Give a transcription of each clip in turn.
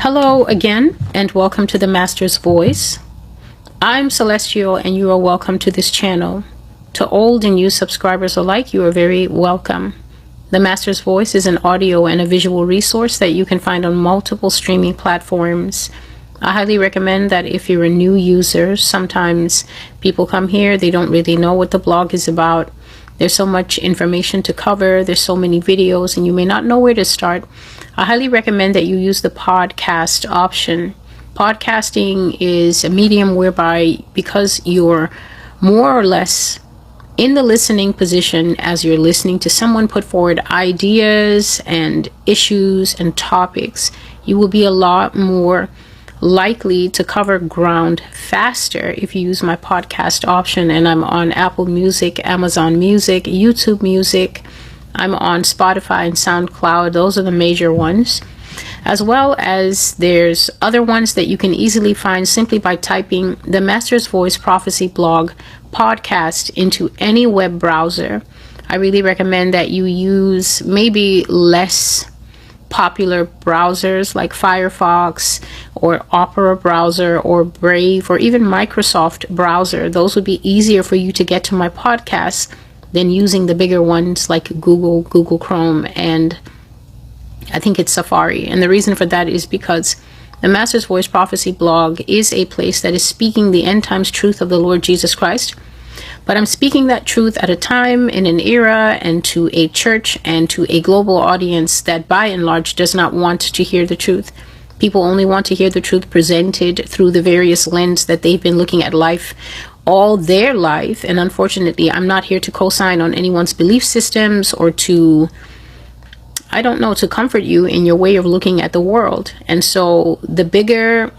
Hello again, and welcome to the Master's Voice. I'm Celestial, and you are welcome to this channel. To old and new subscribers alike, you are very welcome. The Master's Voice is an audio and a visual resource that you can find on multiple streaming platforms. I highly recommend that if you're a new user, sometimes people come here, they don't really know what the blog is about. There's so much information to cover, there's so many videos, and you may not know where to start. I highly recommend that you use the podcast option. Podcasting is a medium whereby, because you're more or less in the listening position as you're listening to someone put forward ideas and issues and topics, you will be a lot more likely to cover ground faster if you use my podcast option. And I'm on Apple Music, Amazon Music, YouTube Music. I'm on Spotify and SoundCloud. Those are the major ones. As well as there's other ones that you can easily find simply by typing the Master's Voice Prophecy Blog podcast into any web browser. I really recommend that you use maybe less popular browsers like Firefox or Opera browser or Brave or even Microsoft browser. Those would be easier for you to get to my podcasts than using the bigger ones like Google Chrome, and I think it's Safari. And the reason for that is because the Master's Voice Prophecy Blog is a place that is speaking the end times truth of the Lord Jesus Christ. But I'm speaking that truth at a time, in an era, and to a church and to a global audience that by and large does not want to hear the truth. People only want to hear the truth presented through the various lens that they've been looking at life all their life. And unfortunately, I'm not here to co-sign on anyone's belief systems or to, to comfort you in your way of looking at the world. And so the bigger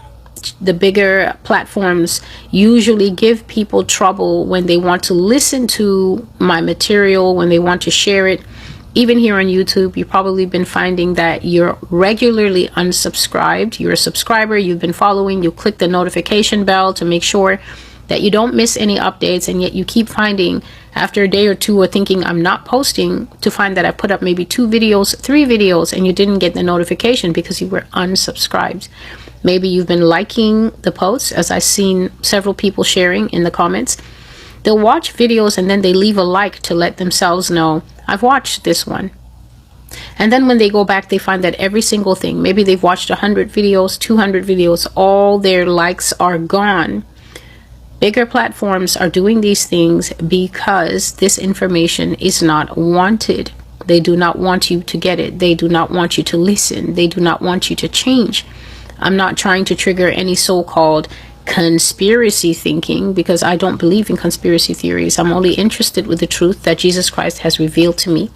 platforms usually give people trouble when they want to listen to my material, when they want to share it. Even here on YouTube, you've probably been finding that you're regularly unsubscribed. You're a subscriber, you've been following, you click the notification bell to make sure that you don't miss any updates, and yet you keep finding after a day or two of thinking I'm not posting to find that I put up maybe 2 videos, 3 videos, and you didn't get the notification because you were unsubscribed. Maybe you've been liking the posts, as I've seen several people sharing in the comments. They'll watch videos and then they leave a like to let themselves know, I've watched this one. And then when they go back, they find that every single thing, maybe they've watched 100 videos, 200 videos, all their likes are gone. Bigger platforms are doing these things because this information is not wanted. They do not want you to get it. They do not want you to listen. They do not want you to change. I'm not trying to trigger any so-called conspiracy thinking, because I don't believe in conspiracy theories. I'm only interested with the truth that Jesus Christ has revealed to me.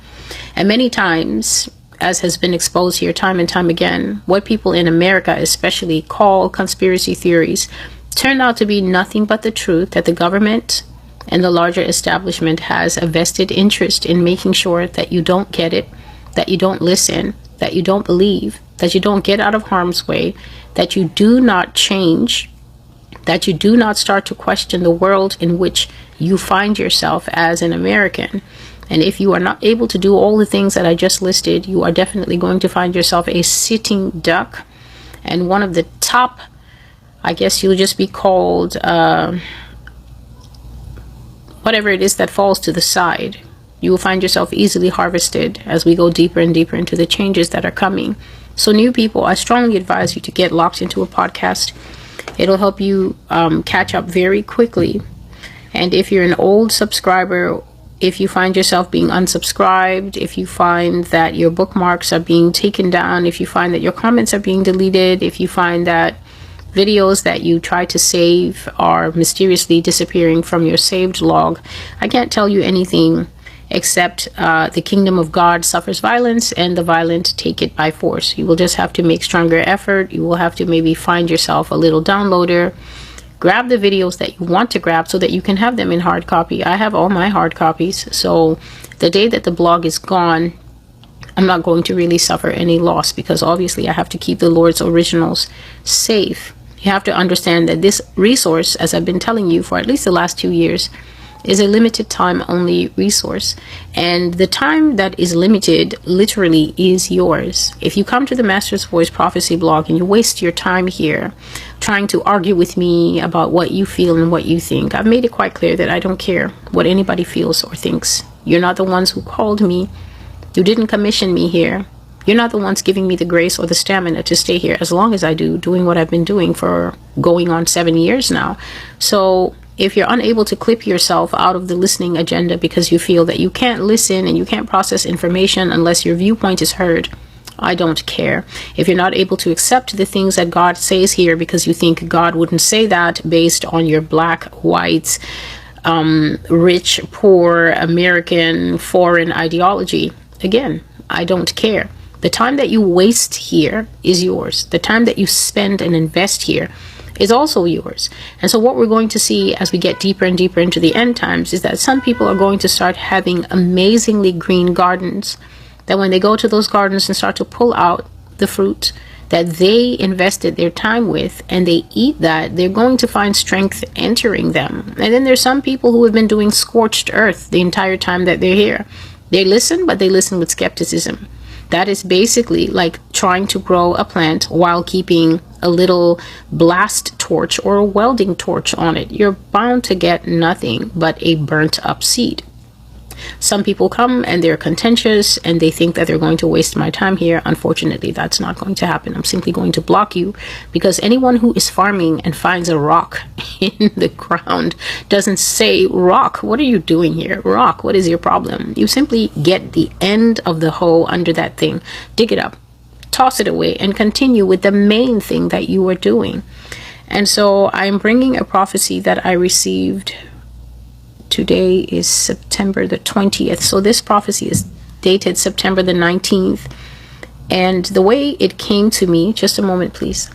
And many times, as has been exposed here time and time again, what people in America especially call conspiracy theories turn out to be nothing but the truth that the government and the larger establishment has a vested interest in making sure that you don't get it, that you don't listen, that you don't believe, that you don't get out of harm's way, that you do not change, that you do not start to question the world in which you find yourself as an American. And if you are not able to do all the things that I just listed, you are definitely going to find yourself a sitting duck. And one of the top, I guess you'll just be called whatever it is that falls to the side. You will find yourself easily harvested as we go deeper and deeper into the changes that are coming. So new people, I strongly advise you to get locked into a podcast. It'll help you catch up very quickly. And if you're an old subscriber, if you find yourself being unsubscribed, if you find that your bookmarks are being taken down, if you find that your comments are being deleted, if you find that videos that you try to save are mysteriously disappearing from your saved log, I can't tell you anything except the kingdom of God suffers violence, and the violent take it by force. You will just have to make stronger effort. You will have to maybe find yourself a little downloader, grab the videos that you want to grab so that you can have them in hard copy. I have all my hard copies, so the day that the blog is gone, I'm not going to really suffer any loss, because obviously I have to keep the Lord's originals safe. You have to understand that this resource, as I've been telling you for at least the last 2 years, is a limited time only resource. And the time that is limited literally is yours. If you come to the Master's Voice Prophecy blog and you waste your time here trying to argue with me about what you feel and what you think, I've made it quite clear that I don't care what anybody feels or thinks. You're not the ones who called me. You didn't commission me here. You're not the ones giving me the grace or the stamina to stay here as long as I do, doing what I've been doing for going on 7 years now. So if you're unable to clip yourself out of the listening agenda because you feel that you can't listen and you can't process information unless your viewpoint is heard, I don't care. If you're not able to accept the things that God says here because you think God wouldn't say that based on your black, white, rich, poor, American, foreign ideology, again, I don't care. The time that you waste here is yours. The time that you spend and invest here is also yours. And so what we're going to see as we get deeper and deeper into the end times is that some people are going to start having amazingly green gardens, that when they go to those gardens and start to pull out the fruit that they invested their time with and they eat that, they're going to find strength entering them. And then there's some people who have been doing scorched earth the entire time that they're here. They listen, but they listen with skepticism. That is basically like trying to grow a plant while keeping a little blast torch or a welding torch on it. You're bound to get nothing but a burnt up seed. Some people come and they're contentious and they think that they're going to waste my time here. Unfortunately, that's not going to happen. I'm simply going to block you, because anyone who is farming and finds a rock in the ground doesn't say, "Rock, what are you doing here? Rock, what is your problem?" You simply get the end of the hoe under that thing, dig it up, toss it away, and continue with the main thing that you are doing. And so I'm bringing a prophecy that I received. Today is September the 20th. So this prophecy is dated September the 19th. And the way it came to me, just a moment, please.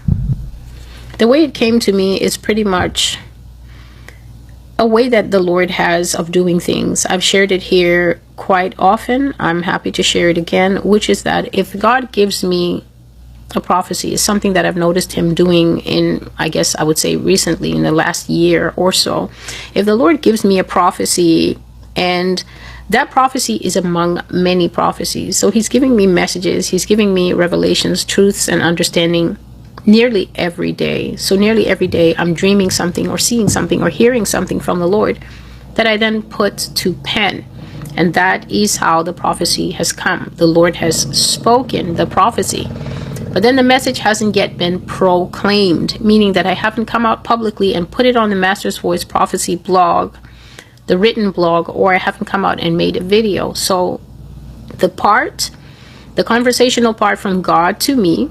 The way it came to me is pretty much a way that the Lord has of doing things. I've shared it here quite often. I'm happy to share it again, which is that if God gives me a prophecy, is something that I've noticed him doing in, I guess I would say recently, in the last year or so. If the Lord gives me a prophecy, and that prophecy is among many prophecies, so he's giving me messages, he's giving me revelations, truths, and understanding nearly every day. So nearly every day I'm dreaming something or seeing something or hearing something from the Lord that I then put to pen. And that is how the prophecy has come. The Lord has spoken the prophecy, but then the message hasn't yet been proclaimed, meaning that I haven't come out publicly and put it on the Master's Voice Prophecy blog, the written blog, or I haven't come out and made a video. So the conversational part from God to me,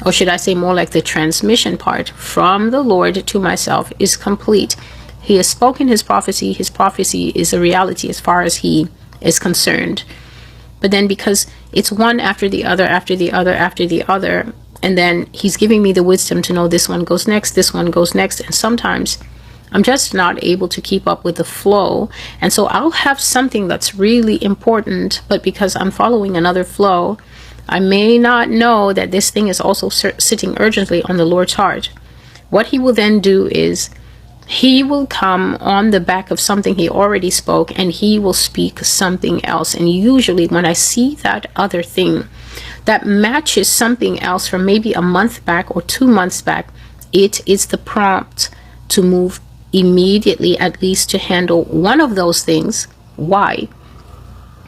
or should I say more like the transmission part from the Lord to myself, is complete. He has spoken his prophecy. His prophecy is a reality as far as he is concerned. But then because it's one after the other, after the other, after the other, and then he's giving me the wisdom to know this one goes next, this one goes next. And sometimes I'm just not able to keep up with the flow. And so I'll have something that's really important, but because I'm following another flow, I may not know that this thing is also sitting urgently on the Lord's heart. What he will then do is he will come on the back of something he already spoke, and he will speak something else. And usually when I see that other thing that matches something else from maybe a month back or 2 months back, it is the prompt to move immediately, at least to handle one of those things. Why?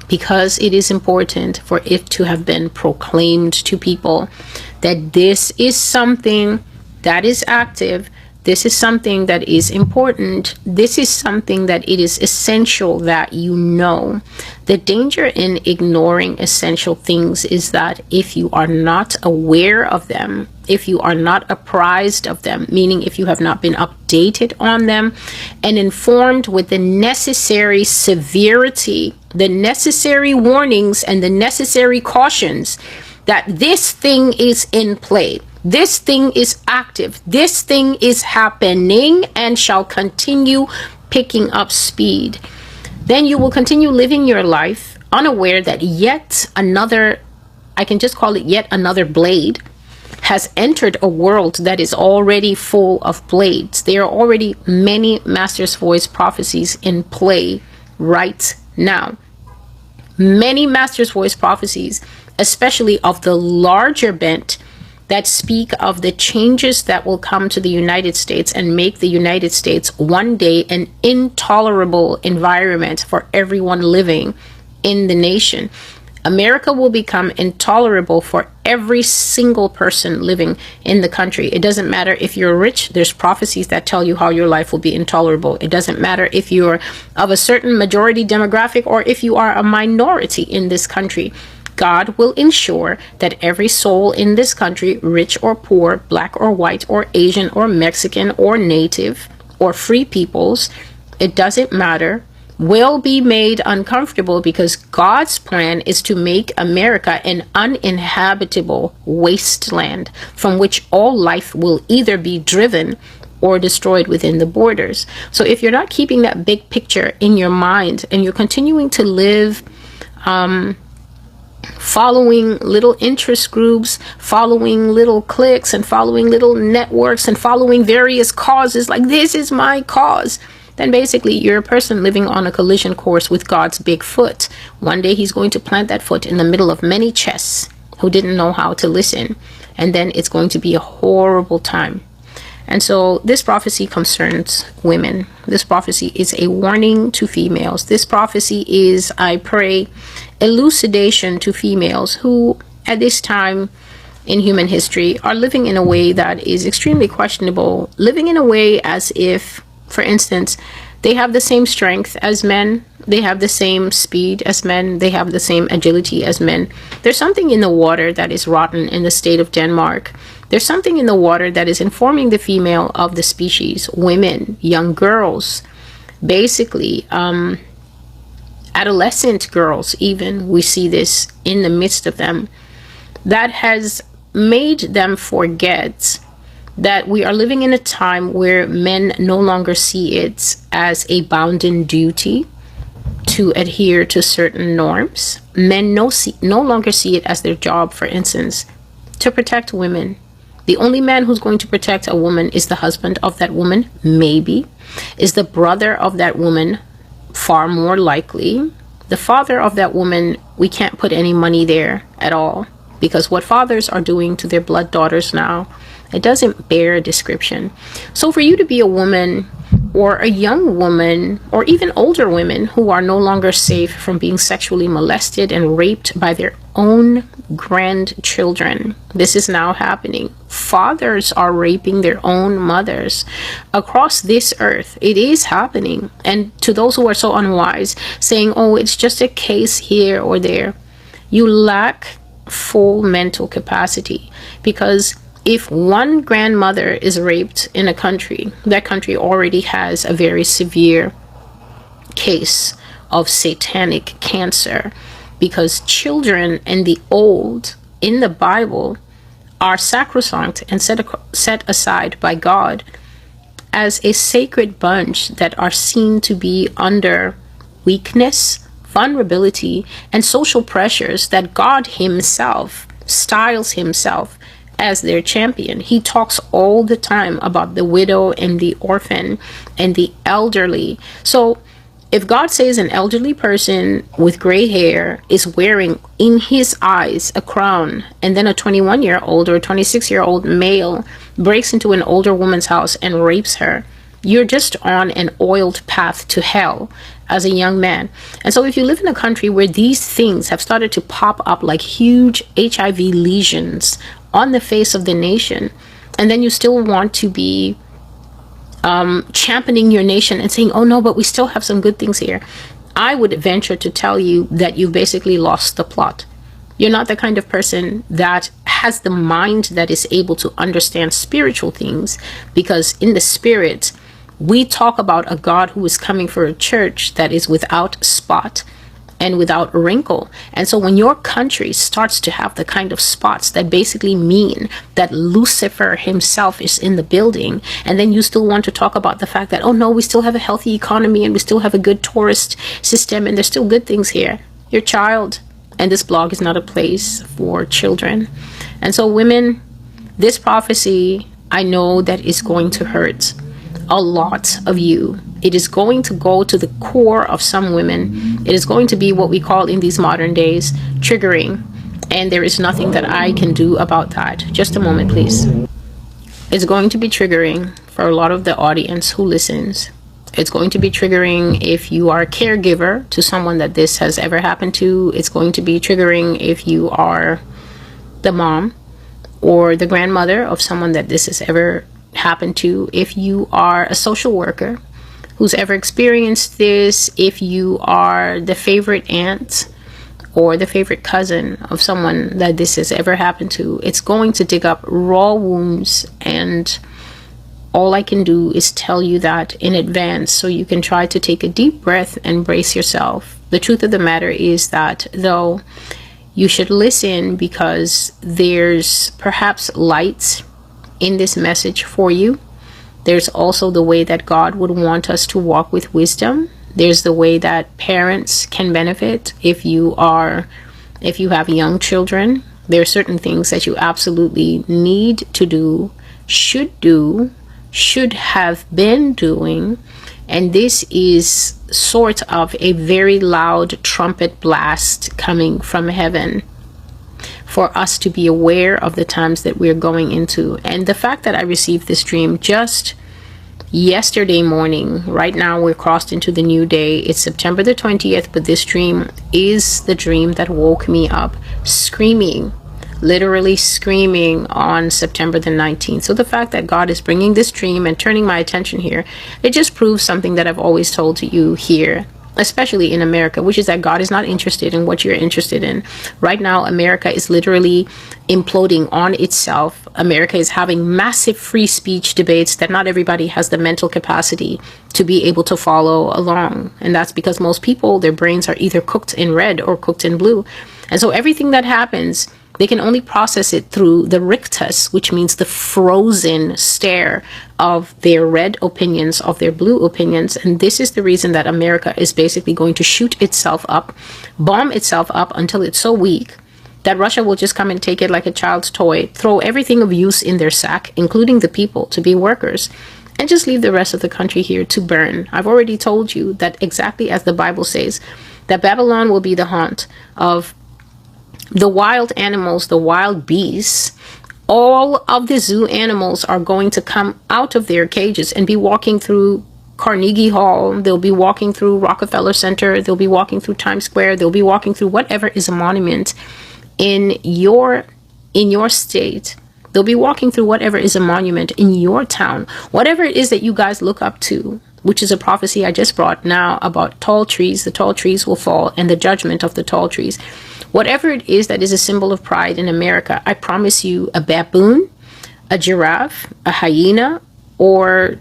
Because it is important for it to have been proclaimed to people that this is something that is active. This is something that is important. This is something that it is essential that you know. The danger in ignoring essential things is that if you are not aware of them, if you are not apprised of them, meaning if you have not been updated on them and informed with the necessary severity, the necessary warnings, and the necessary cautions that this thing is in play, this thing is active, this thing is happening and shall continue picking up speed, then you will continue living your life unaware that yet another, I can just call it yet another blade, has entered a world that is already full of blades. There are already many Master's Voice prophecies in play right now. Many Master's Voice prophecies, especially of the larger bent, that speak of the changes that will come to the United States and make the United States one day an intolerable environment for everyone living in the nation. America will become intolerable for every single person living in the country. It doesn't matter if you're rich. There's prophecies that tell you how your life will be intolerable. It doesn't matter if you're of a certain majority demographic or if you are a minority in this country. God will ensure that every soul in this country, rich or poor, black or white or Asian or Mexican or native or free peoples, it doesn't matter, will be made uncomfortable, because God's plan is to make America an uninhabitable wasteland from which all life will either be driven or destroyed within the borders. So if you're not keeping that big picture in your mind and you're continuing to live following little interest groups, following little cliques, and following little networks, and following various causes, like this is my cause, then basically you're a person living on a collision course with God's big foot. One day he's going to plant that foot in the middle of many chests who didn't know how to listen, and then it's going to be a horrible time. And so this prophecy concerns women. This prophecy is a warning to females. This prophecy is, I pray, elucidation to females who at this time in human history are living in a way that is extremely questionable, living in a way as if, for instance, they have the same strength as men, they have the same speed as men, they have the same agility as men. There's something in the water that is rotten in the state of Denmark. There's something in the water that is informing the female of the species, women, young girls, basically adolescent girls even. We see this in the midst of them, that has made them forget that we are living in a time where men no longer see it as a bounden duty to adhere to certain norms. Men no longer see it as their job, for instance, to protect women. The only man who's going to protect a woman is the husband of that woman, maybe. Is the brother of that woman, far more likely. The father of that woman, we can't put any money there at all, because what fathers are doing to their blood daughters now, it doesn't bear a description. So for you to be a woman or a young woman or even older women who are no longer safe from being sexually molested and raped by their own grandchildren, this is now happening. Fathers are raping their own mothers across this earth. It is happening. And to those who are so unwise, saying, oh, it's just a case here or there, you lack full mental capacity, because if one grandmother is raped in a country, that country already has a very severe case of satanic cancer, because children and the old in the Bible are sacrosanct and set aside by God as a sacred bunch that are seen to be under weakness, vulnerability, and social pressures that God himself styles himself as their champion. He talks all the time about the widow and the orphan and the elderly. So if God says an elderly person with gray hair is wearing in his eyes a crown, and then a 21-year-old or a 26-year-old male breaks into an older woman's house and rapes her, you're just on an oiled path to hell as a young man. And so if you live in a country where these things have started to pop up like huge HIV lesions on the face of the nation, and then you still want to be championing your nation and saying, oh no, but we still have some good things here, I would venture to tell you that you've basically lost the plot. You're not the kind of person that has the mind that is able to understand spiritual things, because in the spirit, we talk about a God who is coming for a church that is without spot and without wrinkle. And so when your country starts to have the kind of spots that basically mean that Lucifer himself is in the building, and then you still want to talk about the fact that, oh no, we still have a healthy economy and we still have a good tourist system and there's still good things here, your child. And this blog is not a place for children. And so women, This prophecy, I know that is going to hurt a lot of you. It is going to go to the core of some women. It is going to be what we call in these modern days triggering. And there is nothing that I can do about that. Just a moment, please. It's going to be triggering for a lot of the audience who listens. It's going to be triggering if you are a caregiver to someone that this has ever happened to. It's going to be triggering if you are the mom or the grandmother of someone that this has ever happened to. If you are a social worker who's ever experienced this, if you are the favorite aunt or the favorite cousin of someone that this has ever happened to, it's going to dig up raw wounds. And all I can do is tell you that in advance so you can try to take a deep breath and brace yourself. The truth of the matter is that though you should listen, because there's perhaps light in this message for you. There's also the way that God would want us to walk with wisdom. There's the way that parents can benefit if you have young children. There are certain things that you absolutely need to do, should have been doing. And this is sort of a very loud trumpet blast coming from heaven for us to be aware of the times that we're going into. And the fact that I received this dream just yesterday morning, right now we're crossed into the new day. It's September the 20th, but this dream is the dream that woke me up screaming, literally screaming on September the 19th. So the fact that God is bringing this dream and turning my attention here, it just proves something that I've always told to you here, especially in America, which is that God is not interested in what you're interested in. Right now, America is literally imploding on itself. America is having massive free speech debates that not everybody has the mental capacity to be able to follow along. And that's because most people, their brains are either cooked in red or cooked in blue. And so everything that happens, they can only process it through the rictus, which means the frozen stare of their red opinions, of their blue opinions. And this is the reason that America is basically going to shoot itself up, bomb itself up until it's so weak that Russia will just come and take it like a child's toy, throw everything of use in their sack, including the people, to be workers, and just leave the rest of the country here to burn. I've already told you that exactly as the Bible says, that Babylon will be the haunt of the wild animals, the wild beasts. All of the zoo animals are going to come out of their cages and be walking through Carnegie Hall. They'll be walking through Rockefeller Center. They'll be walking through Times Square. They'll be walking through whatever is a monument in your state. They'll be walking through whatever is a monument in your town. Whatever it is that you guys look up to, which is a prophecy I just brought now about tall trees. The tall trees will fall and the judgment of the tall trees. Whatever it is that is a symbol of pride in America, I promise you, a baboon, a giraffe, a hyena, or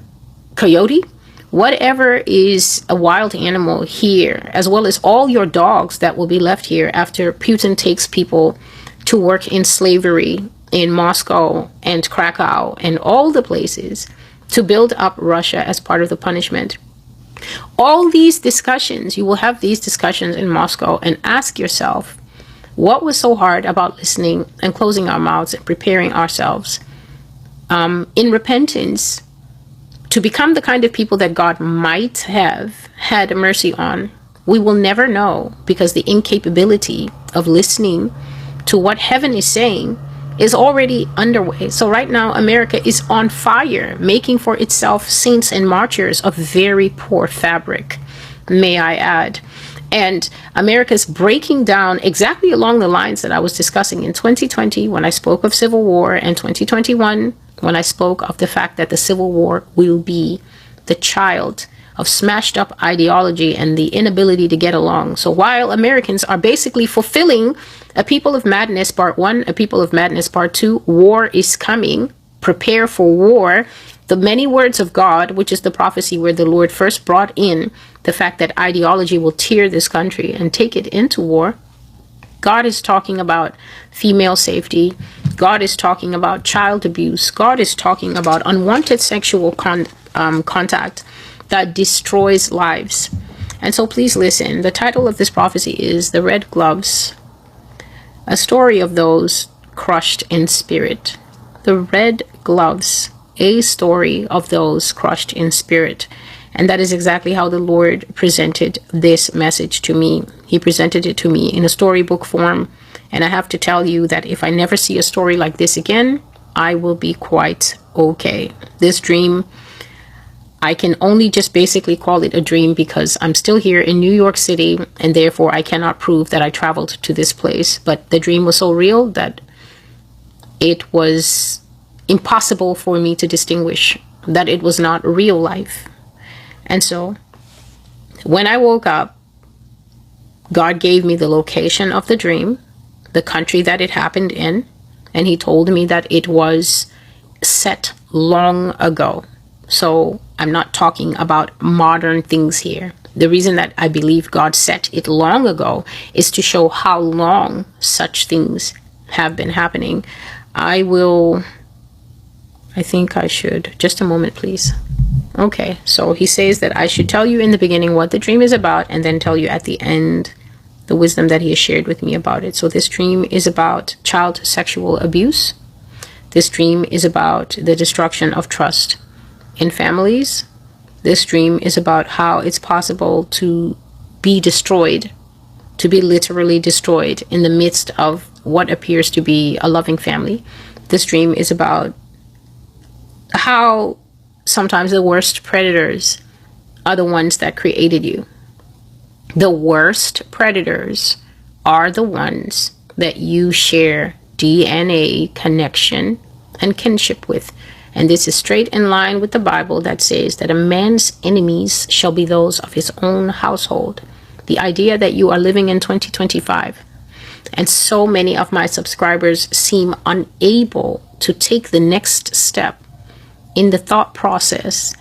coyote, whatever is a wild animal here, as well as all your dogs that will be left here after Putin takes people to work in slavery in Moscow and Krakow and all the places to build up Russia as part of the punishment. All these discussions, you will have these discussions in Moscow and ask yourself, what was so hard about listening and closing our mouths and preparing ourselves in repentance to become the kind of people that God might have had mercy on? We will never know, because the incapability of listening to what heaven is saying is already underway. So right now, America is on fire, making for itself saints and martyrs of very poor fabric, may I add. And America's breaking down exactly along the lines that I was discussing in 2020 when I spoke of civil war, and 2021 when I spoke of the fact that the civil war will be the child of smashed up ideology and the inability to get along. So while Americans are basically fulfilling A People of Madness Part 1, A People of Madness Part 2, war is coming, prepare for war, the many words of God, which is the prophecy where the Lord first brought in the fact that ideology will tear this country and take it into war. God is talking about female safety. God is talking about child abuse. God is talking about unwanted sexual contact that destroys lives. And so please listen. The title of this prophecy is The Red Gloves, a story of those crushed in spirit. The Red Gloves, a story of those crushed in spirit. And that is exactly how the Lord presented this message to me. He presented it to me in a storybook form. And I have to tell you that if I never see a story like this again, I will be quite okay. This dream, I can only just basically call it a dream because I'm still here in New York City, and therefore I cannot prove that I traveled to this place. But the dream was so real that it was impossible for me to distinguish that it was not real life. And so when I woke up, God gave me the location of the dream, the country that it happened in, and he told me that it was set long ago. So I'm not talking about modern things here. The reason that I believe God set it long ago is to show how long such things have been happening. I think I should, just a moment, please. Okay, so he says that I should tell you in the beginning what the dream is about and then tell you at the end the wisdom that he has shared with me about it. So this dream is about child sexual abuse. This dream is about the destruction of trust in families. This dream is about how it's possible to be destroyed, to be literally destroyed in the midst of what appears to be a loving family. This dream is about how sometimes the worst predators are the ones that created you. The worst predators are the ones that you share DNA connection and kinship with. And this is straight in line with the Bible that says that a man's enemies shall be those of his own household. The idea that you are living in 2025, and so many of my subscribers seem unable to take the next step in the thought process,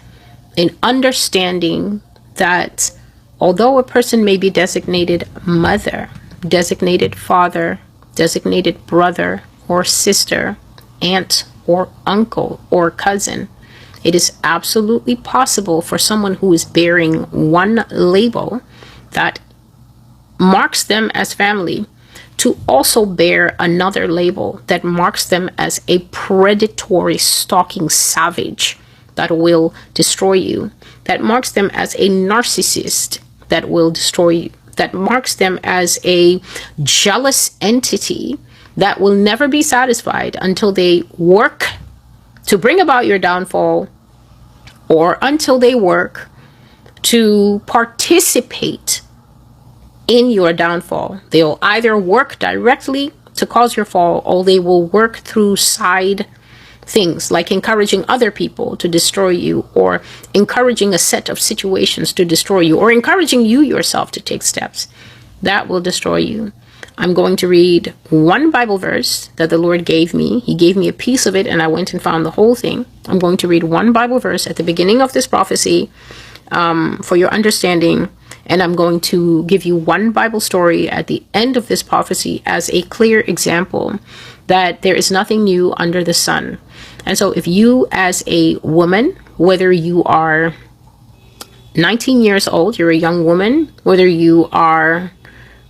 in understanding that although a person may be designated mother, designated father, designated brother or sister, aunt or uncle or cousin, it is absolutely possible for someone who is bearing one label that marks them as family to also bear another label that marks them as a predatory, stalking savage that will destroy you, that marks them as a narcissist that will destroy you, that marks them as a jealous entity that will never be satisfied until they work to bring about your downfall, or until they work to participate in your downfall. They'll either work directly to cause your fall, or they will work through side things like encouraging other people to destroy you, or encouraging a set of situations to destroy you, or encouraging you yourself to take steps that will destroy you. I'm going to read one Bible verse that the Lord gave me. He gave me a piece of it and I went and found the whole thing. I'm going to read one Bible verse at the beginning of this prophecy for your understanding. And I'm going to give you one Bible story at the end of this prophecy as a clear example that there is nothing new under the sun. And so if you as a woman, whether you are 19 years old, you're a young woman, whether you are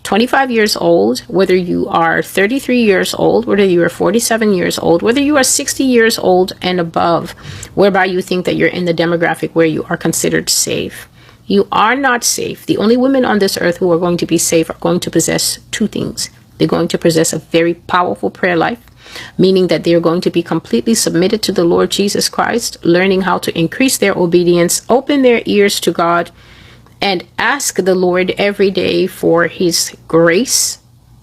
25 years old, whether you are 33 years old, whether you are 47 years old, whether you are 60 years old and above, whereby you think that you're in the demographic where you are considered safe. You are not safe. The only women on this earth who are going to be safe are going to possess two things. They're going to possess a very powerful prayer life, meaning that they're going to be completely submitted to the Lord Jesus Christ, learning how to increase their obedience, open their ears to God, and ask the Lord every day for his grace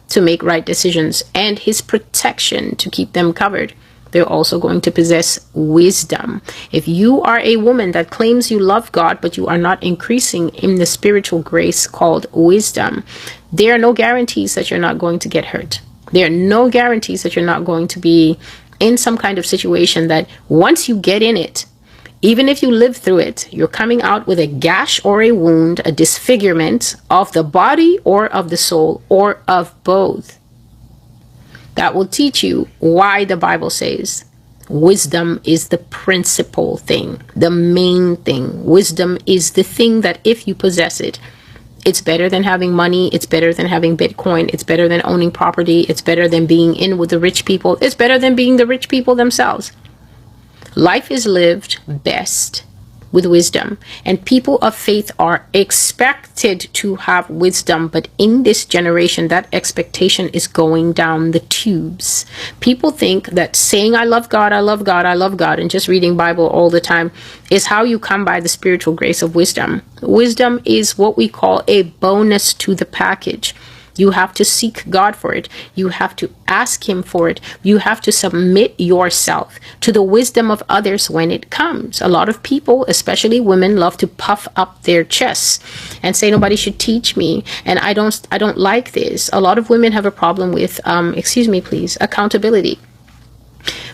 to make right decisions and his protection to keep them covered. They're also going to possess wisdom. If you are a woman that claims you love God, but you are not increasing in the spiritual grace called wisdom, there are no guarantees that you're not going to get hurt. There are no guarantees that you're not going to be in some kind of situation that once you get in it, even if you live through it, you're coming out with a gash or a wound, a disfigurement of the body or of the soul or of both. That will teach you why the Bible says wisdom is the principal thing, the main thing. Wisdom is the thing that if you possess it, It's better than having money. It's better than having Bitcoin. It's better than owning property. It's better than being in with the rich people. It's better than being the rich people themselves. Life is lived best with wisdom, and people of faith are expected to have wisdom. But in this generation, that expectation is going down the tubes. People think that saying I love God, I love God, I love God, and just reading Bible all the time is how you come by the spiritual grace of wisdom. Wisdom is what we call a bonus to the package. You have to seek God for it. You have to ask him for it. You have to submit yourself to the wisdom of others when it comes. A lot of people, especially women, love to puff up their chests and say nobody should teach me, and I don't like this. A lot of women have a problem with excuse me please, accountability.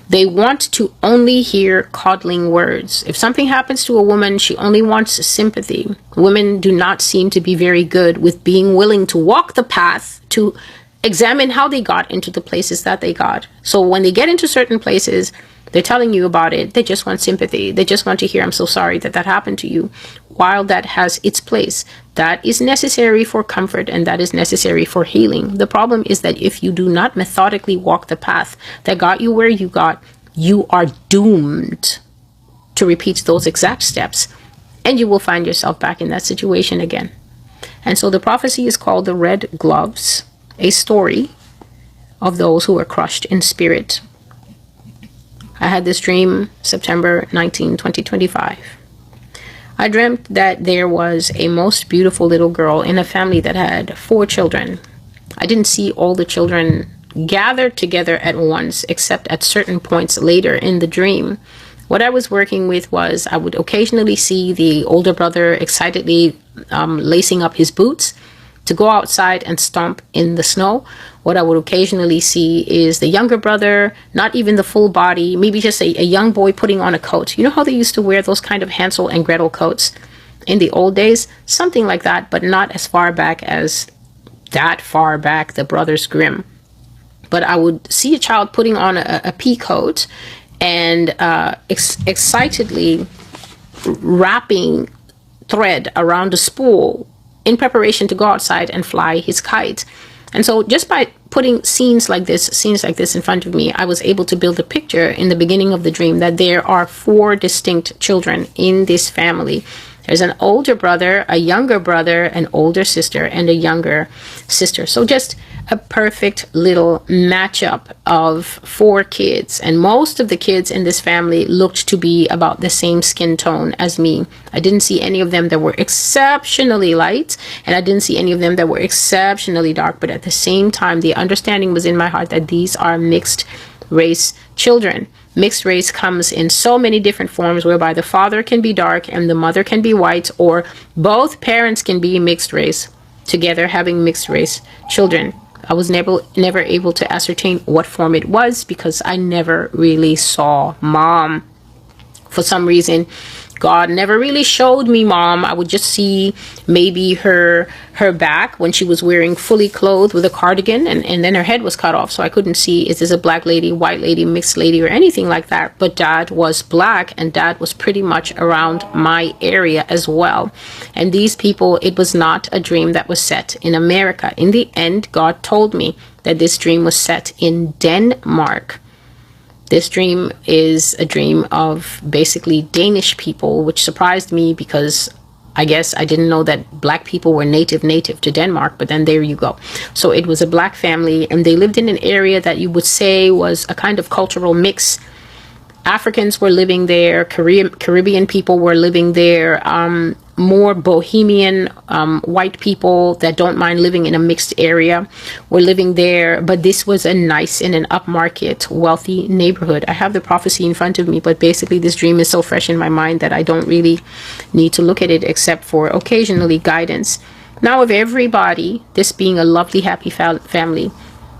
They want to only hear coddling words. If something happens to a woman, she only wants sympathy. Women do not seem to be very good with being willing to walk the path to examine how they got into the places that they got. So when they get into certain places, they're telling you about it. They just want sympathy. They just want to hear, I'm so sorry that that happened to you. While that has its place, that is necessary for comfort and that is necessary for healing. The problem is that if you do not methodically walk the path that got you where you got, you are doomed to repeat those exact steps, and you will find yourself back in that situation again. And so the prophecy is called the Red Gloves, a story of those who were crushed in spirit. I had this dream September 19, 2025. I dreamt that there was a most beautiful little girl in a family that had 4 children. I didn't see all the children gathered together at once, except at certain points later in the dream. What I was working with was I would occasionally see the older brother excitedly lacing up his boots to go outside and stomp in the snow. What I would occasionally see is the younger brother, not even the full body, maybe just a young boy putting on a coat. You know how they used to wear those kind of Hansel and Gretel coats in the old days? Something like that, but not as far back as that far back, the Brothers Grimm. But I would see a child putting on a pea coat and excitedly wrapping thread around a spool in preparation to go outside and fly his kite. And so just by putting scenes like this in front of me, I was able to build a picture in the beginning of the dream that there are 4 distinct children in this family. There's an older brother, a younger brother, an older sister, and a younger sister. So just a perfect little matchup of 4 kids. And most of the kids in this family looked to be about the same skin tone as me. I didn't see any of them that were exceptionally light, and I didn't see any of them that were exceptionally dark. But at the same time, the understanding was in my heart that these are mixed race children. Mixed race comes in so many different forms, whereby the father can be dark and the mother can be white, or both parents can be mixed race together, having mixed race children. I was never able to ascertain what form it was because I never really saw mom. For some reason, God never really showed me mom. I would just see maybe her back when she was wearing fully clothed with a cardigan, and then her head was cut off. So I couldn't see, is this a black lady, white lady, mixed lady, or anything like that. But dad was black, and dad was pretty much around my area as well. And these people, it was not a dream that was set in America. In the end, God told me that this dream was set in Denmark. This dream is a dream of basically Danish people, which surprised me because I guess I didn't know that black people were native to Denmark, but then there you go. So it was a black family, and they lived in an area that you would say was a kind of cultural mix. Africans were living there, Caribbean people were living there, more bohemian white people that don't mind living in a mixed area were living there. But this was a nice and an upmarket wealthy neighborhood. I have the prophecy in front of me, but basically this dream is so fresh in my mind that I don't really need to look at it except for occasionally guidance. Now, of everybody, this being a lovely, happy family,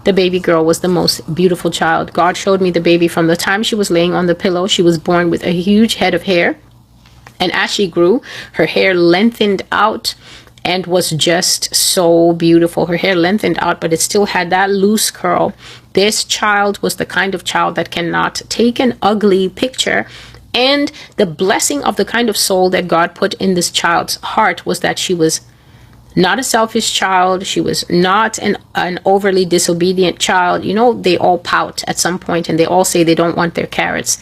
the baby girl was the most beautiful child. God showed me the baby from the time she was laying on the pillow. She was born with a huge head of hair. And as she grew, her hair lengthened out and was just so beautiful. Her hair lengthened out, but it still had that loose curl. This child was the kind of child that cannot take an ugly picture. And the blessing of the kind of soul that God put in this child's heart was that she was not a selfish child. She was not an overly disobedient child. You know, they all pout at some point and they all say they don't want their carrots.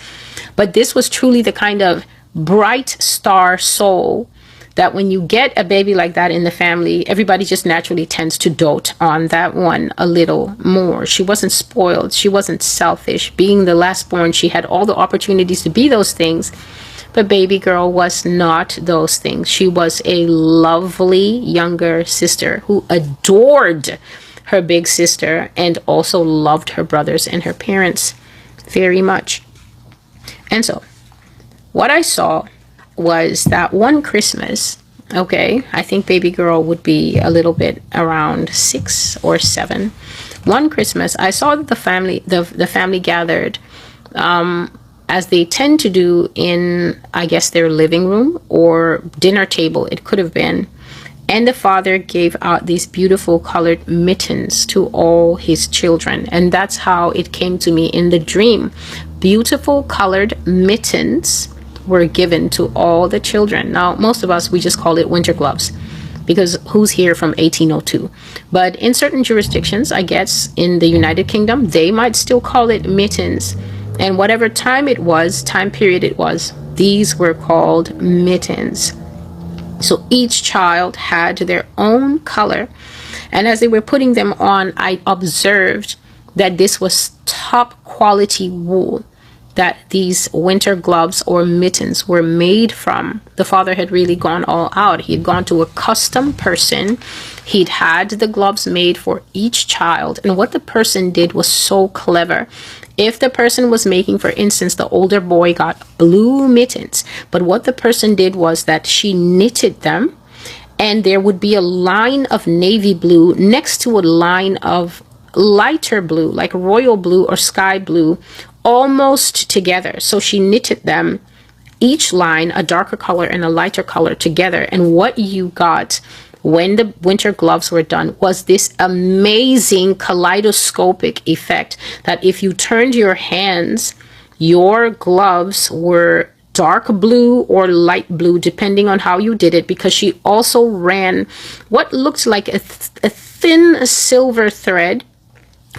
But this was truly the kind of bright star soul that when you get a baby like that in the family, everybody just naturally tends to dote on that one a little more. She wasn't spoiled. She wasn't selfish. Being the last born, she had all the opportunities to be those things. But baby girl was not those things. She was a lovely younger sister who adored her big sister and also loved her brothers and her parents very much. And so what I saw was that one Christmas, okay, I think baby girl would be a little bit around 6 or 7. One Christmas, I saw that the family gathered, as they tend to do in, I guess, their living room or dinner table, it could have been. And the father gave out these beautiful colored mittens to all his children. And that's how it came to me in the dream. Beautiful colored mittens were given to all the children. Now, most of us, we just call it winter gloves because who's here from 1802? But in certain jurisdictions, I guess in the United Kingdom, they might still call it mittens. And whatever time period it was, these were called mittens. So each child had their own color. And as they were putting them on, I observed that this was top quality wool that these winter gloves or mittens were made from. The father had really gone all out. He had gone to a custom person. He'd had the gloves made for each child. And what the person did was so clever. If the person was making, for instance, the older boy got blue mittens, but what the person did was that she knitted them and there would be a line of navy blue next to a line of lighter blue, like royal blue or sky blue, almost together. So she knitted them, each line a darker color and a lighter color together. And what you got when the winter gloves were done was this amazing kaleidoscopic effect that if you turned your hands, your gloves were dark blue or light blue, depending on how you did it, because she also ran what looked like a thin silver thread.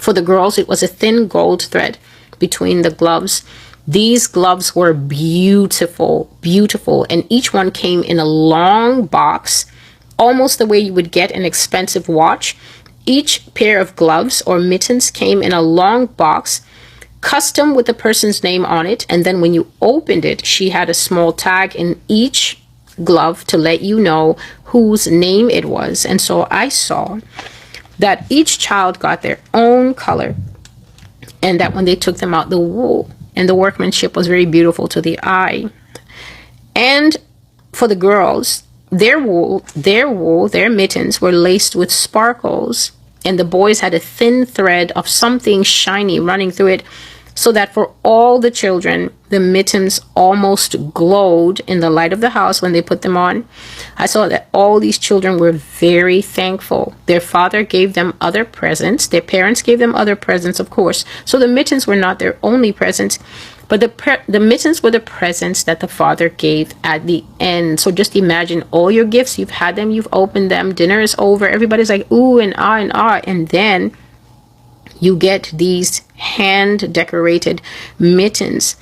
For the girls, it was a thin gold thread between the gloves. These gloves were beautiful, beautiful, and each one came in a long box, almost the way you would get an expensive watch. Each pair of gloves or mittens came in a long box, custom with the person's name on it. And then when you opened it, she had a small tag in each glove to let you know whose name it was. And so I saw that each child got their own color, and that when they took them out, the wool and the workmanship was very beautiful to the eye. And for the girls, their mittens were laced with sparkles, and the boys had a thin thread of something shiny running through it, so that for all the children, the mittens almost glowed in the light of the house when they put them on. I saw that all these children were very thankful. Their father gave them other presents. Their parents gave them other presents, of course. So the mittens were not their only presents, but the mittens were the presents that the father gave at the end. So just imagine all your gifts. You've had them, you've opened them, dinner is over. Everybody's like, ooh, and ah, and ah. And then you get these hand decorated mittens.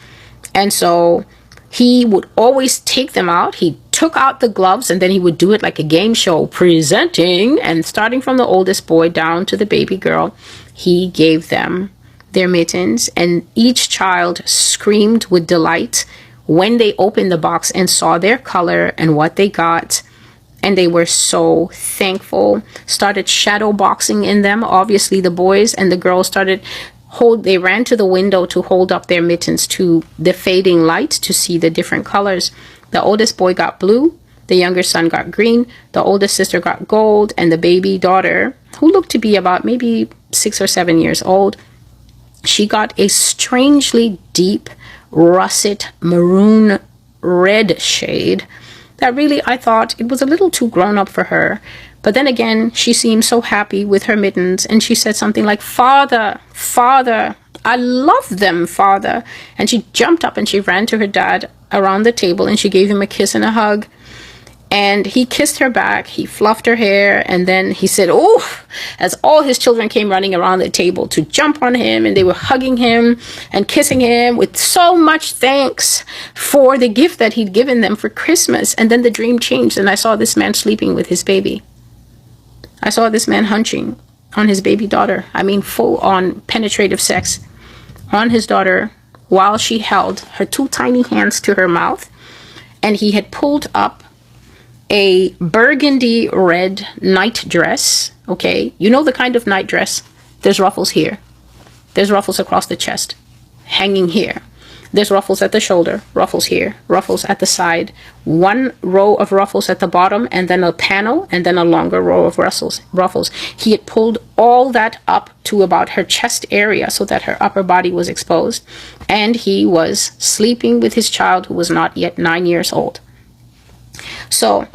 And so he would always take them out. He took out the gloves and then he would do it like a game show, presenting, and starting from the oldest boy down to the baby girl, he gave them their mittens, and each child screamed with delight when they opened the box and saw their color and what they got. And they were so thankful. Started shadow boxing in them. Obviously the boys and the girls they ran to the window to hold up their mittens to the fading light to see the different colors. The oldest boy got blue, the younger son got green, the oldest sister got gold, and the baby daughter, who looked to be about maybe 6 or 7 years old, she got a strangely deep russet maroon red shade that really, I thought it was a little too grown up for her. But then again, she seemed so happy with her mittens, and she said something like, "Father, Father, I love them, Father." And she jumped up and she ran to her dad around the table and she gave him a kiss and a hug. And he kissed her back, he fluffed her hair, and then he said, "Oh," as all his children came running around the table to jump on him, and they were hugging him and kissing him with so much thanks for the gift that he'd given them for Christmas. And then the dream changed, and I saw this man sleeping with his baby. I saw this man hunching on his baby daughter. I mean, full on penetrative sex on his daughter while she held her two tiny hands to her mouth. And he had pulled up a burgundy red night dress. Okay, you know the kind of night dress? There's ruffles here. There's ruffles across the chest, hanging here. There's ruffles at the shoulder, ruffles here, ruffles at the side, one row of ruffles at the bottom, and then a panel, and then a longer row of ruffles. He had pulled all that up to about her chest area so that her upper body was exposed. And he was sleeping with his child, who was not yet 9 years old. So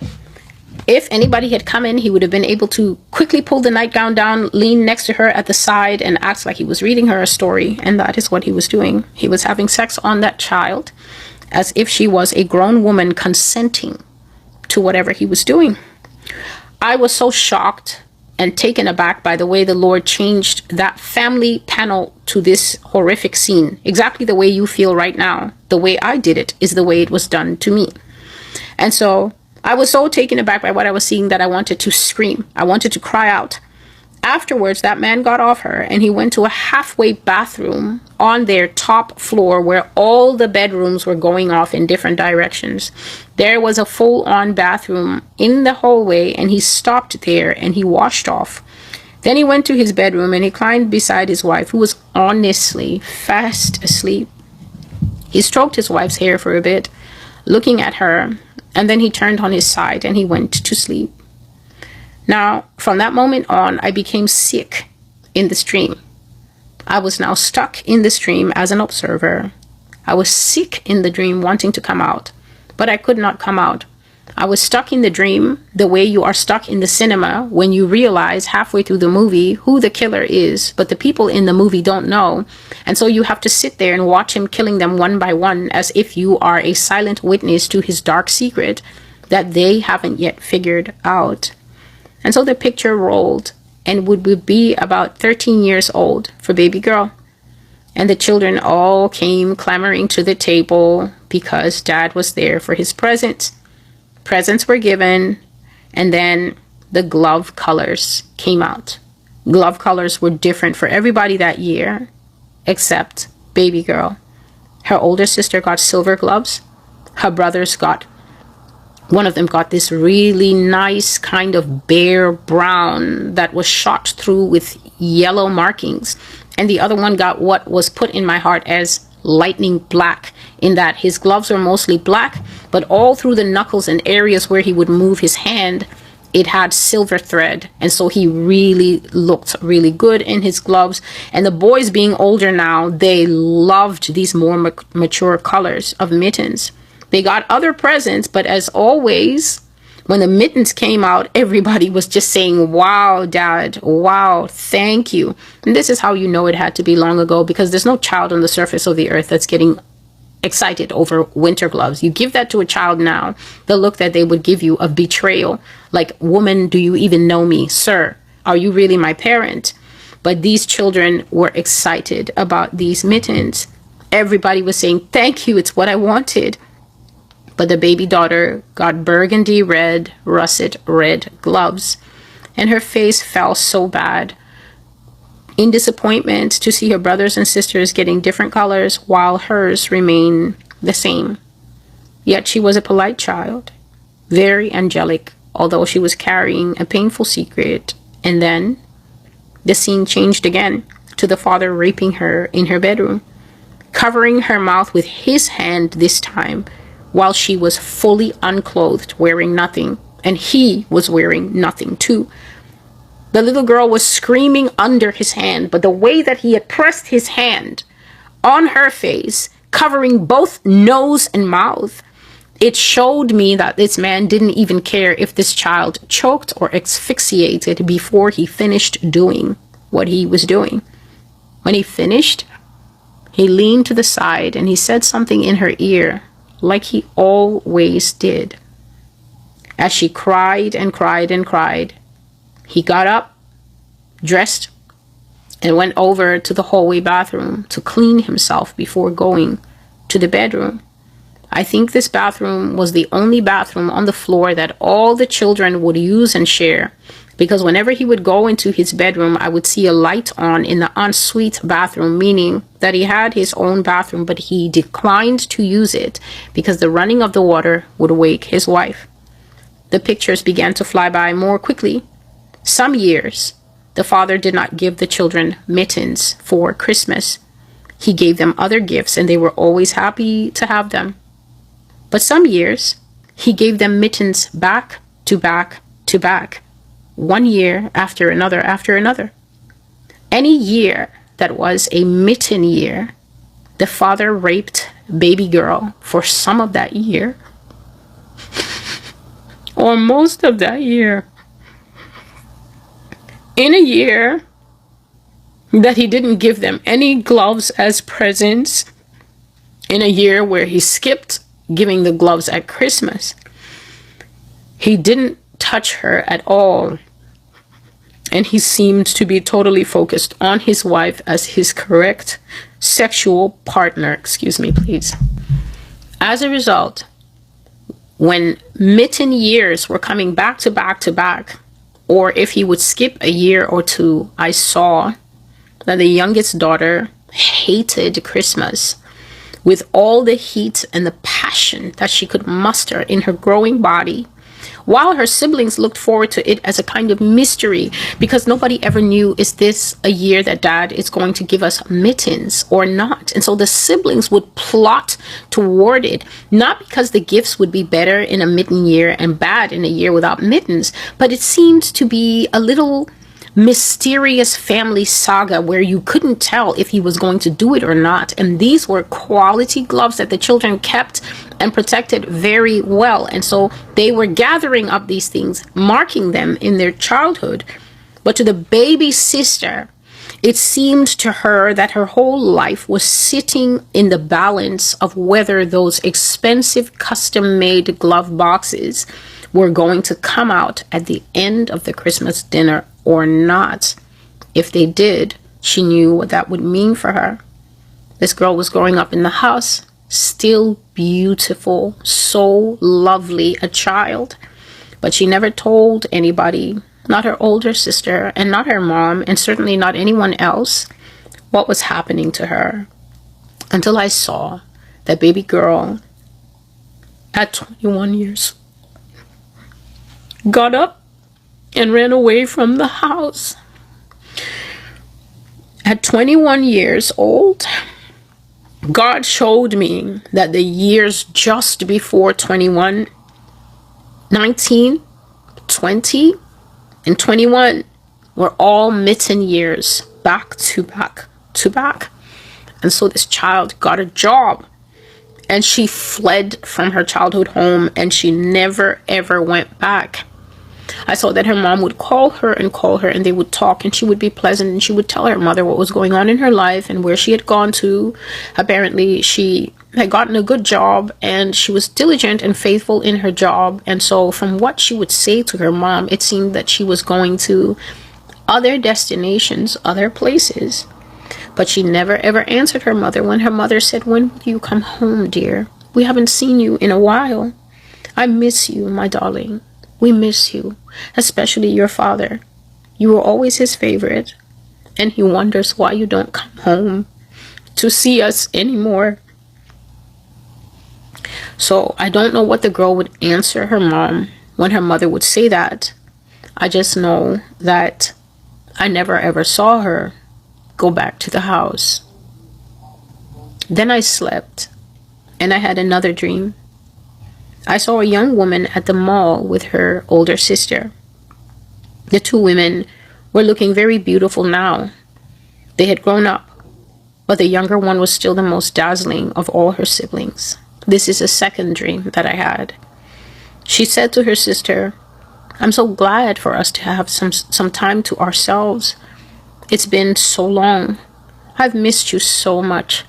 if anybody had come in, he would have been able to quickly pull the nightgown down, lean next to her at the side, and act like he was reading her a story. And that is what he was doing. He was having sex on that child as if she was a grown woman consenting to whatever he was doing. I was so shocked and taken aback by the way the Lord changed that family panel to this horrific scene. Exactly the way you feel right now. The way I did it is the way it was done to me. And so I was so taken aback by what I was seeing that I wanted to scream. I wanted to cry out. Afterwards, that man got off her and he went to a halfway bathroom on their top floor where all the bedrooms were going off in different directions. There was a full-on bathroom in the hallway, and he stopped there and he washed off. Then he went to his bedroom and he climbed beside his wife, who was honestly fast asleep. He stroked his wife's hair for a bit, looking at her, and then he turned on his side and he went to sleep. Now, from that moment on, I became sick in the stream. I was now stuck in the stream as an observer. I was sick in the dream, wanting to come out, but I could not come out. I was stuck in the dream the way you are stuck in the cinema when you realize halfway through the movie who the killer is, but the people in the movie don't know. And so you have to sit there and watch him killing them one by one as if you are a silent witness to his dark secret that they haven't yet figured out. And so the picture rolled and would be about 13 years old for baby girl. And the children all came clamoring to the table because dad was there for his presents. Presents were given, and then the glove colors came out. Glove colors were different for everybody that year, except baby girl. Her older sister got silver gloves. Her brothers one of them got this really nice kind of bare brown that was shot through with yellow markings. And the other one got what was put in my heart as lightning black, in that his gloves were mostly black, but all through the knuckles and areas where he would move his hand, it had silver thread. And so he really looked really good in his gloves. And the boys, being older now, they loved these more mature colors of mittens. They got other presents, but as always, when the mittens came out, everybody was just saying, "Wow, Dad, wow, thank you." And this is how you know it had to be long ago, because there's no child on the surface of the earth that's getting excited over winter gloves. You give that to a child now, the look that they would give you of betrayal, like, "Woman, do you even know me? Sir, are you really my parent?" But these children were excited about these mittens. Everybody was saying, "Thank you, it's what I wanted." But the baby daughter got burgundy red, russet red gloves, and her face fell so bad in disappointment to see her brothers and sisters getting different colors while hers remained the same. Yet she was a polite child, very angelic, although she was carrying a painful secret. And then the scene changed again to the father raping her in her bedroom, covering her mouth with his hand this time, while she was fully unclothed, wearing nothing, and he was wearing nothing too. The little girl was screaming under his hand, but the way that he had pressed his hand on her face, covering both nose and mouth, it showed me that this man didn't even care if this child choked or asphyxiated before he finished doing what he was doing. When he finished, he leaned to the side and he said something in her ear, like he always did. As she cried and cried and cried, he got up, dressed, and went over to the hallway bathroom to clean himself before going to the bedroom. I think this bathroom was the only bathroom on the floor that all the children would use and share, because whenever he would go into his bedroom, I would see a light on in the ensuite bathroom, meaning that he had his own bathroom, but he declined to use it because the running of the water would wake his wife. The pictures began to fly by more quickly. Some years, the father did not give the children mittens for Christmas. He gave them other gifts, and they were always happy to have them. But some years, he gave them mittens back to back to back, one year after another after another. Any year that was a mitten year, the father raped baby girl for some of that year, or most of that year. In a year that he didn't give them any gloves as presents, in a year where he skipped giving the gloves at Christmas, he didn't touch her at all, and he seemed to be totally focused on his wife as his correct sexual partner. Excuse me, please. As a result, when mitten years were coming back to back to back, or if he would skip a year or two, I saw that the youngest daughter hated Christmas with all the heat and the passion that she could muster in her growing body, while her siblings looked forward to it as a kind of mystery, because nobody ever knew, is this a year that dad is going to give us mittens or not? And so the siblings would plot toward it, not because the gifts would be better in a mitten year and bad in a year without mittens, but it seemed to be a little mysterious family saga where you couldn't tell if he was going to do it or not. And these were quality gloves that the children kept and protected very well. And so they were gathering up these things, marking them in their childhood. But to the baby sister, it seemed to her that her whole life was sitting in the balance of whether those expensive custom-made glove boxes were going to come out at the end of the Christmas dinner or not. If they did, she knew what that would mean for her. This girl was growing up in the house, still beautiful, so lovely a child, but she never told anybody, not her older sister and not her mom, and certainly not anyone else, what was happening to her, until I saw that baby girl at 21 years got up and ran away from the house. At 21 years old, God showed me that the years just before 21, 19, 20, and 21 were all mitten years, back to back to back. And so this child got a job, and she fled from her childhood home, and she never ever went back. I saw that her mom would call her, and they would talk, and she would be pleasant, and she would tell her mother what was going on in her life and where she had gone to. Apparently, she had gotten a good job, and she was diligent and faithful in her job. And so from what she would say to her mom, it seemed that she was going to other destinations, other places. But she never ever answered her mother when her mother said, "When will you come home, dear? We haven't seen you in a while. I miss you, my darling. We miss you, especially your father. You were always his favorite, and he wonders why you don't come home to see us anymore." So I don't know what the girl would answer her mom when her mother would say that. I just know that I never ever saw her go back to the house. Then I slept, and I had another dream. I saw a young woman at the mall with her older sister. The two women were looking very beautiful now. They had grown up, but the younger one was still the most dazzling of all her siblings. This is a second dream that I had. She said to her sister, "I'm so glad for us to have some time to ourselves. It's been so long. I've missed you so much."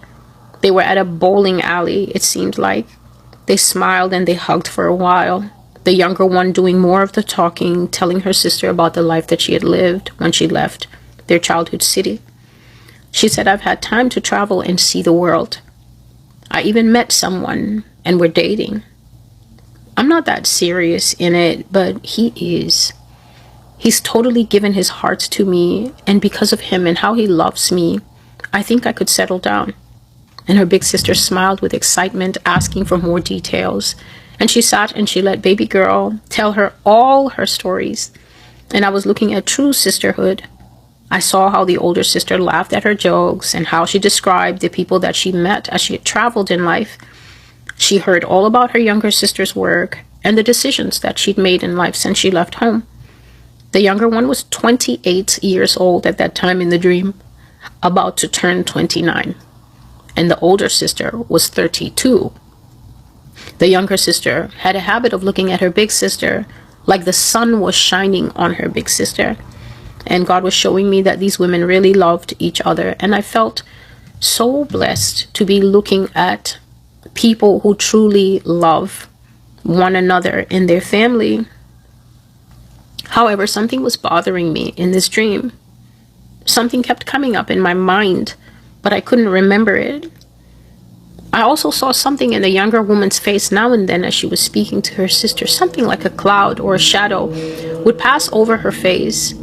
They were at a bowling alley, it seemed like. They smiled and they hugged for a while. the younger one doing more of the talking, telling her sister about the life that she had lived when she left their childhood city. She said, "I've had time to travel and see the world. I even met someone and we're dating. I'm not that serious in it, but he is. He's totally given his heart to me, and because of him and how he loves me, I think I could settle down." And her big sister smiled with excitement, asking for more details. And she sat and she let baby girl tell her all her stories. And I was looking at true sisterhood. I saw how the older sister laughed at her jokes and how she described the people that she met as she had traveled in life. She heard all about her younger sister's work and the decisions that she'd made in life since she left home. The younger one was 28 years old at that time in the dream, about to turn 29. And the older sister was 32. The younger sister had a habit of looking at her big sister like the sun was shining on her big sister. And God was showing me that these women really loved each other. And I felt so blessed to be looking at people who truly love one another in their family. However, something was bothering me in this dream. Something kept coming up in my mind, but I couldn't remember it. I also saw something in the younger woman's face now and then as she was speaking to her sister. Something like a cloud or a shadow would pass over her face.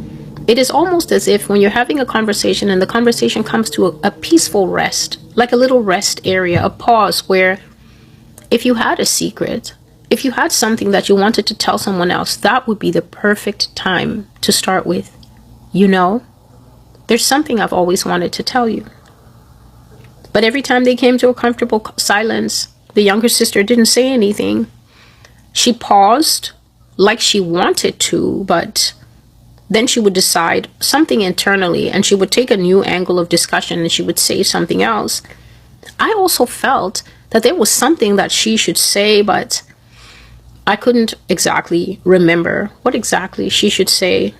It is almost as if when you're having a conversation and the conversation comes to a peaceful rest, like a little rest area, a pause where if you had a secret, if you had something that you wanted to tell someone else, that would be the perfect time to start with. You know, there's something I've always wanted to tell you. But every time they came to a comfortable silence, the younger sister didn't say anything. She paused like she wanted to, but then she would decide something internally and she would take a new angle of discussion and she would say something else. I also felt that there was something that she should say, but I couldn't exactly remember what exactly she should say.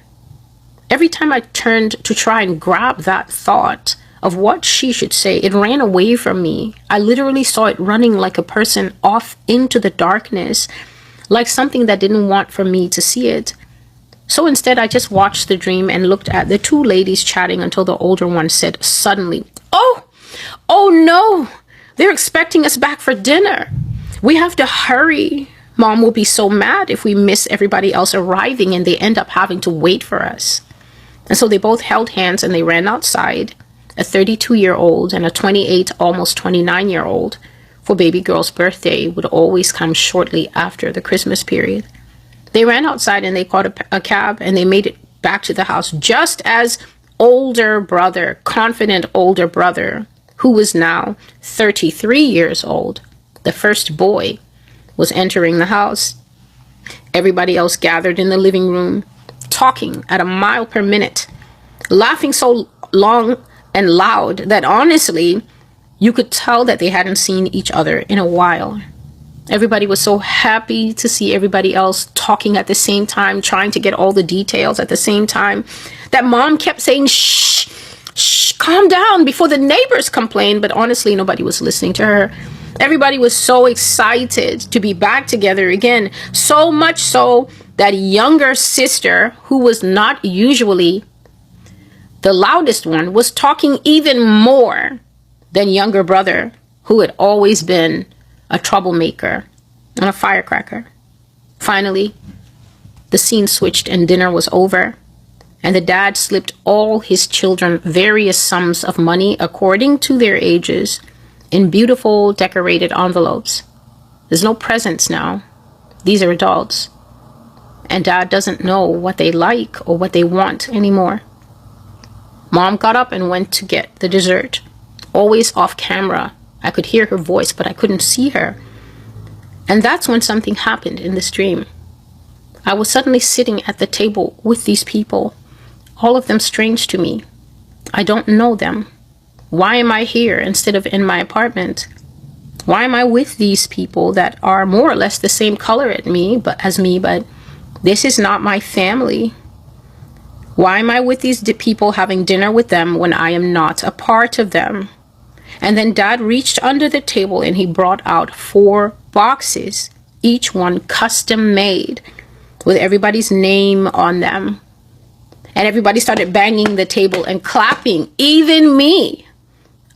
Every time I turned to try and grab that thought of what she should say, it ran away from me. I literally saw it running like a person off into the darkness, like something that didn't want for me to see it. So instead, I just watched the dream and looked at the two ladies chatting until the older one said suddenly, Oh no, they're expecting us back for dinner. We have to hurry. Mom will be so mad if we miss everybody else arriving and they end up having to wait for us." And so they both held hands and they ran outside, a 32-year-old and a 28, almost 29-year-old, for baby girl's birthday would always come shortly after the Christmas period. They ran outside and they caught a cab and they made it back to the house just as older brother, confident older brother, who was now 33 years old, the first boy, was entering the house. Everybody else gathered in the living room, talking at a mile per minute, laughing so long and loud that honestly, you could tell that they hadn't seen each other in a while. Everybody was so happy to see everybody else talking at the same time, trying to get all the details at the same time, that Mom kept saying, shh, shh, calm down before the neighbors complain. But honestly, nobody was listening to her. Everybody was so excited to be back together again, so much so that younger sister, who was not usually the loudest one, was talking even more than younger brother, who had always been a troublemaker and a firecracker. Finally, the scene switched and dinner was over, and the dad slipped all his children various sums of money according to their ages in beautiful decorated envelopes. There's no presents now. These are adults. And Dad doesn't know what they like or what they want anymore. Mom got up and went to get the dessert, always off camera. I could hear her voice, but I couldn't see her. And that's when something happened in this dream. I was suddenly sitting at the table with these people, all of them strange to me. I don't know them. Why am I here instead of in my apartment? Why am I with these people that are more or less the same color as me, but this is not my family? Why am I with these people having dinner with them when I am not a part of them? And then Dad reached under the table and he brought out 4 boxes each one custom made with everybody's name on them. And everybody started banging the table and clapping, even me.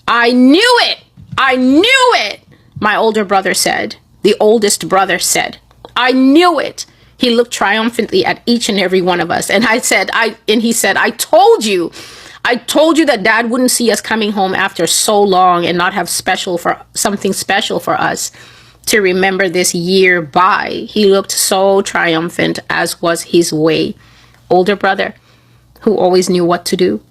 I knew it. I knew it. My older brother said, the oldest brother said, I knew it. He looked triumphantly at each and every one of us. And he said, I told you that Dad wouldn't see us coming home after so long and not have something special for us to remember this year by. He looked so triumphant, as was his way. Older brother, who always knew what to do.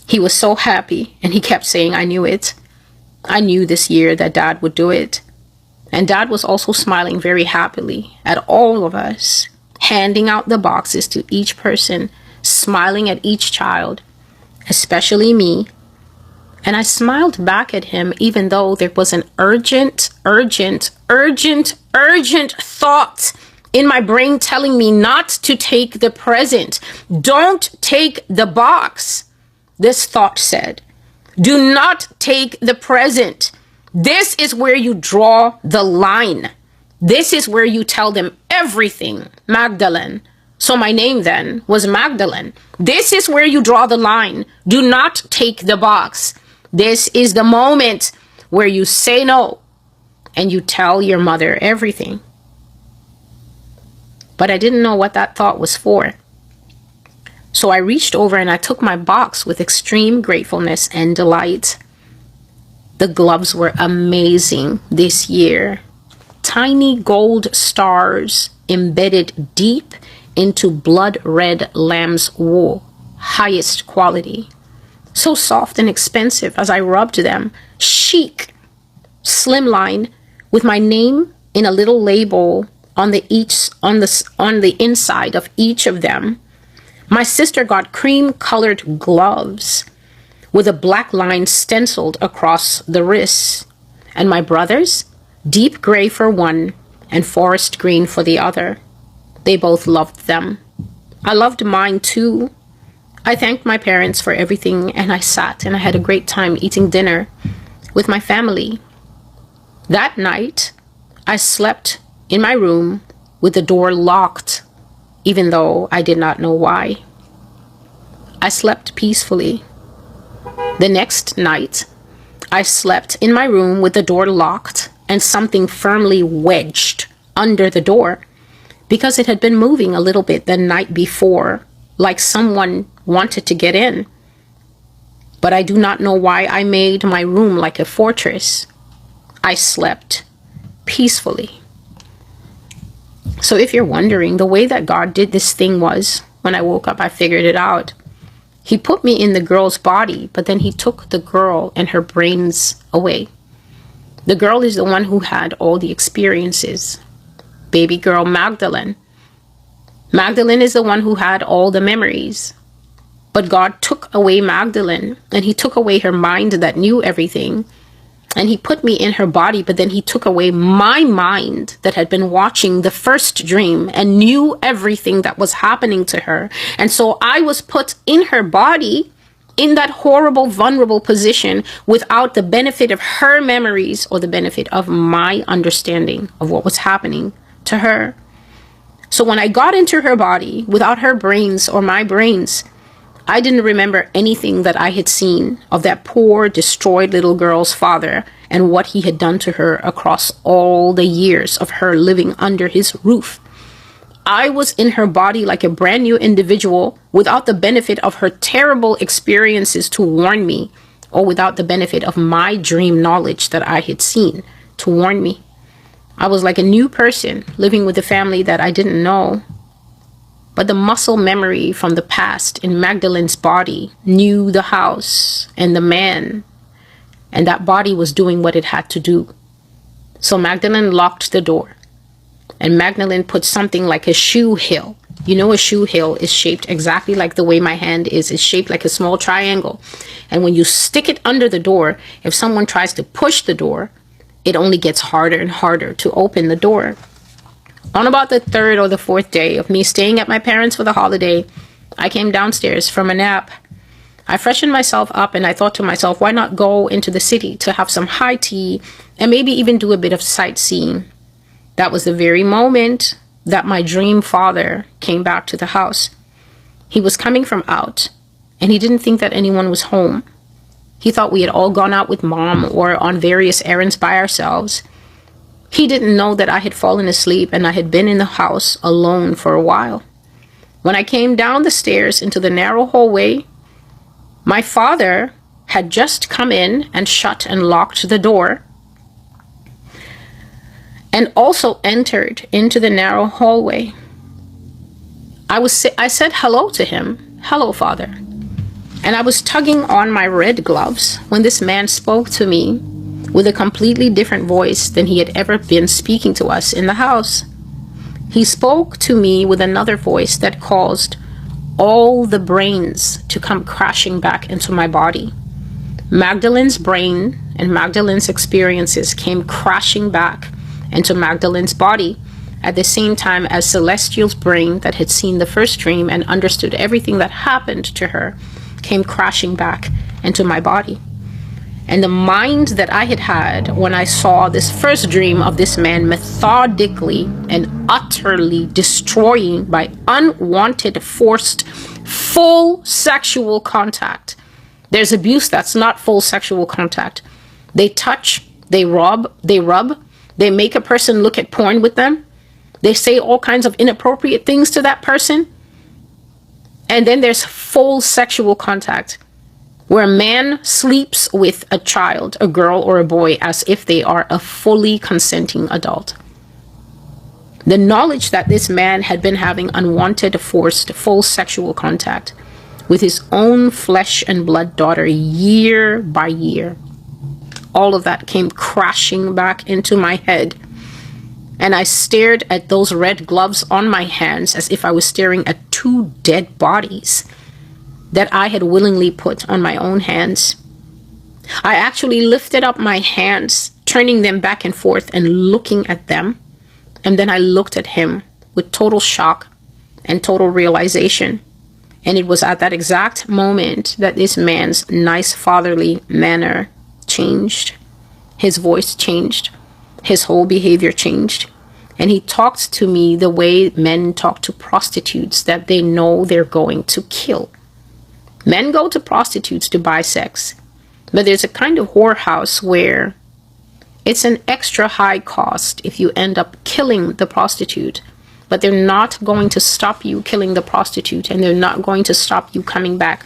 He was so happy, and he kept saying, I knew it. I knew this year that Dad would do it. And Dad was also smiling very happily at all of us, handing out the boxes to each person, smiling at each child, especially me. And I smiled back at him, even though there was an urgent thought in my brain telling me not to take the present. Don't take the box. This thought said, do not take the present. This is where you draw the line. This is where you tell them everything, Magdalene. So my name then was Magdalene. This is where you draw the line. Do not take the box. This is the moment where you say no and you tell your mother everything. But I didn't know what that thought was for. So I reached over and I took my box with extreme gratefulness and delight. The gloves were amazing this year. Tiny gold stars embedded deep into blood red lamb's wool, highest quality. So soft and expensive as I rubbed them. Chic, slimline, with my name in a little label on the inside of each of them. My sister got cream-colored gloves with a black line stenciled across the wrists. And my brothers, deep gray for one and forest green for the other. They both loved them. I loved mine too. I thanked my parents for everything, and I sat and I had a great time eating dinner with my family. That night, I slept in my room with the door locked, even though I did not know why. I slept peacefully. The next night, I slept in my room with the door locked and something firmly wedged under the door because it had been moving a little bit the night before, like someone wanted to get in. But I do not know why I made my room like a fortress. I slept peacefully. So if you're wondering, the way that God did this thing was, when I woke up, I figured it out. He put me in the girl's body, but then he took the girl and her brains away. The girl is the one who had all the experiences. Baby girl Magdalene. Magdalene is the one who had all the memories. But God took away Magdalene, and he took away her mind that knew everything. And he put me in her body, but then he took away my mind that had been watching the first dream and knew everything that was happening to her. And so I was put in her body in that horrible, vulnerable position without the benefit of her memories or the benefit of my understanding of what was happening to her. So when I got into her body without her brains or my brains, I didn't remember anything that I had seen of that poor, destroyed little girl's father and what he had done to her across all the years of her living under his roof. I was in her body like a brand new individual without the benefit of her terrible experiences to warn me, or without the benefit of my dream knowledge that I had seen to warn me. I was like a new person living with a family that I didn't know. But the muscle memory from the past in Magdalene's body knew the house and the man, and that body was doing what it had to do. So Magdalene locked the door, and Magdalene put something like a shoe heel. You know, a shoe heel is shaped exactly like the way my hand is. It's shaped like a small triangle. And when you stick it under the door, if someone tries to push the door, it only gets harder and harder to open the door. On about the third or the fourth day of me staying at my parents' for the holiday, I came downstairs from a nap. I freshened myself up and I thought to myself, why not go into the city to have some high tea and maybe even do a bit of sightseeing? That was the very moment that my dream father came back to the house. He was coming from out, and he didn't think that anyone was home. He thought we had all gone out with mom or on various errands by ourselves. He didn't know that I had fallen asleep and I had been in the house alone for a while. When I came down the stairs into the narrow hallway, my father had just come in and shut and locked the door, and also entered into the narrow hallway. I said hello to him. "Hello, Father." And I was tugging on my red gloves when this man spoke to me with a completely different voice than he had ever been speaking to us in the house. He spoke to me with another voice that caused all the brains to come crashing back into my body. Magdalene's brain and Magdalene's experiences came crashing back into Magdalene's body at the same time as Celestial's brain, that had seen the first dream and understood everything that happened to her, came crashing back into my body. And the mind that I had had when I saw this first dream of this man methodically and utterly destroying by unwanted, forced, full sexual contact. There's abuse that's not full sexual contact. They touch, they rub, they make a person look at porn with them. They say all kinds of inappropriate things to that person. And then there's full sexual contact, where a man sleeps with a child, a girl or a boy, as if they are a fully consenting adult. The knowledge that this man had been having unwanted, forced, full sexual contact with his own flesh and blood daughter year by year, all of that came crashing back into my head. And I stared at those red gloves on my hands as if I was staring at two dead bodies that I had willingly put on my own hands. I actually lifted up my hands, turning them back and forth and looking at them. And then I looked at him with total shock and total realization. And it was at that exact moment that this man's nice fatherly manner changed. His voice changed. His whole behavior changed. And he talked to me the way men talk to prostitutes that they know they're going to kill. Men go to prostitutes to buy sex, but there's a kind of whorehouse where it's an extra high cost if you end up killing the prostitute, but they're not going to stop you killing the prostitute, and they're not going to stop you coming back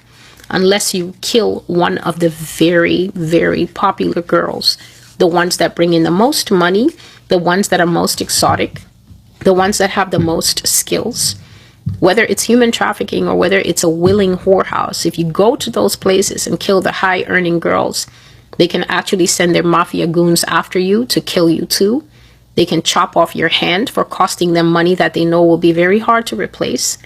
unless you kill one of the very, very popular girls, the ones that bring in the most money, the ones that are most exotic, the ones that have the most skills. Whether it's human trafficking or whether it's a willing whorehouse, if you go to those places and kill the high earning girls, they can actually send their mafia goons after you to kill you too. They can chop off your hand for costing them money that they know will be very hard to replace.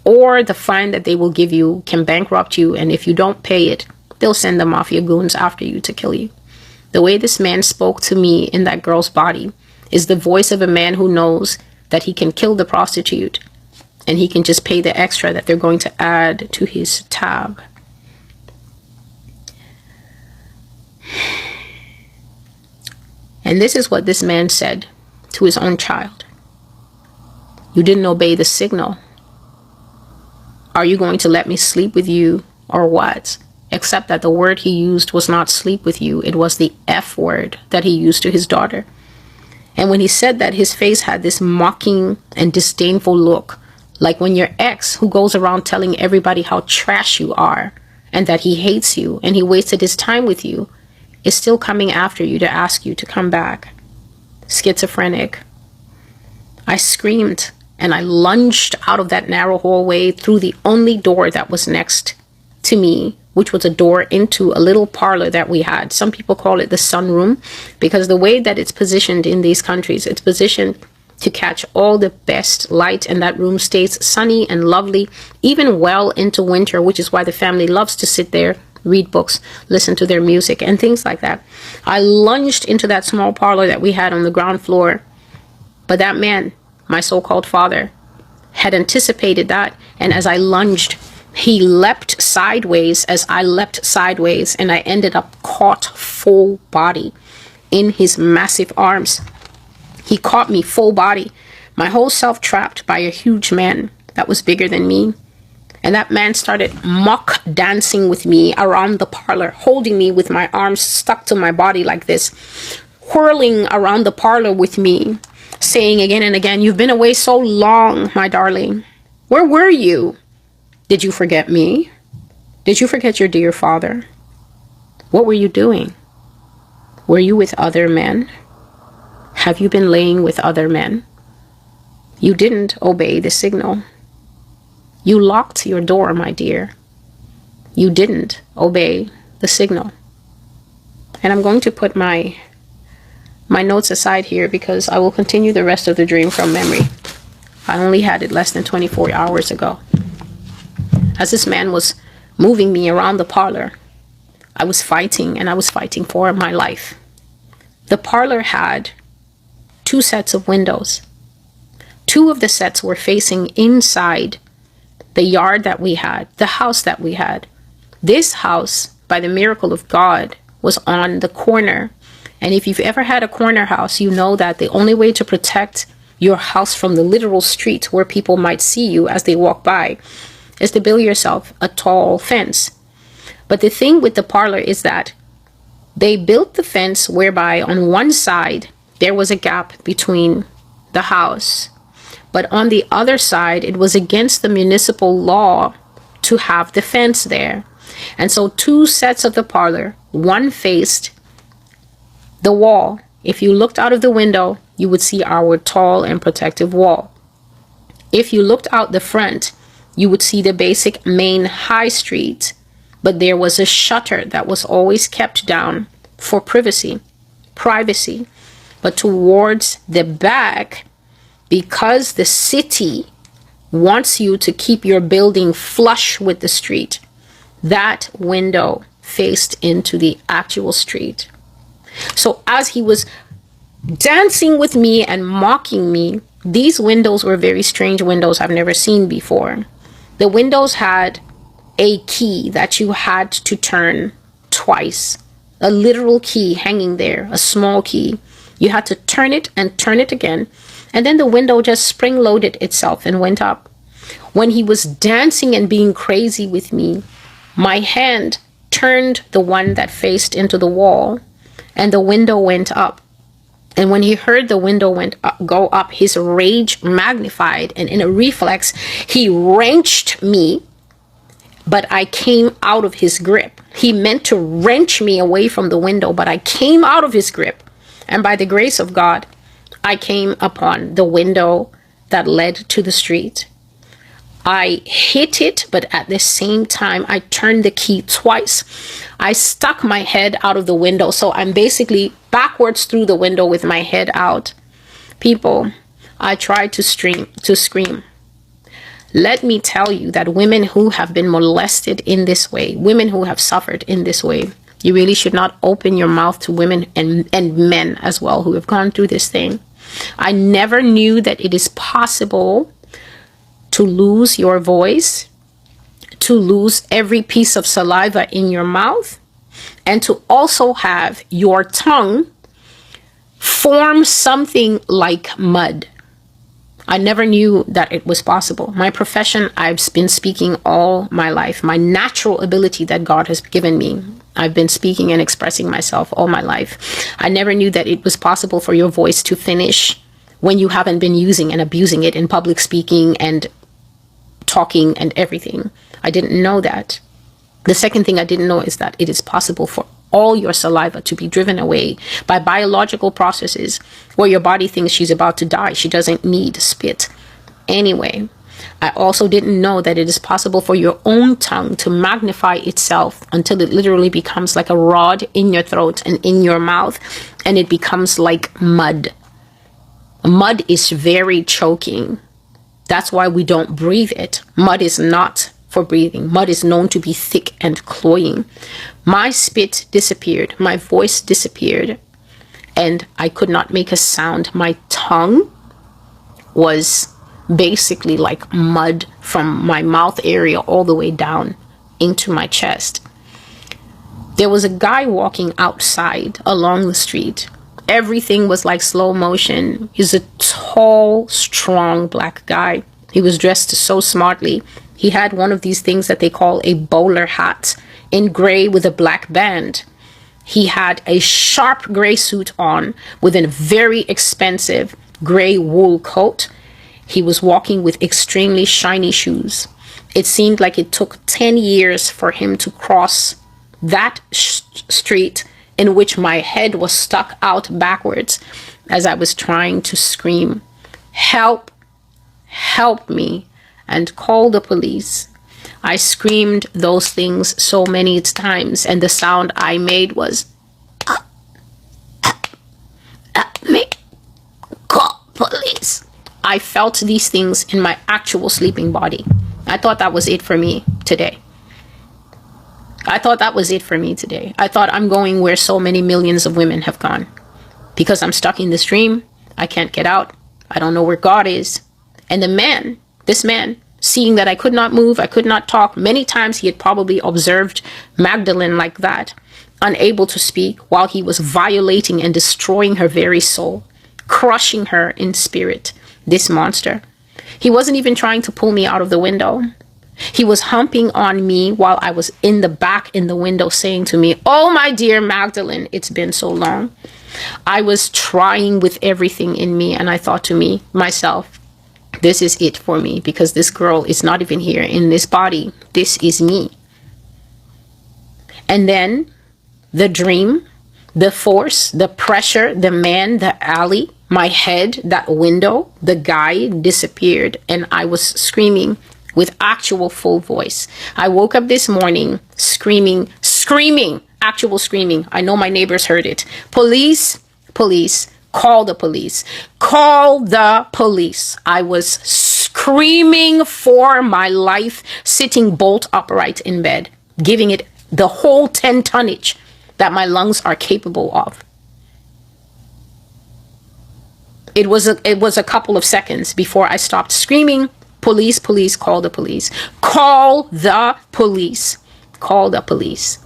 Or the fine that they will give you can bankrupt you, and if you don't pay it, they'll send the mafia goons after you to kill you. The way this man spoke to me in that girl's body is the voice of a man who knows that he can kill the prostitute and he can just pay the extra that they're going to add to his tab. And this is what this man said to his own child. "You didn't obey the signal. Are you going to let me sleep with you or what?" Except that the word he used was not sleep with you. It was the F word that he used to his daughter. And when he said that, his face had this mocking and disdainful look, like when your ex, who goes around telling everybody how trash you are and that he hates you and he wasted his time with you, is still coming after you to ask you to come back. Schizophrenic. I screamed and I lunged out of that narrow hallway through the only door that was next to me, which was a door into a little parlor that we had. Some people call it the sunroom because the way that it's positioned in these countries, it's positioned to catch all the best light, and that room stays sunny and lovely even well into winter, which is why the family loves to sit there, read books, listen to their music and things like that. I lunged into that small parlor that we had on the ground floor, but that man, my so-called father, had anticipated that, and as I lunged, he leapt sideways as I leapt sideways, and I ended up caught full body in his massive arms. He caught me full body, my whole self trapped by a huge man that was bigger than me. And that man started mock dancing with me around the parlor, holding me with my arms stuck to my body like this, whirling around the parlor with me, saying again and again, "You've been away so long, my darling. Where were you? Did you forget me? Did you forget your dear father? What were you doing? Were you with other men? Have you been laying with other men? You didn't obey the signal. You locked your door, my dear. You didn't obey the signal." And I'm going to put my notes aside here because I will continue the rest of the dream from memory. I only had it less than 24 hours ago. As this man was moving me around the parlor, I was fighting, and I was fighting for my life. The parlor had 2 sets of windows. 2 of the sets were facing inside the yard that we had, the house that we had. This house, by the miracle of God, was on the corner. And if you've ever had a corner house, you know that the only way to protect your house from the literal street where people might see you as they walk by is to build yourself a tall fence. But the thing with the parlor is that they built the fence whereby on one side there was a gap between the house, but on the other side it was against the municipal law to have the fence there. And so 2 sets of the parlor, one faced the wall. If you looked out of the window, you would see our tall and protective wall. If you looked out the front, you would see the basic main high street, but there was a shutter that was always kept down for privacy. But towards the back, because the city wants you to keep your building flush with the street, that window faced into the actual street. So as he was dancing with me and mocking me, these windows were very strange windows I've never seen before. The windows had a key that you had to turn twice, a literal key hanging there, a small key. You had to turn it and turn it again, and then the window just spring-loaded itself and went up. When he was dancing and being crazy with me, my hand turned the one that faced into the wall, and the window went up. And when he heard the window go up, his rage magnified, and in a reflex, he wrenched me, but I came out of his grip. He meant to wrench me away from the window, but I came out of his grip. And by the grace of God, I came upon the window that led to the street. I hit it, but at the same time, I turned the key twice. I stuck my head out of the window, so I'm basically backwards through the window with my head out. People, I tried to scream. Let me tell you that women who have been molested in this way, women who have suffered in this way, you really should not open your mouth to women and men as well who have gone through this thing. I never knew that it is possible to lose your voice, to lose every piece of saliva in your mouth, and to also have your tongue form something like mud. I never knew that it was possible. My profession, I've been speaking all my life. My natural ability that God has given me, I've been speaking and expressing myself all my life. I never knew that it was possible for your voice to finish when you haven't been using and abusing it in public speaking and talking and everything. I didn't know that. The second thing I didn't know is that it is possible for all your saliva to be driven away by biological processes where your body thinks she's about to die. She doesn't need spit. Anyway, I also didn't know that it is possible for your own tongue to magnify itself until it literally becomes like a rod in your throat and in your mouth, and it becomes like mud. Mud is very choking. That's why we don't breathe it. Mud is not for breathing. Mud is known to be thick and cloying. My spit disappeared. My voice disappeared. And I could not make a sound. My tongue was basically like mud from my mouth area all the way down into my chest. There was a guy walking outside along the street, Everything was like slow motion. He's a tall, strong black guy. He was dressed so smartly. He had one of these things that they call a bowler hat in gray with a black band. He had a sharp gray suit on with a very expensive gray wool coat. He was walking with extremely shiny shoes. It seemed like it took 10 years for him to cross that street in which my head was stuck out backwards as I was trying to scream, "Help, help me," and call the police. I screamed those things so many times, and the sound I made was, me, call police. I felt these things in my actual sleeping body. I thought that was it for me today. I thought I'm going where so many millions of women have gone. Because I'm stuck in this dream. I can't get out. I don't know where God is. And this man, seeing that I could not move, I could not talk, many times he had probably observed Magdalene like that, unable to speak, while he was violating and destroying her very soul, crushing her in spirit, this monster. He wasn't even trying to pull me out of the window. He was humping on me while I was in the back in the window, saying to me, "Oh, my dear Magdalene, it's been so long." I was trying with everything in me, and I thought to myself, this is it for me, because this girl is not even here in this body. This is me. And then the dream, the force, the pressure, the man, the alley, my head, that window, the guy disappeared, and I was screaming with actual full voice. I woke up this morning screaming, actual screaming. I know my neighbors heard it. Police, police, call the police, call the police. I was screaming for my life, sitting bolt upright in bed, giving it the whole 10 tonnage that my lungs are capable of. It was a couple of seconds before I stopped screaming, "Police, police, call the police. Call the police. Call the police."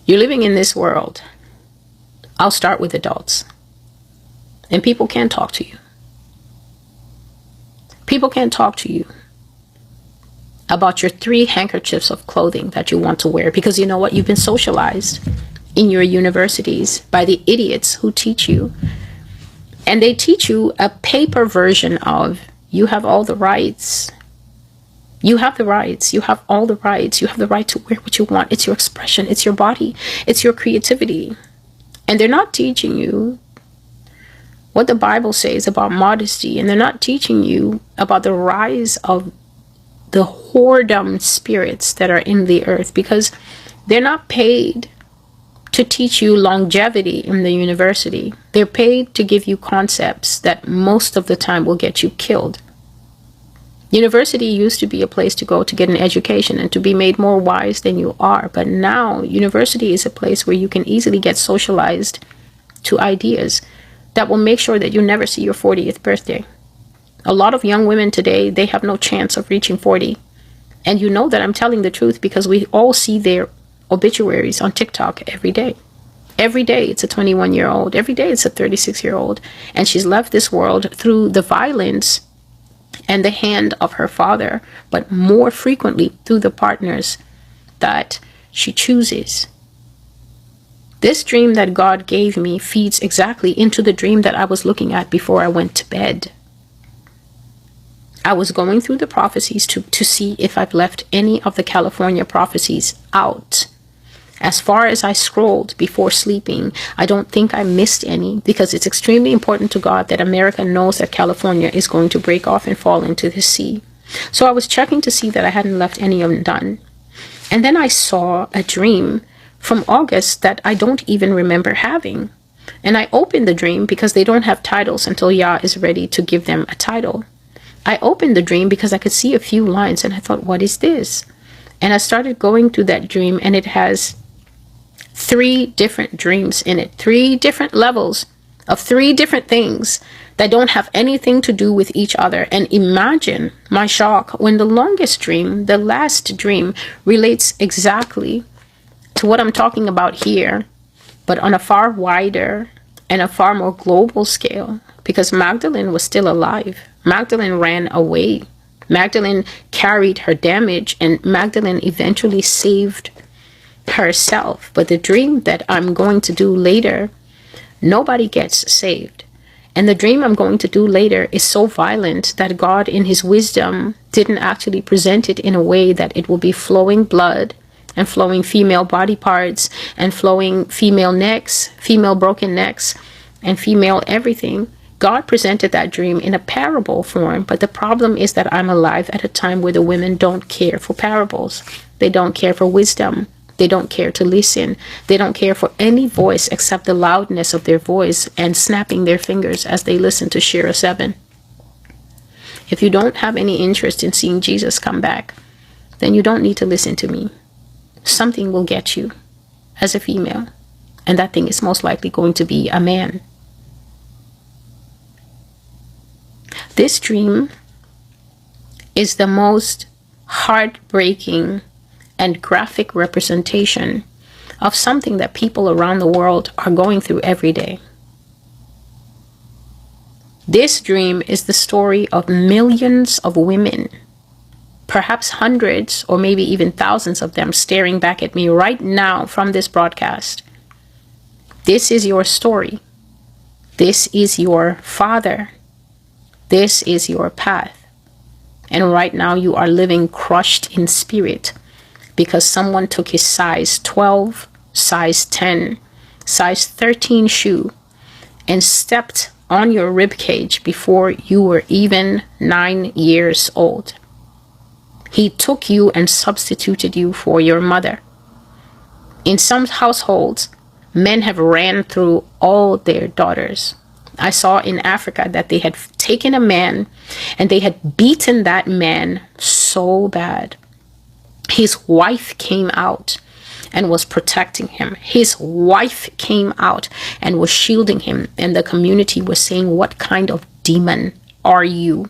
You're living in this world. I'll start with adults. And people can't talk to you. People can't talk to you about your 3 handkerchiefs of clothing that you want to wear, because you know what? You've been socialized in your universities by the idiots who teach you. And they teach you a paper version of, you have all the rights. You have the rights. You have all the rights. You have the right to wear what you want. It's your expression. It's your body. It's your creativity. And they're not teaching you what the Bible says about modesty. And they're not teaching you about the rise of the whoredom spirits that are in the earth, because they're not paid to teach you longevity in the university. They're paid to give you concepts that most of the time will get you killed. University used to be a place to go to get an education and to be made more wise than you are. But now university is a place where you can easily get socialized to ideas that will make sure that you never see your 40th birthday. A lot of young women today, they have no chance of reaching 40. And you know that I'm telling the truth, because we all see their obituaries on TikTok every day. Every day it's a 21-year-old. Every day it's a 36-year-old. And she's left this world through the violence and the hand of her father, but more frequently through the partners that she chooses. This dream that God gave me feeds exactly into the dream that I was looking at before I went to bed. I was going through the prophecies to see if I've left any of the California prophecies out. As far as I scrolled before sleeping, I don't think I missed any, because it's extremely important to God that America knows that California is going to break off and fall into the sea. So I was checking to see that I hadn't left any of them done. And then I saw a dream from August that I don't even remember having. And I opened the dream because they don't have titles until Yah is ready to give them a title. I opened the dream because I could see a few lines, and I thought, what is this? And I started going through that dream, and it has 3 different dreams in it, 3 different levels of 3 different things that don't have anything to do with each other. And imagine my shock when the longest dream, the last dream, relates exactly to what I'm talking about here, but on a far wider and a far more global scale, because Magdalene was still alive. Magdalene ran away. Magdalene carried her damage, and Magdalene eventually saved herself. But the dream that I'm going to do later, nobody gets saved. And the dream I'm going to do later is so violent that God, in his wisdom, didn't actually present it in a way that it will be flowing blood and flowing female body parts and flowing female necks, female broken necks, and female everything. God presented that dream in a parable form, but the problem is that I'm alive at a time where the women don't care for parables. They don't care for wisdom. They don't care to listen. They don't care for any voice except the loudness of their voice and snapping their fingers as they listen to Shira 7. If you don't have any interest in seeing Jesus come back, then you don't need to listen to me. Something will get you as a female, and that thing is most likely going to be a man. This dream is the most heartbreaking and graphic representation of something that people around the world are going through every day. This dream is the story of millions of women, perhaps hundreds or maybe even thousands of them, staring back at me right now from this broadcast. This is your story. This is your father. This is your path. And right now you are living crushed in spirit because someone took his size 12, size 10, size 13 shoe and stepped on your rib cage before you were even 9 years old. He took you and substituted you for your mother. In some households, men have ran through all their daughters. I saw in Africa that they had taken a man and they had beaten that man so bad. His wife came out and was protecting him. His wife came out and was shielding him. And the community was saying, "What kind of demon are you?"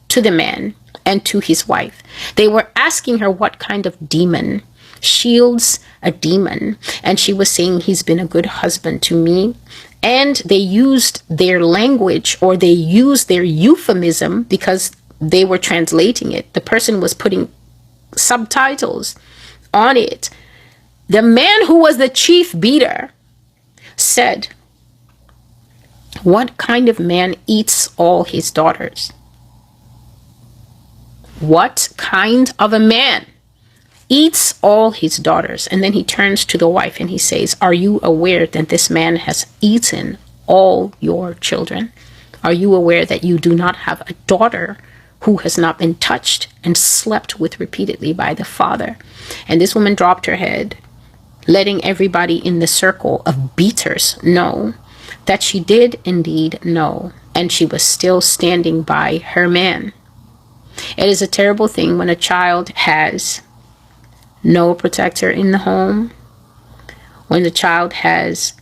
to the man and to his wife. They were asking her what kind of demon shields a demon. And she was saying, "He's been a good husband to me." And they used their language, or they used their euphemism, because they were translating it. The person was putting subtitles on it. The man who was the chief beater said, "What kind of man eats all his daughters? What kind of a man eats all his daughters?" And then he turns to the wife and he says, "Are you aware that this man has eaten all your children? Are you aware that you do not have a daughter who has not been touched and slept with repeatedly by the father?" And this woman dropped her head, letting everybody in the circle of beaters know that she did indeed know, and she was still standing by her man. It is a terrible thing when a child has no protector in the home, when the child has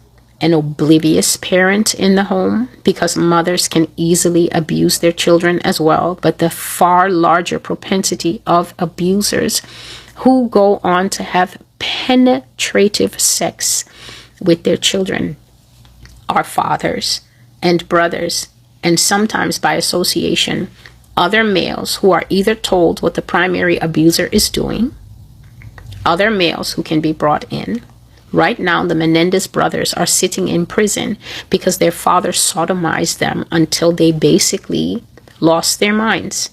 an oblivious parent in the home, because mothers can easily abuse their children as well. But the far larger propensity of abusers who go on to have penetrative sex with their children are fathers and brothers, and sometimes by association, other males who are either told what the primary abuser is doing, other males who can be brought in. Right now, the Menendez brothers are sitting in prison because their father sodomized them until they basically lost their minds.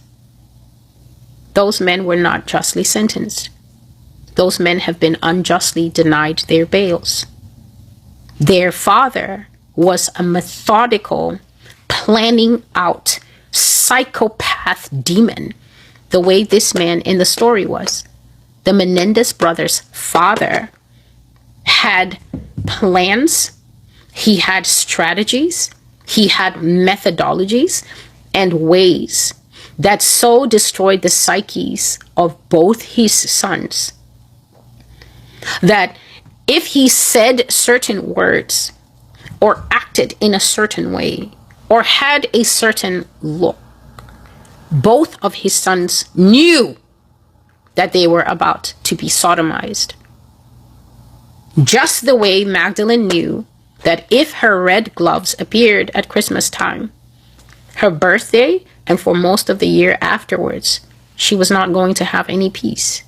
Those men were not justly sentenced. Those men have been unjustly denied their bails. Their father was a methodical, planning out psychopath demon, the way this man in the story was. The Menendez brothers' father had plans, he had strategies, he had methodologies and ways that so destroyed the psyches of both his sons that if he said certain words or acted in a certain way or had a certain look. Both of his sons knew that they were about to be sodomized. Just the way Magdalene knew that if her red gloves appeared at Christmas time, her birthday, and for most of the year afterwards, she was not going to have any peace.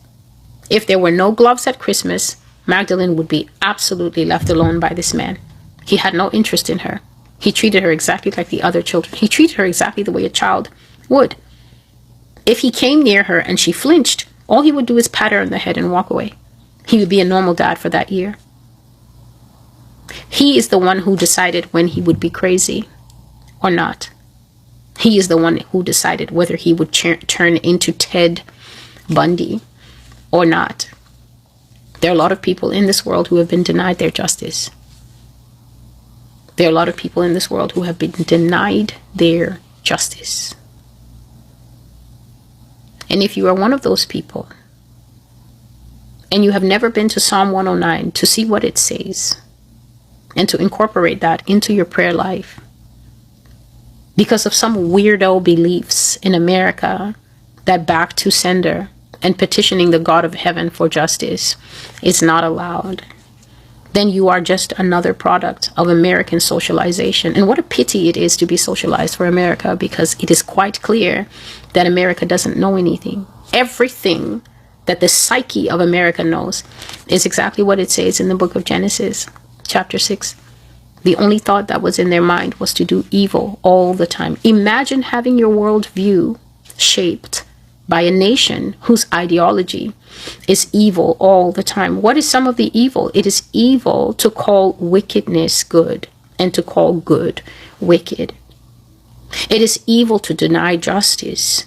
If there were no gloves at Christmas, Magdalene would be absolutely left alone by this man. He had no interest in her. He treated her exactly like the other children. He treated her exactly the way a child would. If he came near her and she flinched, all he would do is pat her on the head and walk away. He would be a normal dad for that year. He is the one who decided when he would be crazy or not. He is the one who decided whether he would turn into Ted Bundy or not. There are a lot of people in this world who have been denied their justice. There are a lot of people in this world who have been denied their justice. And if you are one of those people, and you have never been to Psalm 109 to see what it says, and to incorporate that into your prayer life, because of some weirdo beliefs in America that back to sender and petitioning the God of heaven for justice is not allowed, then you are just another product of American socialization. And what a pity it is to be socialized for America, because it is quite clear that America doesn't know anything. Everything that the psyche of America knows is exactly what it says in the book of Genesis, chapter 6. The only thought that was in their mind was to do evil all the time. Imagine having your worldview shaped by a nation whose ideology is evil all the time. What is some of the evil? It is evil to call wickedness good and to call good wicked. It is evil to deny justice,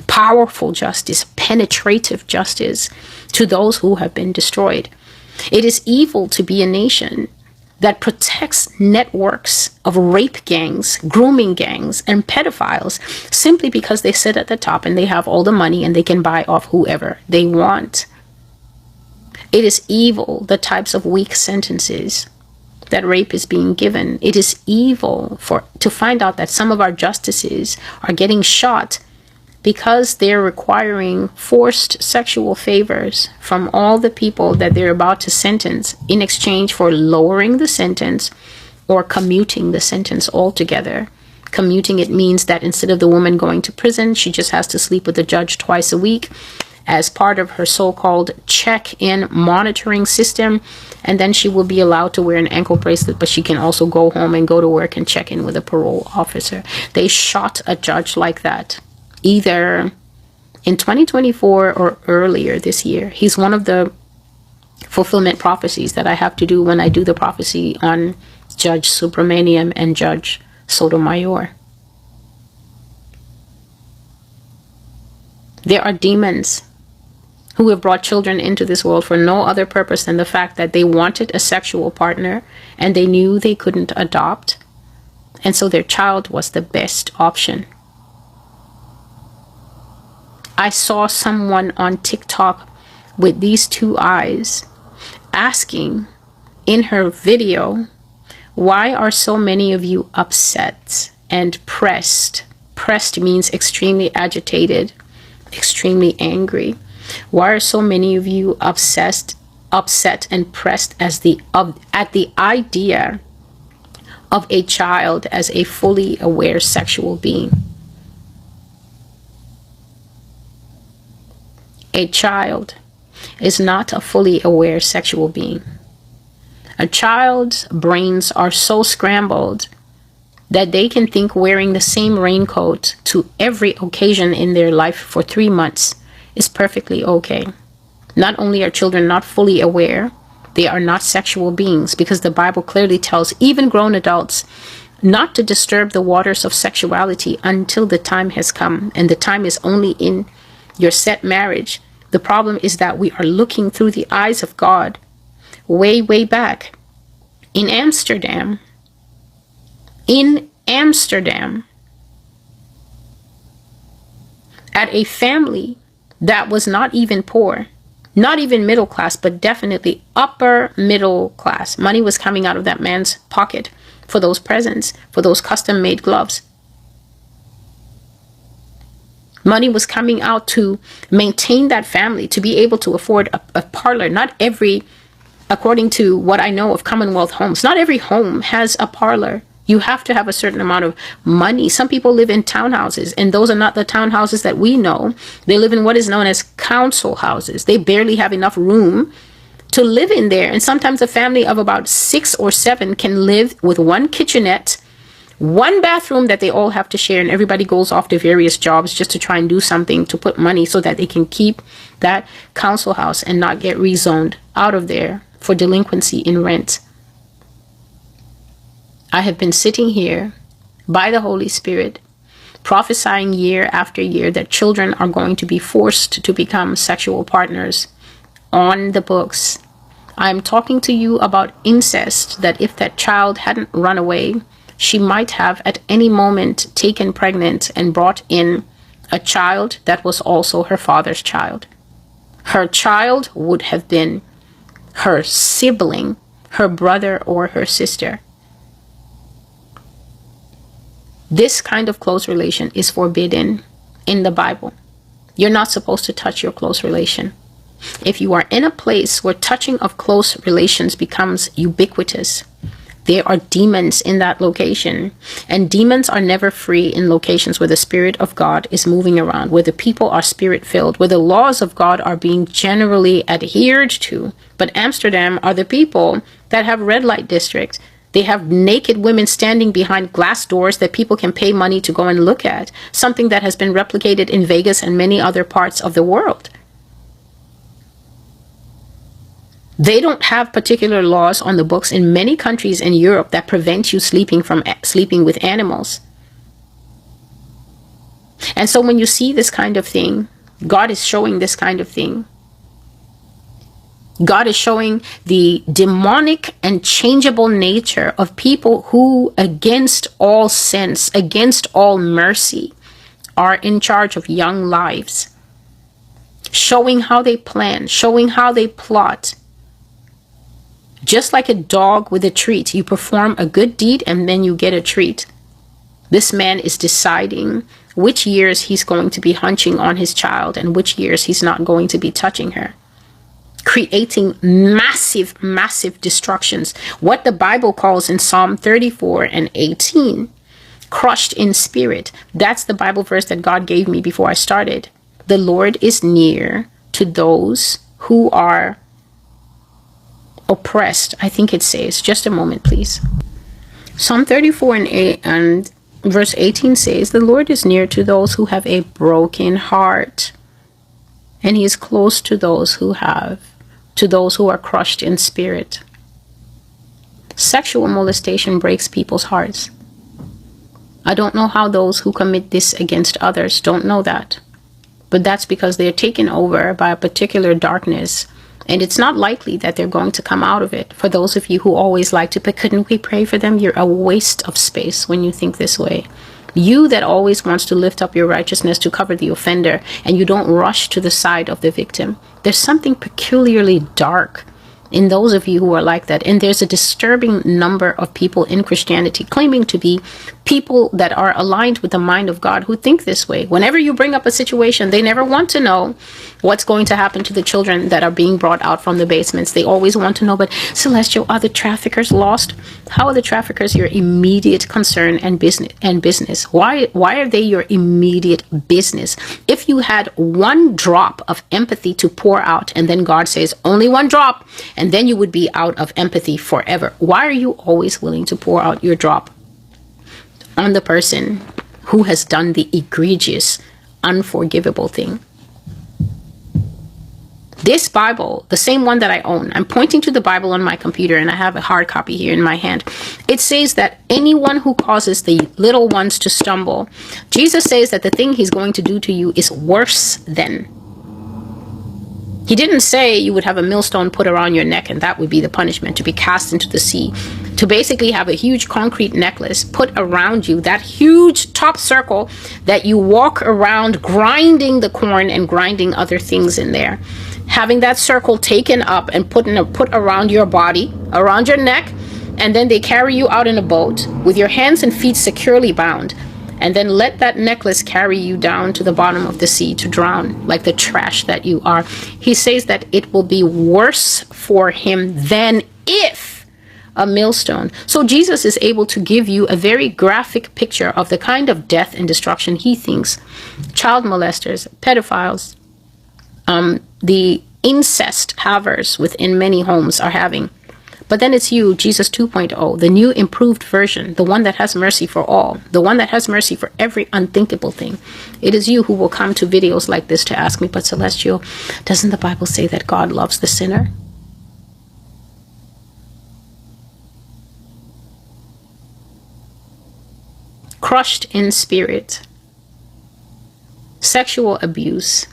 powerful justice, penetrative justice to those who have been destroyed. It is evil to be a nation that protects networks of rape gangs, grooming gangs, and pedophiles simply because they sit at the top and they have all the money and they can buy off whoever they want. It is evil, the types of weak sentences that rape is being given. It is evil to find out that some of our justices are getting shot because they're requiring forced sexual favors from all the people that they're about to sentence in exchange for lowering the sentence or commuting the sentence altogether. Commuting, it means that instead of the woman going to prison, she just has to sleep with the judge twice a week as part of her so-called check-in monitoring system. And then she will be allowed to wear an ankle bracelet, but she can also go home and go to work and check in with a parole officer. They shot a judge like that, either in 2024 or earlier this year. He's one of the fulfillment prophecies that I have to do when I do the prophecy on Judge Subramaniam and Judge Sotomayor. There are demons who have brought children into this world for no other purpose than the fact that they wanted a sexual partner and they knew they couldn't adopt, and so their child was the best option. I saw someone on TikTok with these two eyes asking in her video, why are so many of you upset and pressed? Pressed means extremely agitated, extremely angry. Why are so many of you upset and pressed at the idea of a child as a fully aware sexual being? A child is not a fully aware sexual being. A child's brains are so scrambled that they can think wearing the same raincoat to every occasion in their life for 3 months is perfectly okay. Not only are children not fully aware, they are not sexual beings, because the Bible clearly tells even grown adults not to disturb the waters of sexuality until the time has come, and the time is only in your set marriage. The problem is that we are looking through the eyes of God way, way back. In Amsterdam, at a family that was not even poor, not even middle class, but definitely upper middle class. Money was coming out of that man's pocket for those presents, for those custom-made gloves. Money was coming out to maintain that family, to be able to afford a parlor. Not every, according to what I know of Commonwealth homes, not every home has a parlor. You have to have a certain amount of money. Some people live in townhouses, and those are not the townhouses that we know. They live in what is known as council houses. They barely have enough room to live in there. And sometimes a family of about 6 or 7 can live with one kitchenette, one bathroom that they all have to share, and everybody goes off to various jobs just to try and do something to put money so that they can keep that council house and not get rezoned out of there for delinquency in rent. I have been sitting here by the Holy Spirit, prophesying year after year that children are going to be forced to become sexual partners on the books. I'm talking to you about incest, that if that child hadn't run away, she might have at any moment taken pregnant and brought in a child that was also her father's child. Her child would have been her sibling, her brother or her sister. This kind of close relation is forbidden in the Bible. You're not supposed to touch your close relation. If you are in a place where touching of close relations becomes ubiquitous, there are demons in that location. And demons are never free in locations where the Spirit of God is moving around, where the people are Spirit-filled, where the laws of God are being generally adhered to. But Amsterdam are the people that have red light districts. They have naked women standing behind glass doors that people can pay money to go and look at, something that has been replicated in Vegas and many other parts of the world. They don't have particular laws on the books in many countries in Europe that prevent you sleeping with animals. And so when you see this kind of thing, God is showing this kind of thing. God is showing the demonic and changeable nature of people who, against all sense, against all mercy, are in charge of young lives. Showing how they plan, showing how they plot. Just like a dog with a treat, you perform a good deed and then you get a treat. This man is deciding which years he's going to be hunching on his child and which years he's not going to be touching her. Creating massive, massive destructions. What the Bible calls in Psalm 34 and 18, crushed in spirit. That's the Bible verse that God gave me before I started. The Lord is near to those who are oppressed. I think it says, just a moment, please. Psalm 34 and verse 18 says, the Lord is near to those who have a broken heart, and he is close to those who are crushed in spirit. Sexual molestation breaks people's hearts. I don't know how those who commit this against others don't know that. But that's because they're taken over by a particular darkness. And it's not likely that they're going to come out of it. For those of you who always like to, but couldn't we pray for them? You're a waste of space when you think this way. You that always wants to lift up your righteousness to cover the offender, and you don't rush to the side of the victim. There's something peculiarly dark in those of you who are like that. And there's a disturbing number of people in Christianity claiming to be people that are aligned with the mind of God who think this way. Whenever you bring up a situation, they never want to know what's going to happen to the children that are being brought out from the basements. They always want to know, but Celestial, are the traffickers lost? How are the traffickers your immediate concern and business? Why are they your immediate business? If you had one drop of empathy to pour out, and then God says only one drop, and then you would be out of empathy forever. Why are you always willing to pour out your drop on the person who has done the egregious, unforgivable thing? This Bible, the same one that I own, I'm pointing to the Bible on my computer and I have a hard copy here in my hand. It says that anyone who causes the little ones to stumble, Jesus says that the thing he's going to do to you is worse than. He didn't say you would have a millstone put around your neck and that would be the punishment, to be cast into the sea. To basically have a huge concrete necklace put around you, that huge top circle that you walk around grinding the corn and grinding other things in there. Having that circle taken up and put around your body, around your neck, And then they carry you out in a boat with your hands and feet securely bound, and then let that necklace carry you down to the bottom of the sea to drown like the trash that you are. He says that it will be worse for him than if a millstone. So Jesus is able to give you a very graphic picture of the kind of death and destruction he thinks child molesters, pedophiles, the incest havers within many homes are having. But then it's you, Jesus 2.0, the new improved version, the one that has mercy for all, the one that has mercy for every unthinkable thing. It is you who will come to videos like this to ask me, but Celestial, doesn't the Bible say that God loves the sinner? Crushed in spirit. Sexual abuse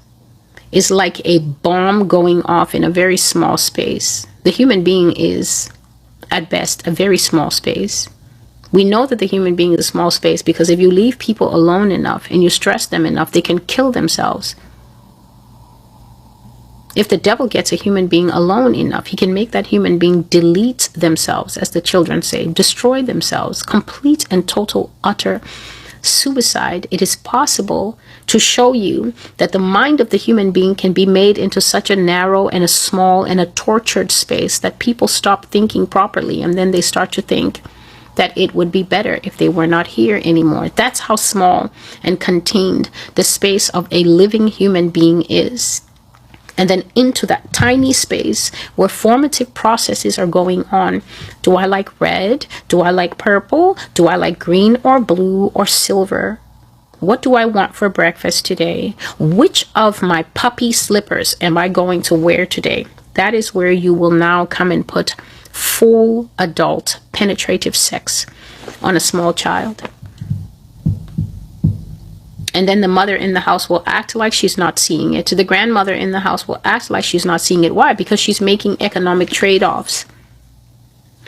is like a bomb going off in a very small space. The human being is, at best, a very small space. We know that the human being is a small space because if you leave people alone enough and you stress them enough, they can kill themselves. If the devil gets a human being alone enough, he can make that human being delete themselves, as the children say, destroy themselves, complete and total, utter suicide. It is possible to show you that the mind of the human being can be made into such a narrow and a small and a tortured space that people stop thinking properly, and then they start to think that it would be better if they were not here anymore. That's how small and contained the space of a living human being is. And then into that tiny space where formative processes are going on. Do I like red? Do I like purple? Do I like green or blue or silver? What do I want for breakfast today? Which of my puppy slippers am I going to wear today? That is where you will now come and put full adult penetrative sex on a small child. And then the mother in the house will act like she's not seeing it. The grandmother in the house will act like she's not seeing it. Why? Because she's making economic trade-offs.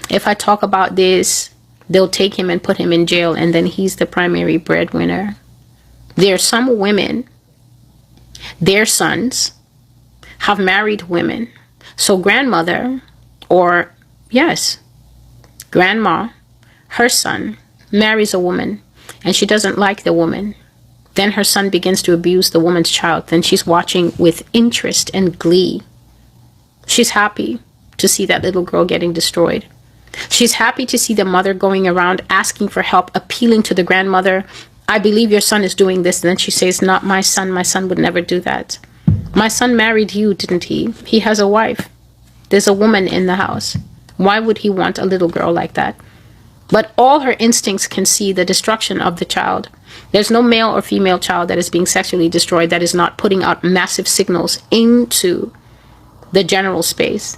If I talk about this, they'll take him and put him in jail, and then he's the primary breadwinner. There are some women, their sons have married women. So grandmother, or yes, grandma, her son marries a woman, and she doesn't like the woman. Then her son begins to abuse the woman's child. Then she's watching with interest and glee. She's happy to see that little girl getting destroyed. She's happy to see the mother going around asking for help, appealing to the grandmother. I believe your son is doing this. And then she says, not my son. My son would never do that. My son married you, didn't he? He has a wife. There's a woman in the house. Why would he want a little girl like that? But all her instincts can see the destruction of the child. There's no male or female child that is being sexually destroyed that is not putting out massive signals into the general space.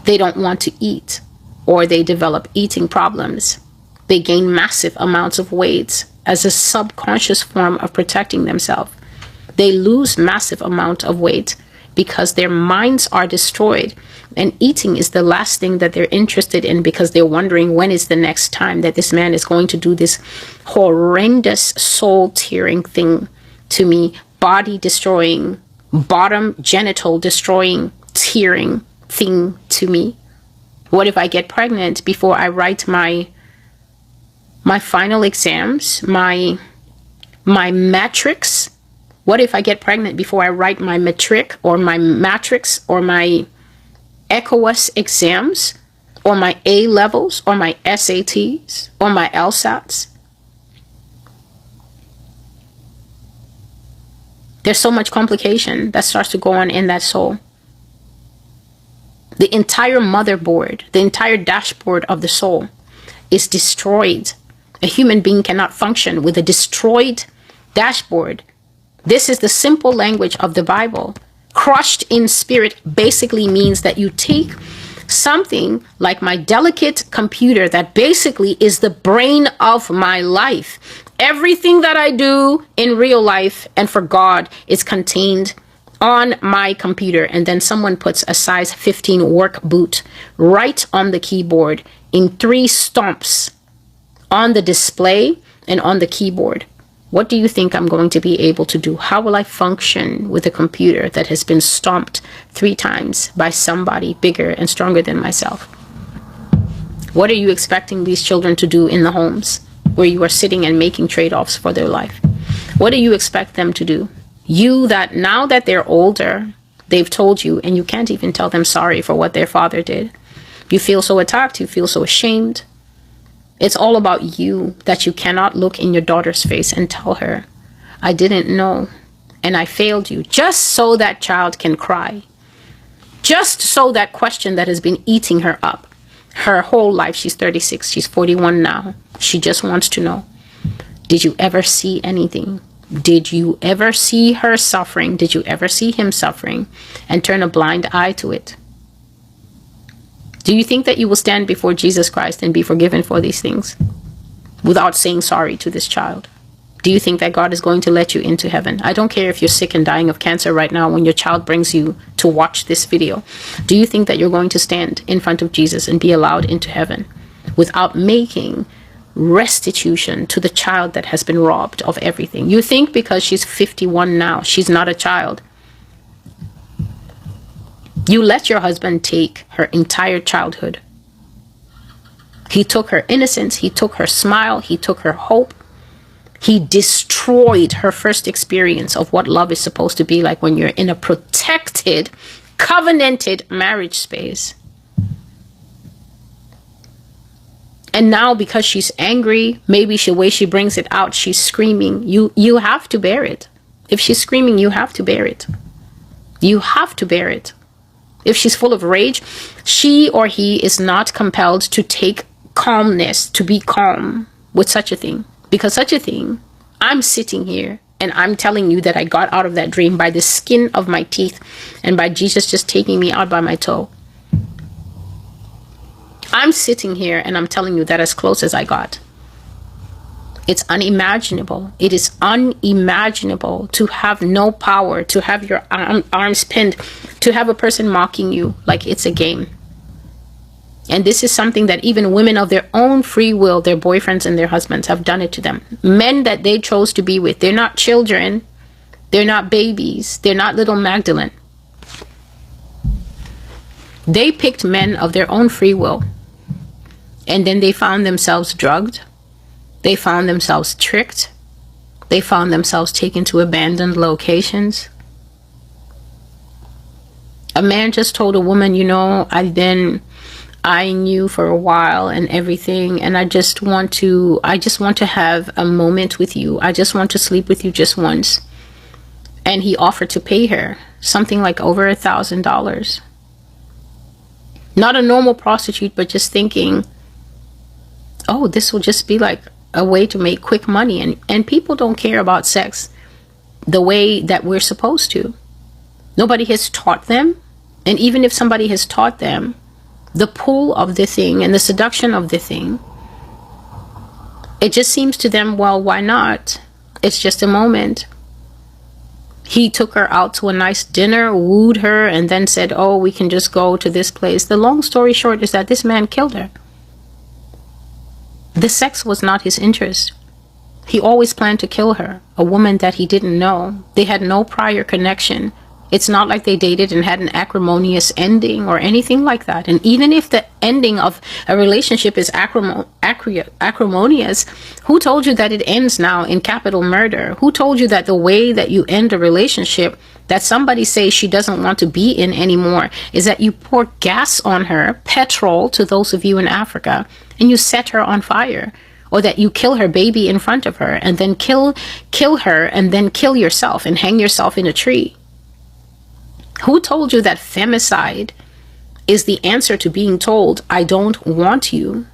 They don't want to eat, or they develop eating problems. They gain massive amounts of weight as a subconscious form of protecting themselves. They lose massive amount of weight because their minds are destroyed. And eating is the last thing that they're interested in because they're wondering when is the next time that this man is going to do this horrendous soul-tearing thing to me, body-destroying, bottom genital destroying, tearing thing to me. What if I get pregnant before I write my final exams, my matrix? What if I get pregnant before I write my matric or my matrix or my ECOWAS exams or my A levels or my SATs or my LSATs? There's so much complication that starts to go on in that soul. The entire motherboard, the entire dashboard of the soul is destroyed. A human being cannot function with a destroyed dashboard. This is the simple language of the Bible. Crushed in spirit basically means that you take something like my delicate computer that basically is the brain of my life. Everything that I do in real life and for God is contained on my computer. And then someone puts a size 15 work boot right on the keyboard in 3 stomps on the display and on the keyboard. What do you think I'm going to be able to do? How will I function with a computer that has been stomped 3 times by somebody bigger and stronger than myself? What are you expecting these children to do in the homes where you are sitting and making trade-offs for their life? What do you expect them to do? You that now that they're older, they've told you, and you can't even tell them sorry for what their father did. You feel so attacked. You feel so ashamed. It's all about you, that you cannot look in your daughter's face and tell her, I didn't know and I failed you, just so that child can cry. Just so that question that has been eating her up her whole life. She's 36. She's 41 now. She just wants to know, did you ever see anything? Did you ever see her suffering? Did you ever see him suffering and turn a blind eye to it? Do you think that you will stand before Jesus Christ and be forgiven for these things without saying sorry to this child? Do you think that God is going to let you into heaven? I don't care if you're sick and dying of cancer right now when your child brings you to watch this video. Do you think that you're going to stand in front of Jesus and be allowed into heaven without making restitution to the child that has been robbed of everything? You think because she's 51 now, she's not a child. You let your husband take her entire childhood. He took her innocence. He took her smile. He took her hope. He destroyed her first experience of what love is supposed to be like when you're in a protected, covenanted marriage space. And now because she's angry, maybe the way she brings it out, she's screaming. You have to bear it. If she's screaming, you have to bear it. You have to bear it. If she's full of rage, she or he is not compelled to take calmness, to be calm with such a thing. Because such a thing, I'm sitting here and I'm telling you that I got out of that dream by the skin of my teeth and by Jesus just taking me out by my toe. I'm sitting here and I'm telling you that as close as I got. It's unimaginable. It is unimaginable to have no power, to have your arms pinned, to have a person mocking you like it's a game. And this is something that even women of their own free will, their boyfriends and their husbands, have done it to them. Men that they chose to be with. They're not children. They're not babies. They're not little Magdalene. They picked men of their own free will. And then they found themselves drugged. They found themselves tricked. They found themselves taken to abandoned locations. A man just told a woman, you know, I've been eyeing you for a while and everything, and I just want to have a moment with you. I just want to sleep with you just once. And he offered to pay her something like over $1,000. Not a normal prostitute, but just thinking, oh, this will just be like a way to make quick money. And people don't care about sex the way that we're supposed to. Nobody has taught them. And even if somebody has taught them, the pull of the thing and the seduction of the thing, it just seems to them, well, why not? It's just a moment. He took her out to a nice dinner, wooed her, and then said, oh, we can just go to this place. The long story short is that this man killed her. The sex was not his interest. He always planned to kill her, a woman that he didn't know. They had no prior connection. It's not like they dated and had an acrimonious ending or anything like that. And even if the ending of a relationship is acrimonious, who told you that it ends now in capital murder? Who told you that the way that you end a relationship that somebody says she doesn't want to be in anymore is that you pour gas on her, petrol to those of you in Africa, and you set her on fire? Or that you kill her baby in front of her and then kill her and then kill yourself and hang yourself in a tree? Who told you that femicide is the answer to being told, I don't want you?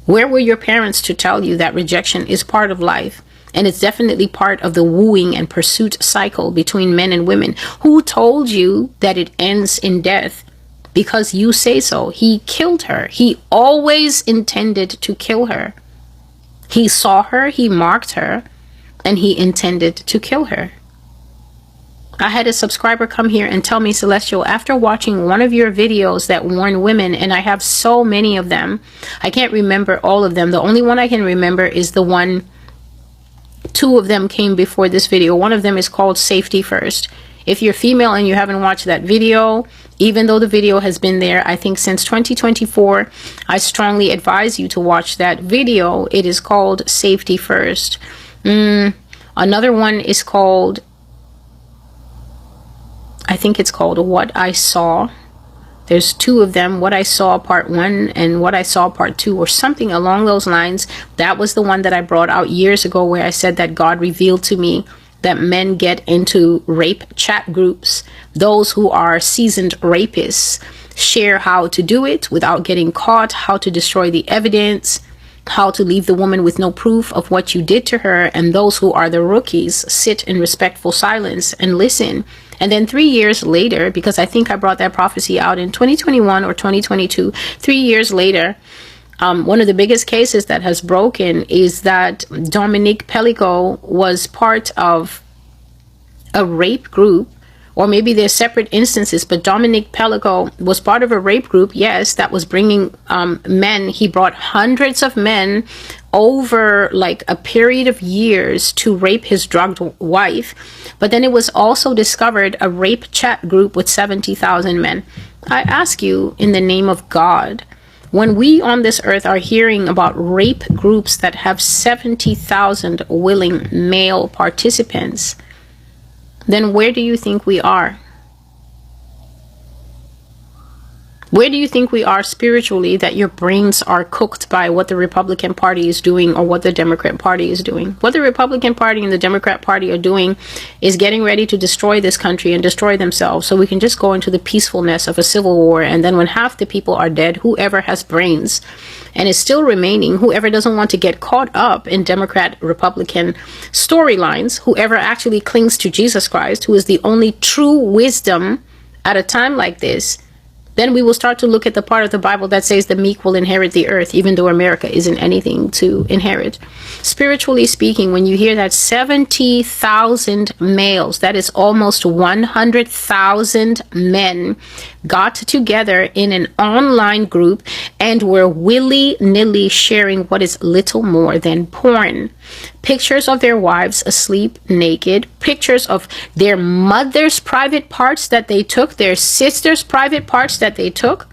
Where were your parents to tell you that rejection is part of life? And it's definitely part of the wooing and pursuit cycle between men and women. Who told you that it ends in death? Because you say so. He killed her. He always intended to kill her. He saw her, he marked her, and he intended to kill her. I had a subscriber come here and tell me, Celestial, after watching one of your videos that warn women, and I have so many of them, I can't remember all of them. The only one I can remember is the one, two of them came before this video. One of them is called Safety First. If you're female and you haven't watched that video, even though the video has been there, I think since 2024, I strongly advise you to watch that video. It is called Safety First. Another one is called, I think it's called What I Saw. There's two of them, What I Saw Part 1 and What I Saw Part 2, or something along those lines. That was the one that I brought out years ago, where I said that God revealed to me that men get into rape chat groups. Those who are seasoned rapists share how to do it without getting caught, how to destroy the evidence, how to leave the woman with no proof of what you did to her. And those who are the rookies sit in respectful silence and listen. And then 3 years later, because I think I brought that prophecy out in 2021 or 2022, 3 years later, one of the biggest cases that has broken is that Dominique Pellico was part of a rape group, or maybe there's separate instances, but Dominique Pellico was part of a rape group, yes, that was bringing men. He brought hundreds of men over like a period of years to rape his drugged wife. But then it was also discovered a rape chat group with 70,000 men. I ask you, in the name of God, when we on this earth are hearing about rape groups that have 70,000 willing male participants, then where do you think we are? Where do you think we are spiritually, that your brains are cooked by what the Republican Party is doing or what the Democrat Party is doing? What the Republican Party and the Democrat Party are doing is getting ready to destroy this country and destroy themselves, so we can just go into the peacefulness of a civil war. And then when half the people are dead, whoever has brains and is still remaining, whoever doesn't want to get caught up in Democrat Republican storylines, whoever actually clings to Jesus Christ, who is the only true wisdom at a time like this, then we will start to look at the part of the Bible that says the meek will inherit the earth, even though America isn't anything to inherit. Spiritually speaking, when you hear that 70,000 males, that is almost 100,000 men, got together in an online group and were willy-nilly sharing what is little more than porn. Pictures of their wives asleep naked, pictures of their mother's private parts that they took, their sister's private parts that they took,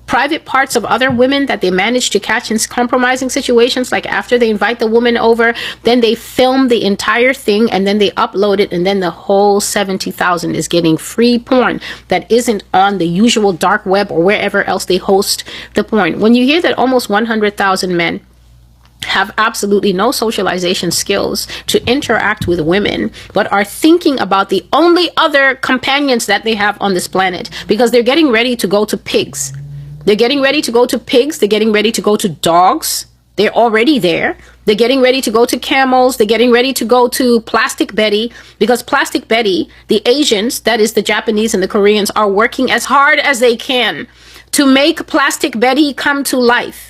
private parts of other women that they managed to catch in compromising situations. Like after they invite the woman over, then they film the entire thing and then they upload it, and then the whole 70,000 is getting free porn that isn't on the usual dark web or wherever else they host the porn. When you hear that almost 100,000 men have absolutely no socialization skills to interact with women, but are thinking about the only other companions that they have on this planet, because they're getting ready to go to pigs. They're getting ready to go to pigs. They're getting ready to go to dogs. They're already there. They're getting ready to go to camels. They're getting ready to go to Plastic Betty, because Plastic Betty, the Asians, that is the Japanese and the Koreans, are working as hard as they can to make Plastic Betty come to life.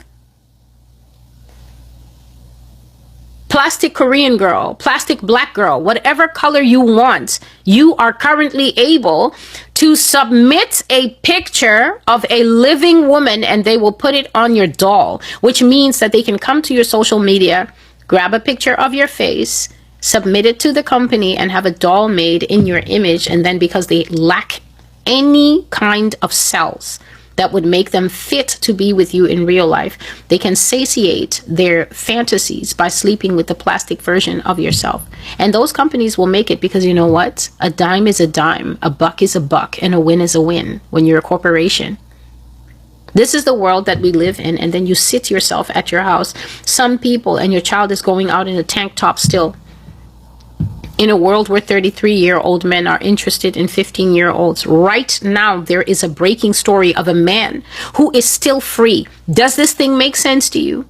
Plastic Korean girl, plastic black girl, whatever color you want, you are currently able to submit a picture of a living woman and they will put it on your doll, which means that they can come to your social media, grab a picture of your face, submit it to the company, and have a doll made in your image. And then because they lack any kind of cells that would make them fit to be with you in real life, they can satiate their fantasies by sleeping with the plastic version of yourself. And those companies will make it, because you know what? A dime is a dime, a buck is a buck, and a win is a win when you're a corporation. This is the world that we live in. And then you sit yourself at your house, some people, and your child is going out in a tank top still, in a world where 33-year-old men are interested in 15-year-olds. Right now, there is a breaking story of a man who is still free. Does this thing make sense to you?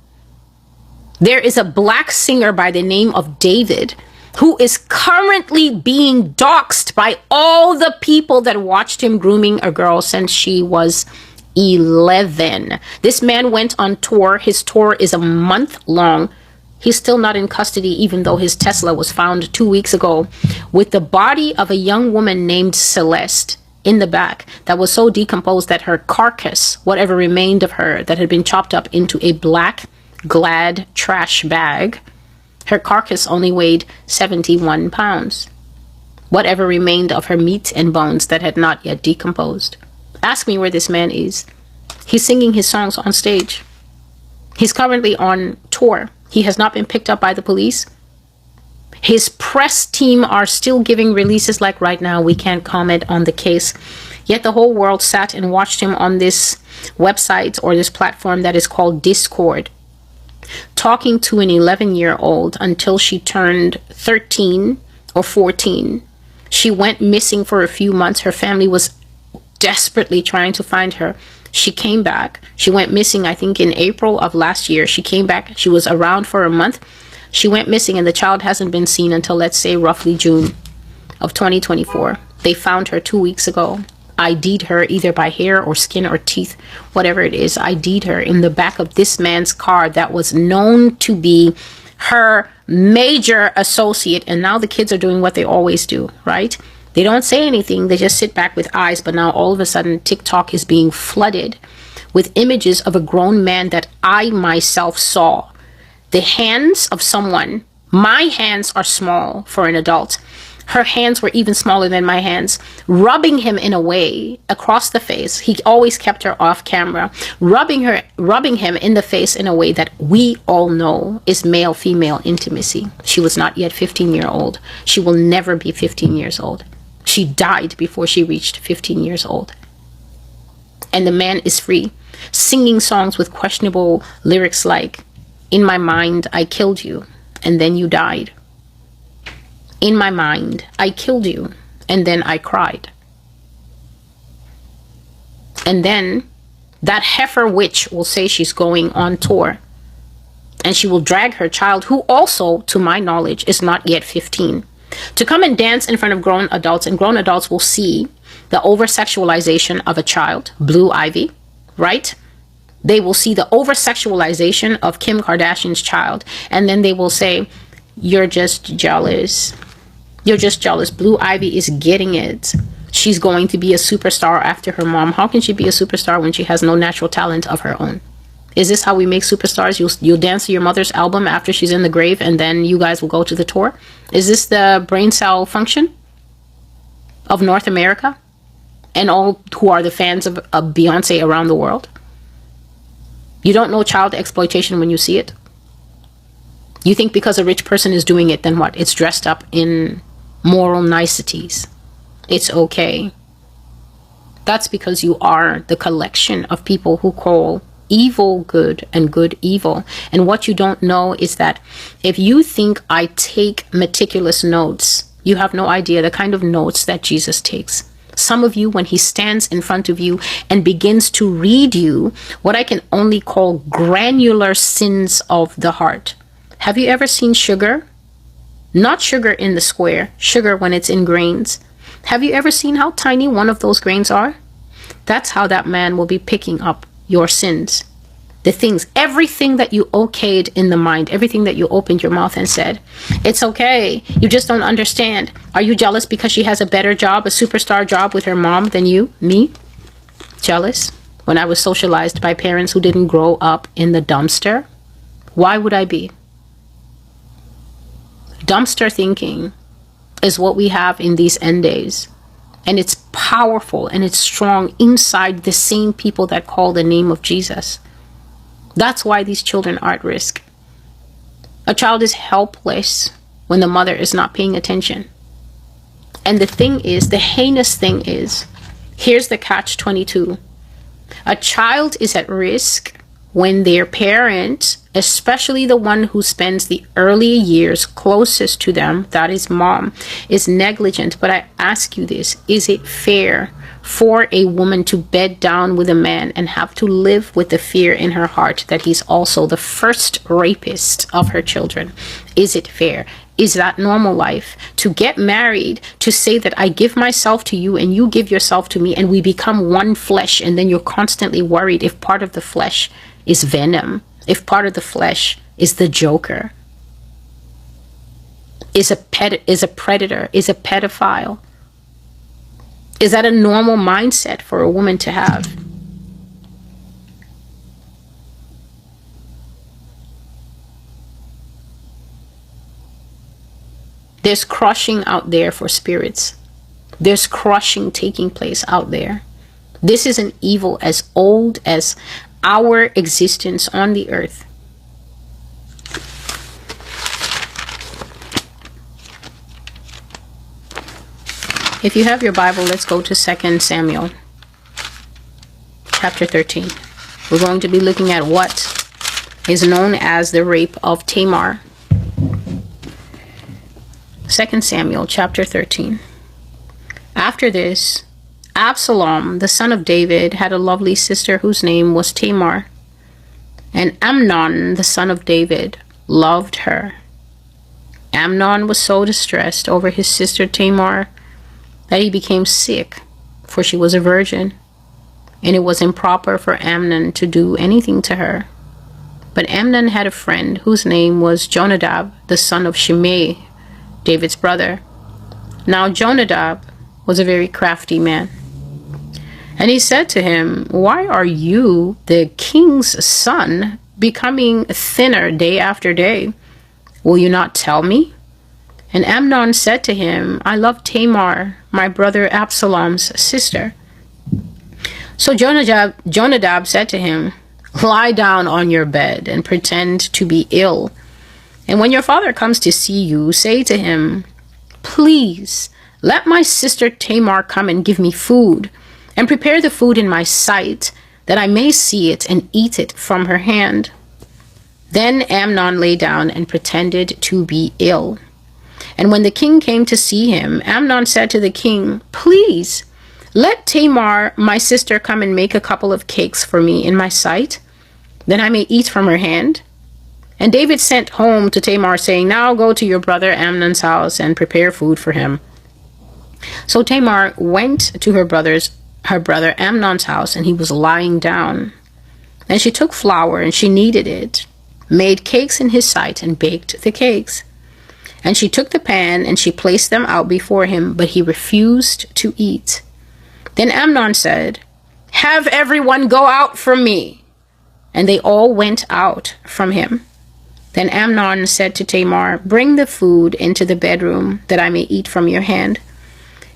There is a black singer by the name of David who is currently being doxxed by all the people that watched him grooming a girl since she was 11. This man went on tour. His tour is a month long. He's still not in custody, even though his Tesla was found 2 weeks ago with the body of a young woman named Celeste in the back that was so decomposed that her carcass, whatever remained of her, that had been chopped up into a black Glad trash bag, her carcass only weighed 71 pounds. whatever remained of her meat and bones that had not yet decomposed. Ask me where this man is. He's singing his songs on stage. He's currently on tour. He has not been picked up by the police. His press team are still giving releases like right now. We can't comment on the case. Yet the whole world sat and watched him on this website or this platform that is called Discord, talking to an 11-year-old until she turned 13 or 14. She went missing for a few months. Her family was desperately trying to find her. She came back. She went missing, I think, in April of last year. She came back. She was around for a month. She went missing, and the child hasn't been seen until, let's say, roughly June of 2024. They found her 2 weeks ago. ID'd her either by hair or skin or teeth, whatever it is. ID'd her in the back of this man's car that was known to be her major associate. And now the kids are doing what they always do, right? They don't say anything. They just sit back with eyes. But now all of a sudden, TikTok is being flooded with images of a grown man that I myself saw. The hands of someone. My hands are small for an adult. Her hands were even smaller than my hands, rubbing him in a way across the face. He always kept her off camera, rubbing him in the face in a way that we all know is male-female intimacy. She was not yet 15-year-old. She will never be 15 years old. She died before she reached 15 years old. And the man is free, singing songs with questionable lyrics like, "In my mind, I killed you, and then you died. In my mind, I killed you, and then I cried." And then that heifer witch will say she's going on tour, and she will drag her child, who also, to my knowledge, is not yet 15, to come and dance in front of grown adults, and grown adults will see the over-sexualization of a child, Blue Ivy, right? They will see the over-sexualization of Kim Kardashian's child, and then they will say, "You're just jealous. You're just jealous. Blue Ivy is getting it. She's going to be a superstar after her mom." How can she be a superstar when she has no natural talent of her own? Is this how we make superstars? You'll dance to your mother's album after she's in the grave, and then you guys will go to the tour? Is this the brain cell function of North America and all who are the fans of Beyonce around the world? You don't know child exploitation when you see it? You think because a rich person is doing it, then what? It's dressed up in moral niceties. It's okay. That's because you are the collection of people who call evil good and good evil. And what you don't know is that if you think I take meticulous notes, you have no idea the kind of notes that Jesus takes. Some of you, when he stands in front of you and begins to read you what I can only call granular sins of the heart. Have you ever seen sugar? Not sugar in the square, sugar when it's in grains. Have you ever seen how tiny one of those grains are? That's how that man will be picking up your sins. The things, everything that you okayed in the mind, everything that you opened your mouth and said, "It's okay. You just don't understand." Are you jealous because she has a better job, a superstar job with her mom than you? Me? Jealous? When I was socialized by parents who didn't grow up in the dumpster? Why would I be? Dumpster thinking is what we have in these end days. And it's powerful and it's strong inside the same people that call the name of Jesus. That's why these children are at risk. A child is helpless when the mother is not paying attention. And the thing is, the heinous thing is, here's the catch-22. A child is at risk when their parent, especially the one who spends the early years closest to them, that is mom, is negligent. But I ask you this, is it fair for a woman to bed down with a man and have to live with the fear in her heart that he's also the first rapist of her children? Is it fair? Is that normal life? To get married, to say that I give myself to you and you give yourself to me and we become one flesh, and then you're constantly worried if part of the flesh is venom, if part of the flesh is the Joker, is a predator, is a pedophile. Is that a normal mindset for a woman to have? There's crushing out there for spirits. There's crushing taking place out there. This is an evil as old as our existence on the earth. If you have your Bible, let's go to 2 Samuel chapter 13. We're going to be looking at what is known as the rape of Tamar. 2 Samuel chapter 13. After this, Absalom, the son of David, had a lovely sister whose name was Tamar. And Amnon, the son of David, loved her. Amnon was so distressed over his sister Tamar that he became sick, for she was a virgin, and it was improper for Amnon to do anything to her. But Amnon had a friend whose name was Jonadab, the son of Shimei, David's brother. Now Jonadab was a very crafty man. And he said to him, "Why are you, the king's son, becoming thinner day after day? Will you not tell me?" And Amnon said to him, "I love Tamar, my brother Absalom's sister." So Jonadab said to him, "Lie down on your bed and pretend to be ill. And when your father comes to see you, say to him, 'Please, let my sister Tamar come and give me food, and prepare the food in my sight, that I may see it and eat it from her hand.'" Then Amnon lay down and pretended to be ill. And when the king came to see him, Amnon said to the king, "Please, let Tamar, my sister, come and make a couple of cakes for me in my sight, then I may eat from her hand." And David sent home to Tamar, saying, "Now go to your brother Amnon's house and prepare food for him." So Tamar went to her brother Amnon's house, and he was lying down. And she took flour, and she kneaded it, made cakes in his sight, and baked the cakes. And she took the pan, and she placed them out before him, but he refused to eat. Then Amnon said, "Have everyone go out from me." And they all went out from him. Then Amnon said to Tamar, "Bring the food into the bedroom, that I may eat from your hand."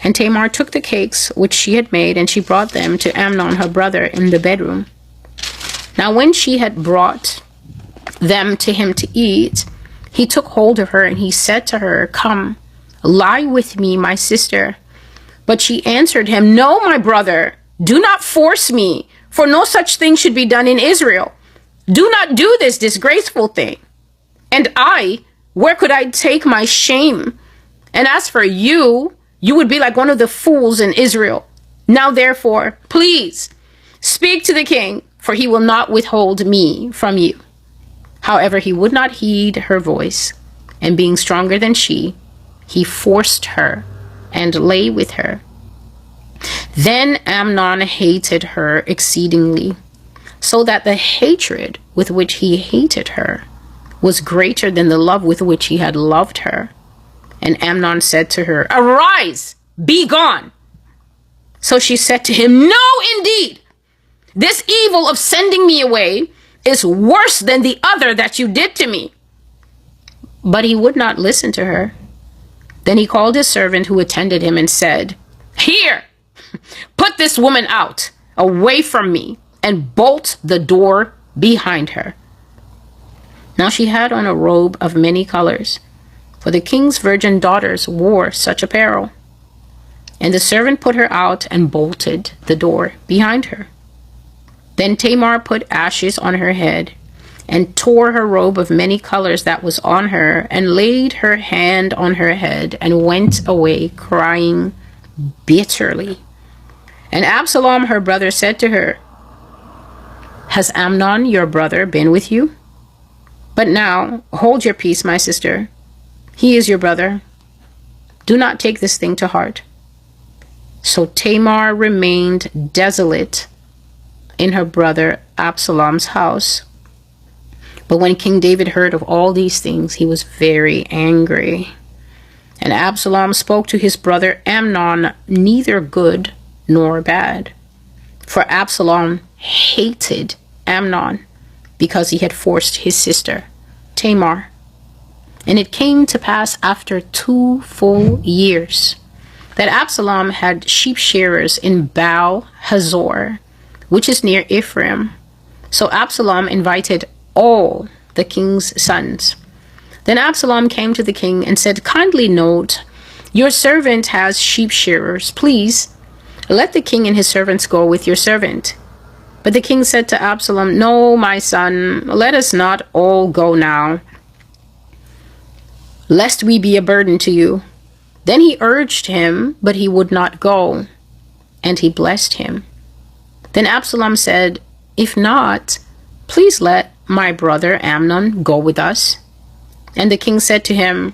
And Tamar took the cakes which she had made, and she brought them to Amnon her brother in the bedroom. Now when she had brought them to him to eat, he took hold of her, and he said to her, "Come, lie with me, my sister." But she answered him, "No, my brother, do not force me, for no such thing should be done in Israel. Do not do this disgraceful thing. And where could I take my shame? And as for you, you would be like one of the fools in Israel. Now therefore, please, speak to the king, for he will not withhold me from you." However, he would not heed her voice, and being stronger than she, he forced her and lay with her. Then Amnon hated her exceedingly, so that the hatred with which he hated her was greater than the love with which he had loved her. And Amnon said to her, "Arise, be gone." So she said to him, "No, indeed, this evil of sending me away is worse than the other that you did to me." But he would not listen to her. Then he called his servant who attended him and said, "Here, put this woman out, away from me, and bolt the door behind her." Now she had on a robe of many colors, for the king's virgin daughters wore such apparel. And the servant put her out and bolted the door behind her. Then Tamar put ashes on her head, and tore her robe of many colors that was on her, and laid her hand on her head, and went away crying bitterly. And Absalom her brother said to her, "Has Amnon your brother been with you? But now hold your peace, my sister. He is your brother. Do not take this thing to heart." So Tamar remained desolate in her brother Absalom's house. But when King David heard of all these things, he was very angry. And Absalom spoke to his brother Amnon neither good nor bad. For Absalom hated Amnon because he had forced his sister Tamar. And it came to pass after 2 full years that Absalom had sheep shearers in Baal Hazor, which is near Ephraim. So Absalom invited all the king's sons. Then Absalom came to the king and said, "Kindly note, your servant has sheep shearers. Please let the king and his servants go with your servant." But the king said to Absalom, "No, my son, let us not all go now, lest we be a burden to you." Then he urged him, but he would not go, and he blessed him. Then Absalom said, "If not, please let my brother Amnon go with us." And the king said to him,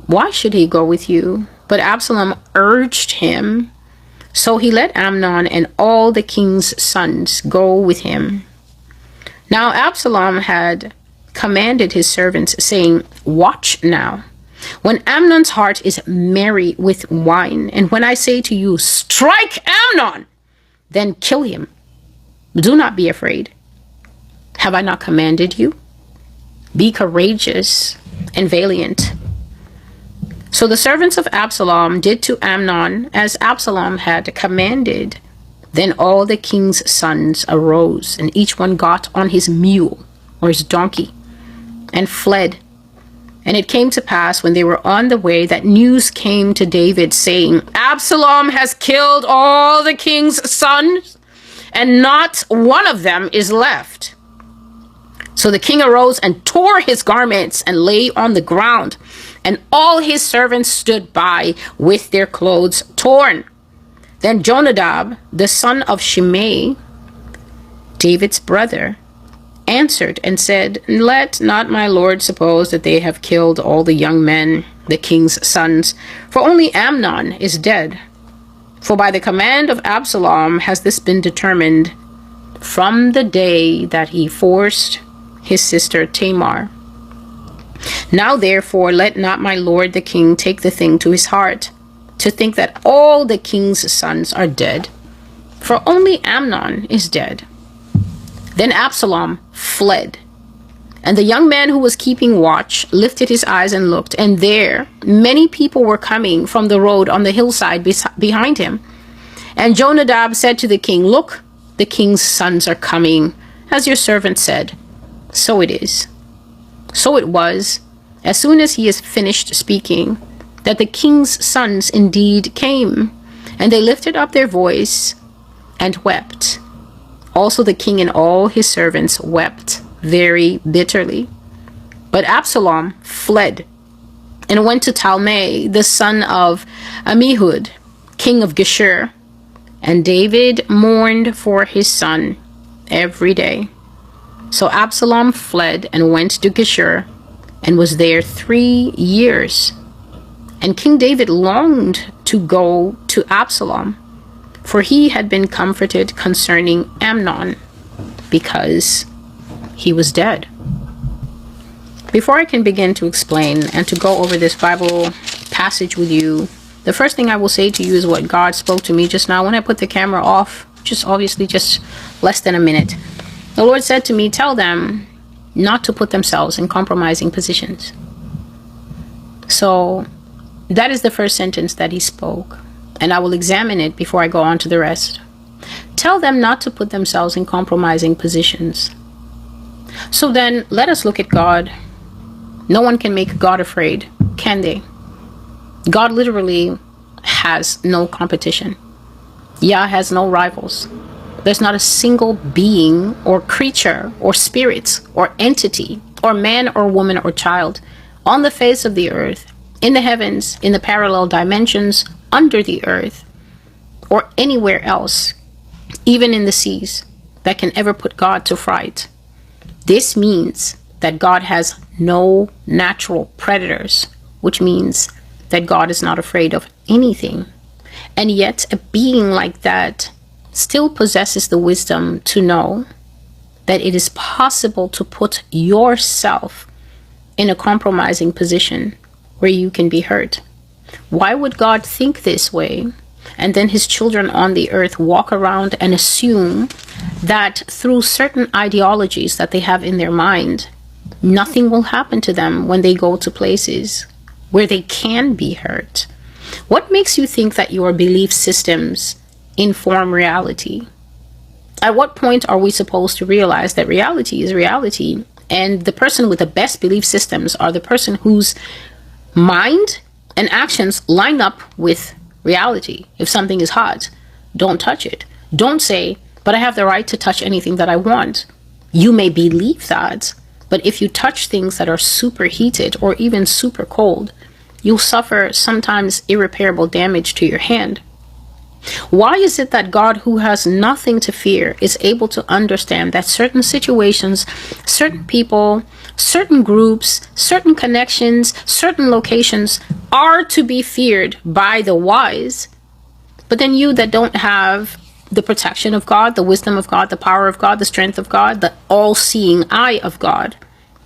"Why should he go with you?" But Absalom urged him. So he let Amnon and all the king's sons go with him. Now Absalom had commanded his servants, saying, "Watch now, when Amnon's heart is merry with wine, and when I say to you, 'Strike Amnon,' then kill him. Do not be afraid. Have I not commanded you? Be courageous and valiant." So the servants of Absalom did to Amnon as Absalom had commanded. Then all the king's sons arose, and each one got on his mule or his donkey and fled. And it came to pass when they were on the way that news came to David, saying, "Absalom has killed all the king's sons, and not one of them is left." So the king arose and tore his garments and lay on the ground, and all his servants stood by with their clothes torn. Then Jonadab, the son of Shimei, David's brother, answered and said, "Let not my lord suppose that they have killed all the young men, the king's sons, for only Amnon is dead. For by the command of Absalom has this been determined from the day that he forced his sister Tamar. Now therefore let not my lord the king take the thing to his heart, to think that all the king's sons are dead, for only Amnon is dead." Then Absalom fled, and the young man who was keeping watch lifted his eyes and looked, and there many people were coming from the road on the hillside behind him. And Jonadab said to the king, "Look, the king's sons are coming, as your servant said." So it is. So it was, as soon as he has finished speaking, that the king's sons indeed came, and they lifted up their voice and wept. Also the king and all his servants wept very bitterly. But Absalom fled and went to Talmai, the son of Ammihud, king of Geshur. And David mourned for his son every day. So Absalom fled and went to Geshur, and was there 3 years. And King David longed to go to Absalom, for he had been comforted concerning Amnon, because he was dead. Before I can begin to explain and to go over this Bible passage with you, the first thing I will say to you is what God spoke to me just now when I put the camera off, just less than a minute. The Lord said to me, "Tell them not to put themselves in compromising positions." So that is the first sentence that he spoke, and I will examine it before I go on to the rest. Tell them not to put themselves in compromising positions. So then let us look at God. No one can make God afraid, can they? God literally has no competition. Yah has no rivals. There's not a single being or creature or spirit or entity or man or woman or child on the face of the earth, in the heavens, in the parallel dimensions, under the earth, or anywhere else, even in the seas, that can ever put God to fright. This means that God has no natural predators, which means that God is not afraid of anything. And yet a being like that still possesses the wisdom to know that it is possible to put yourself in a compromising position where you can be hurt. Why would God think this way, and then his children on the earth walk around and assume that through certain ideologies that they have in their mind, Nothing will happen to them when they go to places where they can be hurt. What makes you think that your belief systems inform reality? At what point are we supposed to realize that reality is reality, and the person with the best belief systems are the person whose mind and actions line up with reality? If something is hot, don't touch it. Don't say, but I have the right to touch anything that I want. You may believe that, but if you touch things that are superheated or even super cold, you'll suffer sometimes irreparable damage to your hand. Why is it that God, who has nothing to fear, is able to understand that certain situations, certain people, certain groups, certain connections, certain locations are to be feared by the wise, but then you that don't have the protection of God, the wisdom of God, the power of God, the strength of God, the all-seeing eye of God,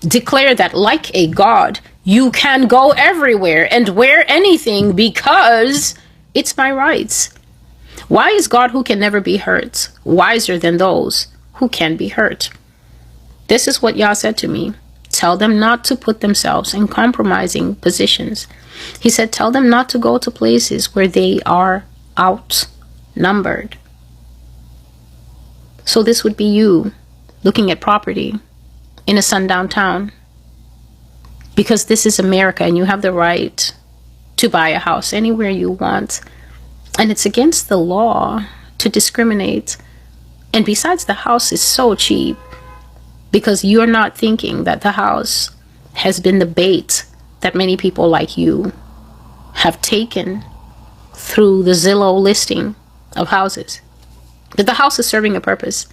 declare that like a God, you can go everywhere and wear anything because it's my rights. Why is God, who can never be hurt, wiser than those who can be hurt? This is what Yah said to me. Tell them not to put themselves in compromising positions. He said, tell them not to go to places where they are outnumbered. So this would be you looking at property in a sundown town, because this is America and you have the right to buy a house anywhere you want. And it's against the law to discriminate. And besides, the house is so cheap because you're not thinking that the house has been the bait that many people like you have taken through the Zillow listing of houses. But the house is serving a purpose,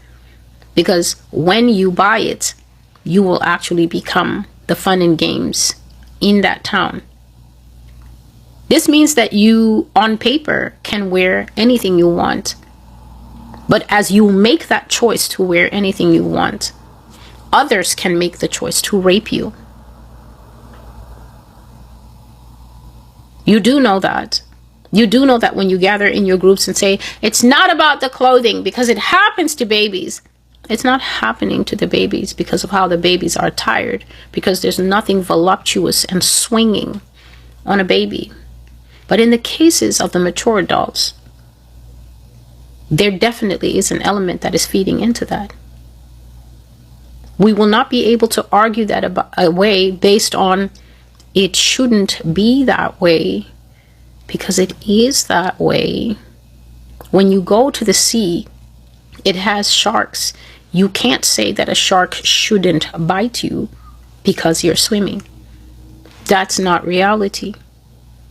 because when you buy it, you will actually become the fun and games in that town. This means that you, on paper, can wear anything you want. But as you make that choice to wear anything you want, others can make the choice to rape you. You do know that. You do know that when you gather in your groups and say, it's not about the clothing because it happens to babies. It's not happening to the babies because of how the babies are attired, because there's nothing voluptuous and swinging on a baby. But in the cases of the mature adults, there definitely is an element that is feeding into that. We will not be able to argue that away based on it shouldn't be that way, because it is that way. When you go to the sea, it has sharks. You can't say that a shark shouldn't bite you because you're swimming. That's not reality.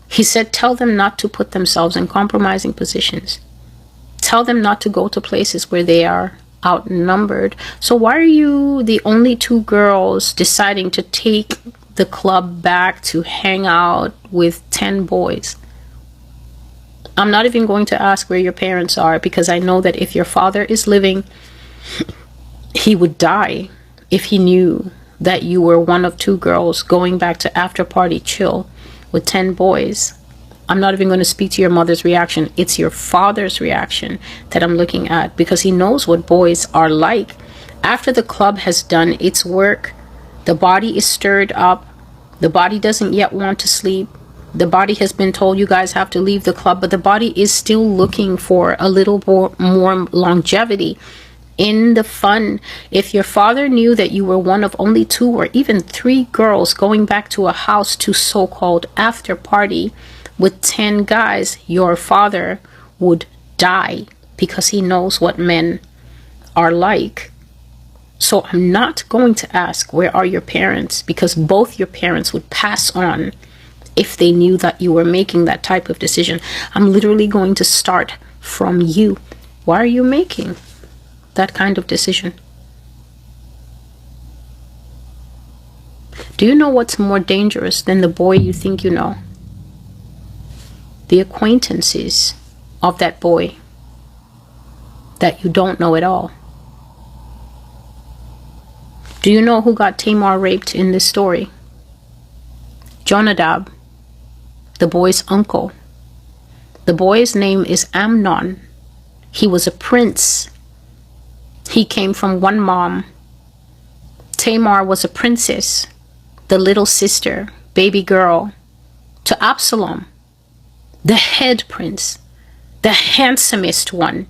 He said, tell them not to put themselves in compromising positions. Tell them not to go to places where they are outnumbered. So why are you the only two girls deciding to take the club back to hang out with 10 boys? I'm not even going to ask where your parents are, because I know that if your father is living, he would die if he knew that you were one of two girls going back to after party chill with 10 boys. I'm not even going to speak to your mother's reaction. It's your father's reaction that I'm looking at, because he knows what boys are like. After the club has done its work, the body is stirred up. The body doesn't yet want to sleep. The body has been told, you guys have to leave the club, but the body is still looking for a little more longevity in the fun. If your father knew that you were one of only 2 or even 3 girls going back to a house to so-called after party with 10 guys, your father would die, because he knows what men are like. So I'm not going to ask where are your parents, because both your parents would pass on if they knew that you were making that type of decision. I'm literally going to start from you. Why are you making that kind of decision? Do you know what's more dangerous than the boy you think you know? The acquaintances of that boy that you don't know at all. Do you know who got Tamar raped in this story? Jonadab, the boy's uncle. The boy's name is Amnon. He was a prince. He came from one mom. Tamar was a princess, the little sister, baby girl, to Absalom, the head prince, the handsomest one,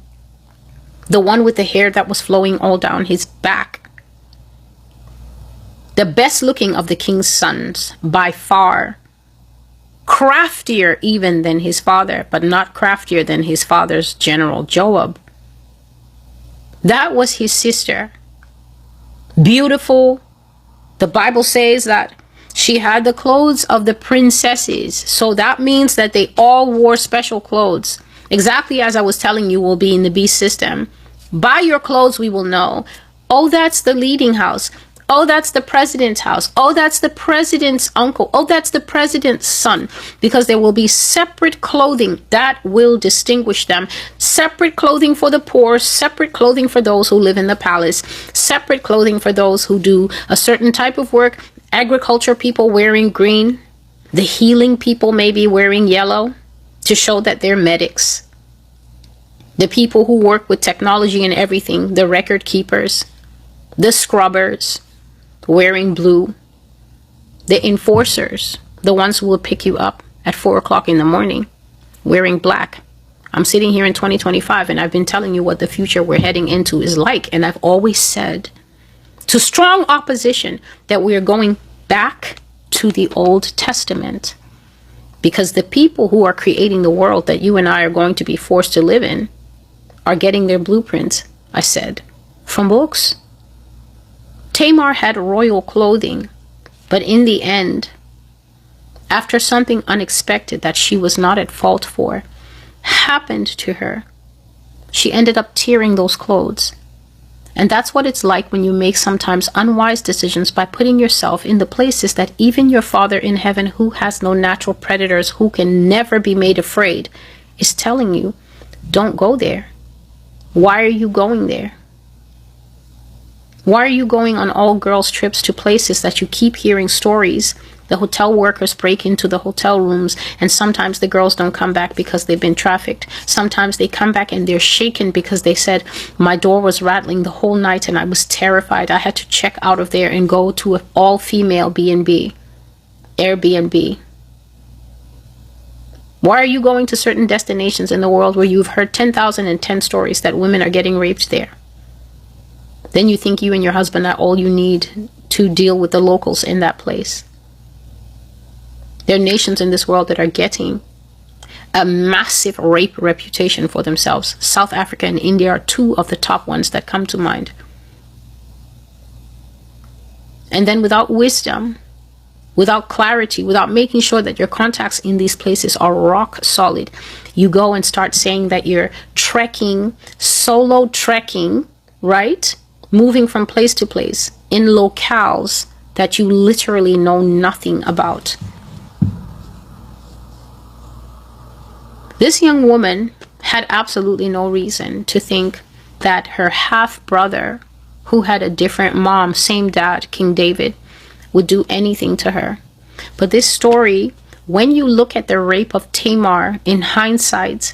the one with the hair that was flowing all down his back, the best looking of the king's sons by far, craftier even than his father, but not craftier than his father's general Joab. That was his sister. Beautiful. The Bible says that she had the clothes of the princesses. So that means that they all wore special clothes. Exactly as I was telling you will be in the beast system. By your clothes we will know. Oh, that's the leading house. Oh, that's the president's house. Oh, that's the president's uncle. Oh, that's the president's son. Because there will be separate clothing that will distinguish them. Separate clothing for the poor. Separate clothing for those who live in the palace. Separate clothing for those who do a certain type of work. Agriculture people wearing green. The healing people maybe wearing yellow to show that they're medics. The people who work with technology and everything. The record keepers. The scrubbers. Wearing blue, the enforcers, the ones who will pick you up at 4 o'clock in the morning, wearing black. I'm sitting here in 2025 and I've been telling you what the future we're heading into is like. And I've always said to strong opposition that we are going back to the Old Testament, because the people who are creating the world that you and I are going to be forced to live in are getting their blueprints, I said, from books. Tamar had royal clothing, but in the end, after something unexpected that she was not at fault for happened to her, she ended up tearing those clothes. And that's what it's like when you make sometimes unwise decisions by putting yourself in the places that even your Father in heaven, who has no natural predators, who can never be made afraid, is telling you, don't go there. Why are you going there? Why are you going on all girls trips to places that you keep hearing stories? The hotel workers break into the hotel rooms and sometimes the girls don't come back because they've been trafficked. Sometimes they come back and they're shaken because they said, my door was rattling the whole night and I was terrified. I had to check out of there and go to an all-female B&B, Airbnb. Why are you going to certain destinations in the world where you've heard 10,010 stories that women are getting raped there? Then you think you and your husband are all you need to deal with the locals in that place. There are nations in this world that are getting a massive rape reputation for themselves. South Africa and India are two of the top ones that come to mind. And then without wisdom, without clarity, without making sure that your contacts in these places are rock solid, you go and start saying that you're trekking, solo trekking, right? Moving from place to place in locales that you literally know nothing about. This young woman had absolutely no reason to think that her half-brother, who had a different mom, same dad, King David, would do anything to her. But this story, when you look at the rape of Tamar in hindsight,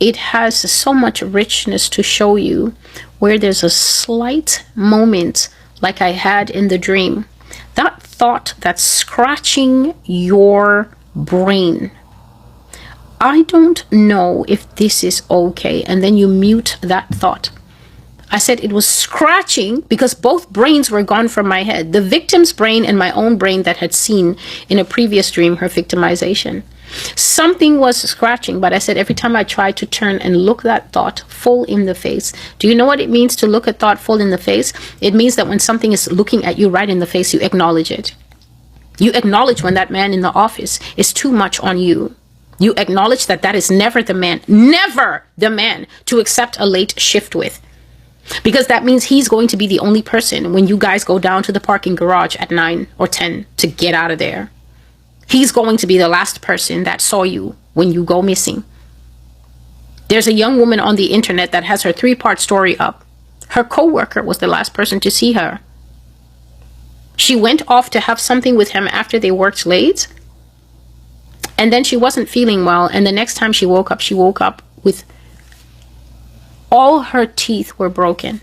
it has so much richness to show you, where there's a slight moment like I had in the dream. That thought that's scratching your brain. I don't know if this is okay. And then you mute that thought. I said it was scratching because both brains were gone from my head. The victim's brain and my own brain that had seen in a previous dream her victimization. Something was scratching, but I said every time I tried to turn and look that thought full in the face. Do you know what it means to look at thought full in the face? It means that when something is looking at you right in the face, you acknowledge it. You acknowledge when that man in the office is too much on you. You acknowledge that that is never the man to accept a late shift with. Because that means he's going to be the only person when you guys go down to the parking garage at 9 or 10 to get out of there. He's going to be the last person that saw you when you go missing. There's a young woman on the internet that has her 3-part story up. Her coworker was the last person to see her. She went off to have something with him after they worked late. And then she wasn't feeling well. And the next time she woke up with all her teeth were broken.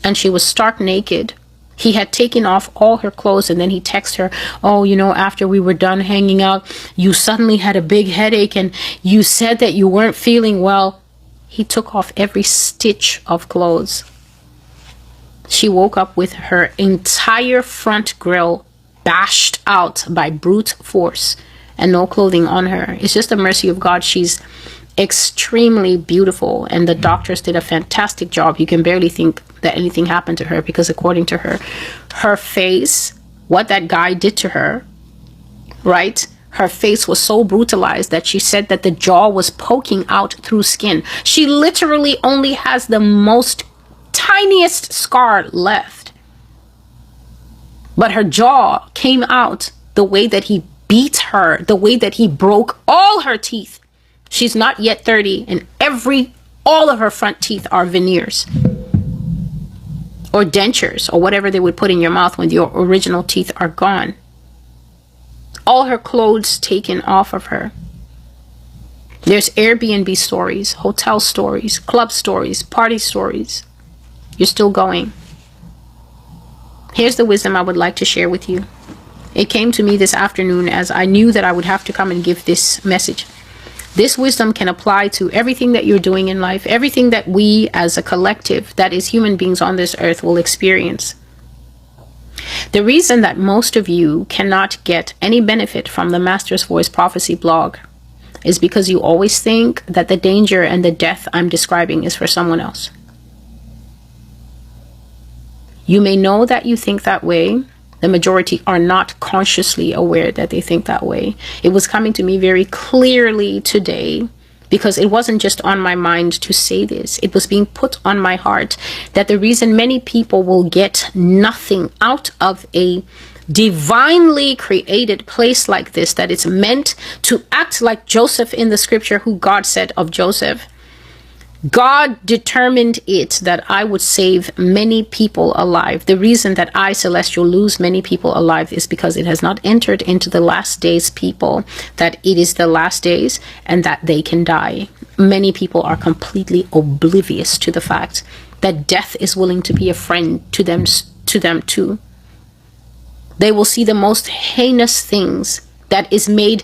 And she was stark naked. He had taken off all her clothes, and then he texted her, oh, after we were done hanging out, you suddenly had a big headache and you said that you weren't feeling well. He took off every stitch of clothes. She woke up with her entire front grill bashed out by brute force and no clothing on her. It's just the mercy of God. She's extremely beautiful, and the doctors did a fantastic job. You can barely think that anything happened to her, because according to her, her face, what that guy did to her, right? Her face was so brutalized that she said that the jaw was poking out through skin. She literally only has the most tiniest scar left, but her jaw came out the way that he beat her, the way that he broke all her teeth. She's not yet 30, and all of her front teeth are veneers or dentures or whatever they would put in your mouth when your original teeth are gone. All her clothes taken off of her. There's Airbnb stories, hotel stories, club stories, party stories. You're still going. Here's the wisdom I would like to share with you. It came to me this afternoon as I knew that I would have to come and give this message. This wisdom can apply to everything that you're doing in life, everything that we as a collective, that is human beings on this earth, will experience. The reason that most of you cannot get any benefit from the Master's Voice Prophecy blog is because you always think that the danger and the death I'm describing is for someone else. You may know that you think that way. The majority are not consciously aware that they think that way. It was coming to me very clearly today, because it wasn't just on my mind to say this. It was being put on my heart that the reason many people will get nothing out of a divinely created place like this, that it's meant to act like Joseph in the scripture, who God said of Joseph, God determined it that I would save many people alive. The reason that I, Celestial, lose many people alive is because it has not entered into the last days people, that it is the last days and that they can die. Many people are completely oblivious to the fact that death is willing to be a friend to them too. They will see the most heinous things that is made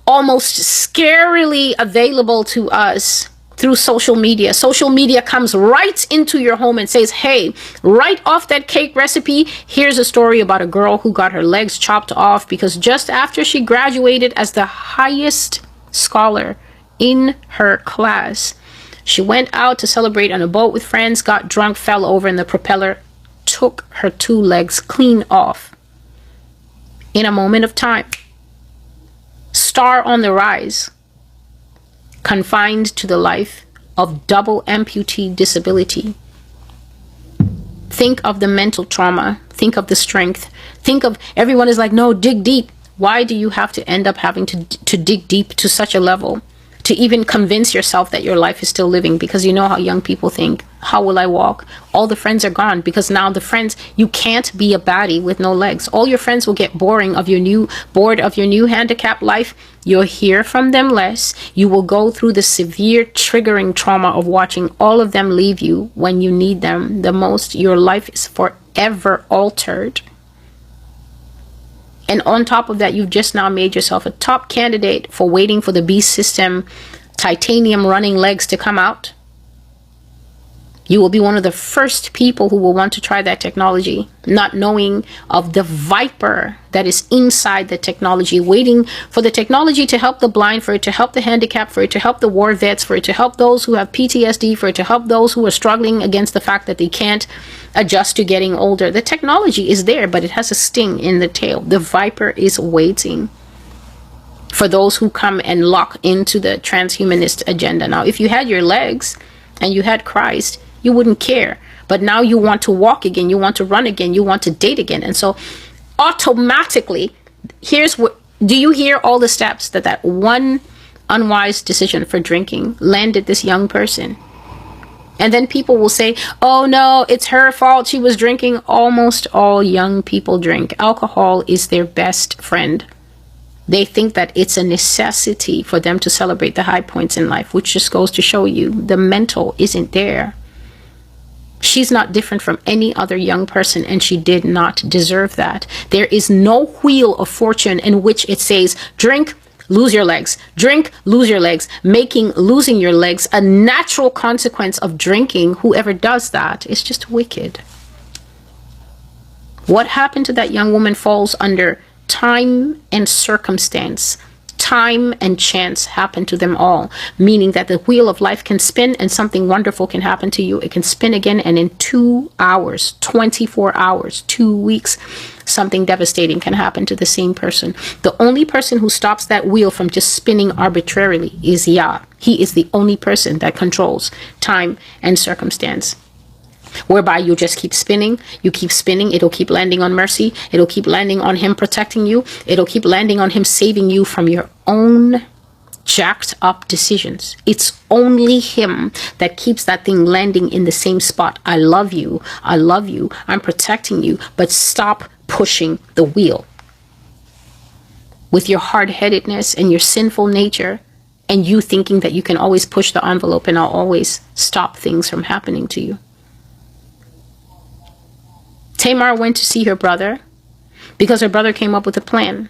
almost scarily available to us through social media. Social media comes right into your home and says, hey, right off that cake recipe, here's a story about a girl who got her legs chopped off because just after she graduated as the highest scholar in her class, she went out to celebrate on a boat with friends, got drunk, fell over, and the propeller took her 2 legs clean off in a moment of time. Star on the rise, confined to the life of double amputee disability. Think of the mental trauma. Think of the strength. Think of, everyone is like, no, dig deep. Why do you have to end up having to dig deep to such a level to even convince yourself that your life is still living? Because you know how young people think, how will I walk? All the friends are gone, because now the friends, you can't be a baddie with no legs. All your friends will get bored of your new handicap life. You'll hear from them less. You will go through the severe triggering trauma of watching all of them leave you when you need them the most. Your life is forever altered. And on top of that, you've just now made yourself a top candidate for waiting for the beast system titanium running legs to come out. You will be one of the first people who will want to try that technology, not knowing of the viper that is inside the technology, waiting for the technology to help the blind, for it to help the handicapped, for it to help the war vets, for it to help those who have PTSD, for it to help those who are struggling against the fact that they can't adjust to getting older. The technology is there, but it has a sting in the tail. The viper is waiting for those who come and lock into the transhumanist agenda. Now, if you had your legs and you had Christ, you wouldn't care. But now you want to walk again, you want to run again, you want to date again. And so automatically, here's what, do you hear all the steps that one unwise decision for drinking landed this young person? And then people will say, oh no, it's her fault, she was drinking. Almost all young people drink. Alcohol is their best friend. They think that it's a necessity for them to celebrate the high points in life, which just goes to show you the mental isn't there. She's not different from any other young person, and she did not deserve that. There is no wheel of fortune in which it says, drink, lose your legs, drink, lose your legs, making losing your legs a natural consequence of drinking. Whoever does that is just wicked. What happened to that young woman falls under time and circumstance. Time and chance happen to them all, meaning that the wheel of life can spin and something wonderful can happen to you. It can spin again, and in 2 hours, 24 hours, 2 weeks, something devastating can happen to the same person. The only person who stops that wheel from just spinning arbitrarily is Yah. He is the only person that controls time and circumstance, whereby you just keep spinning, it'll keep landing on mercy, it'll keep landing on him protecting you, it'll keep landing on him saving you from your own jacked up decisions. It's only him that keeps that thing landing in the same spot. I love you, I'm protecting you, but stop pushing the wheel. With your hard-headedness and your sinful nature, and you thinking that you can always push the envelope and I'll always stop things from happening to you. Tamar went to see her brother because her brother came up with a plan.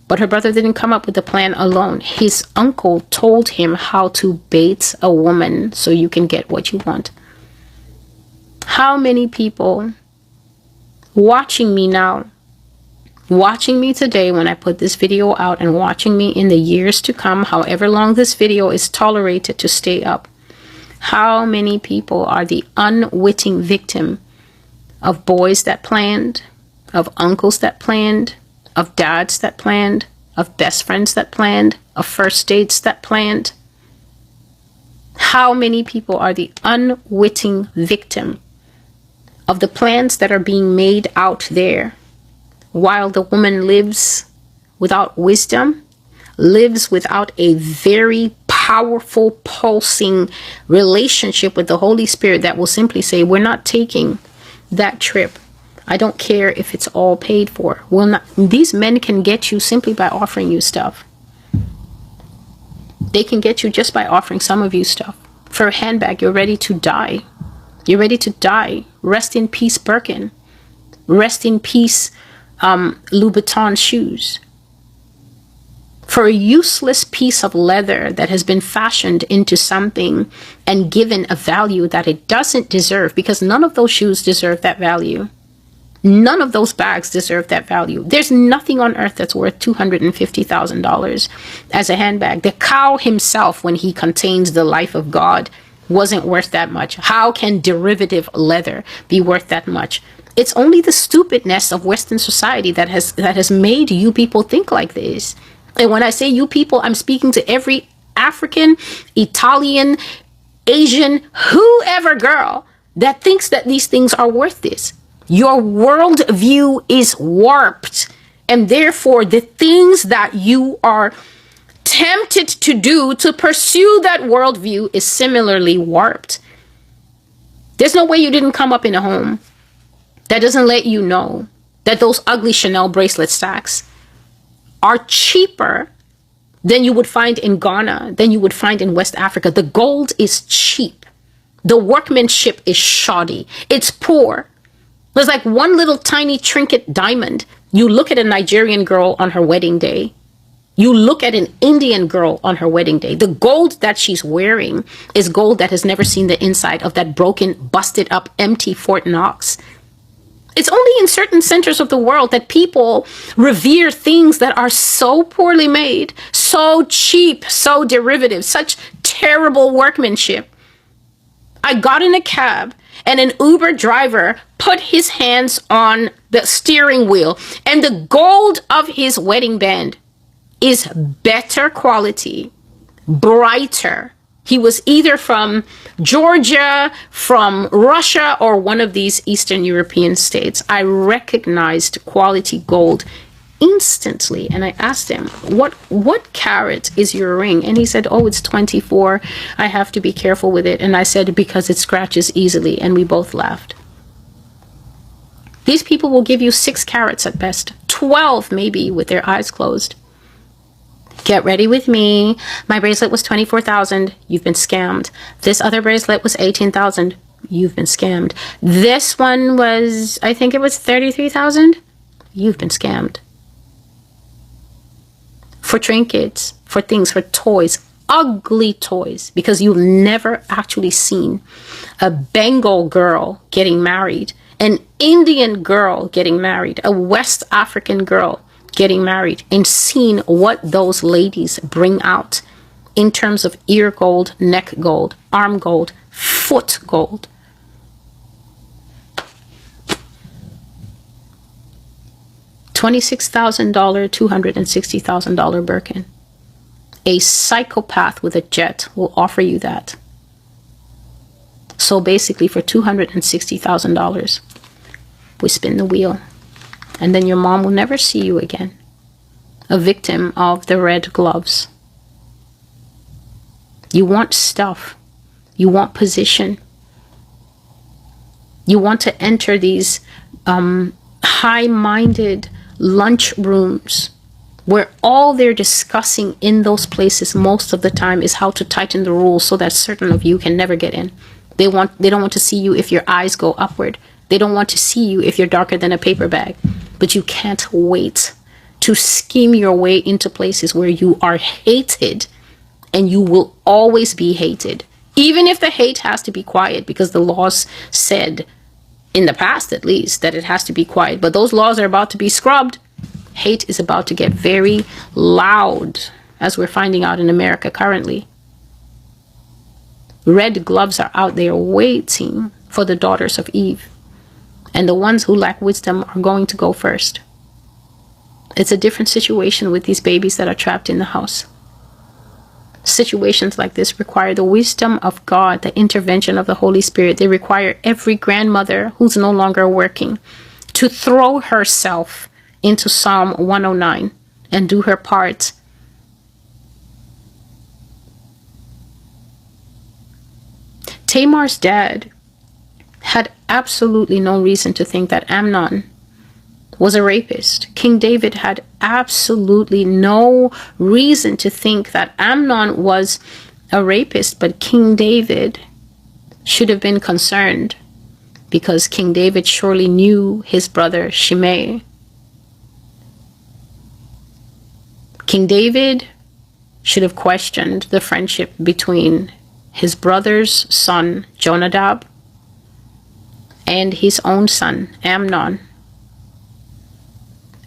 But her brother didn't come up with the plan alone. His uncle told him how to bait a woman so you can get what you want. How many people watching me now, watching me today when I put this video out, and watching me in the years to come, however long this video is tolerated to stay up, how many people are the unwitting victim of boys that planned, of uncles that planned, of dads that planned, of best friends that planned, of first dates that planned? How many people are the unwitting victim of the plans that are being made out there, while the woman lives without wisdom, lives without a very powerful, pulsing relationship with the Holy Spirit that will simply say, we're not taking that trip. I don't care if it's all paid for. These men can get you simply by offering you stuff. They can get you just by offering some of you stuff. For a handbag, you're ready to die. You're ready to die. Rest in peace, Birkin. Rest in peace, Louboutin shoes. For a useless piece of leather that has been fashioned into something and given a value that it doesn't deserve, because none of those shoes deserve that value. None of those bags deserve that value. There's nothing on earth that's worth $250,000 as a handbag. The cow himself, when he contains the life of God, wasn't worth that much. How can derivative leather be worth that much? It's only the stupidness of Western society that has made you people think like this. And when I say you people, I'm speaking to every African, Italian, Asian, whoever girl that thinks that these things are worth this. Your worldview is warped, and therefore the things that you are tempted to do to pursue that worldview is similarly warped. There's no way you didn't come up in a home that doesn't let you know that those ugly Chanel bracelet stacks are cheaper than you would find in Ghana, than you would find in West Africa. The gold is cheap. The workmanship is shoddy. It's poor. There's like one little tiny trinket diamond. You look at a Nigerian girl on her wedding day. You look at an Indian girl on her wedding day. The gold that she's wearing is gold that has never seen the inside of that broken, busted up, empty Fort Knox. It's only in certain centers of the world that people revere things that are so poorly made, so cheap, so derivative, such terrible workmanship. I got in a cab and an Uber driver put his hands on the steering wheel, and the gold of his wedding band is better quality, brighter. He was either from Georgia, from Russia, or one of these Eastern European states. I recognized quality gold instantly, and I asked him, what carat is your ring? And he said, oh, it's 24. I have to be careful with it. And I said, because it scratches easily. And we both laughed. These people will give you 6 carats at best, 12 maybe with their eyes closed. Get ready with me. My bracelet was $24,000. You've been scammed. This other bracelet was $18,000. You've been scammed. This one was, I think it was 33,000. You've been scammed. For trinkets, for things, for toys, ugly toys, because you've never actually seen a Bengal girl getting married, an Indian girl getting married, a West African girl getting married, and seen what those ladies bring out in terms of ear gold, neck gold, arm gold, foot gold. $26,000, $260,000 Birkin. A psychopath with a jet will offer you that. So basically for $260,000, we spin the wheel. And then your mom will never see you again. A victim of the red gloves. You want stuff. You want position. You want to enter these high-minded lunch rooms where all they're discussing in those places most of the time is how to tighten the rules so that certain of you can never get in. They don't want to see you if your eyes go upward. They don't want to see you if you're darker than a paper bag. But you can't wait to scheme your way into places where you are hated, and you will always be hated. Even if the hate has to be quiet, because the laws said, in the past at least, that it has to be quiet. But those laws are about to be scrubbed. Hate is about to get very loud, as we're finding out in America currently. Red gloves are out there waiting for the daughters of Eve. And the ones who lack wisdom are going to go first. It's a different situation with these babies that are trapped in the house. Situations like this require the wisdom of God, the intervention of the Holy Spirit. They require every grandmother who's no longer working to throw herself into Psalm 109 and do her part. Tamar's dad had absolutely no reason to think that Amnon was a rapist. King David had absolutely no reason to think that Amnon was a rapist, but King David should have been concerned because King David surely knew his brother Shimei. King David should have questioned the friendship between his brother's son Jonadab and his own son Amnon.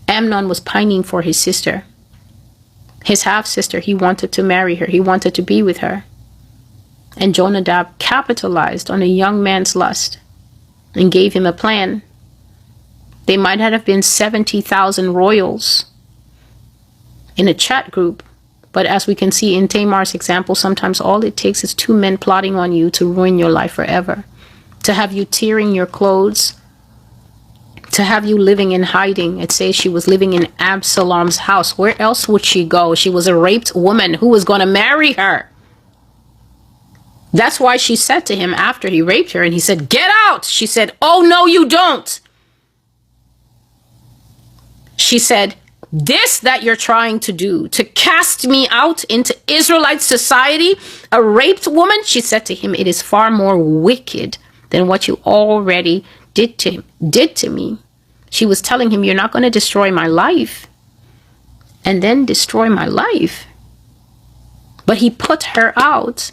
Amnon was pining for his sister. His half-sister, he wanted to marry her. He wanted to be with her. And Jonadab capitalized on a young man's lust and gave him a plan. They might have been 70,000 royals in a chat group. But as we can see in Tamar's example, sometimes all it takes is two men plotting on you to ruin your life forever. To have you tearing your clothes, to have you living in hiding. It says she was living in Absalom's house. Where else would she go? She was a raped woman. Who was going to marry her? That's why she said to him after he raped her, and he said, "Get out!" She said, "Oh, no, you don't." She said, "This that you're trying to do, to cast me out into Israelite society, a raped woman," she said to him, "it is far more wicked than what you already did to me." She was telling him, "You're not going to destroy my life and then destroy my life." But he put her out.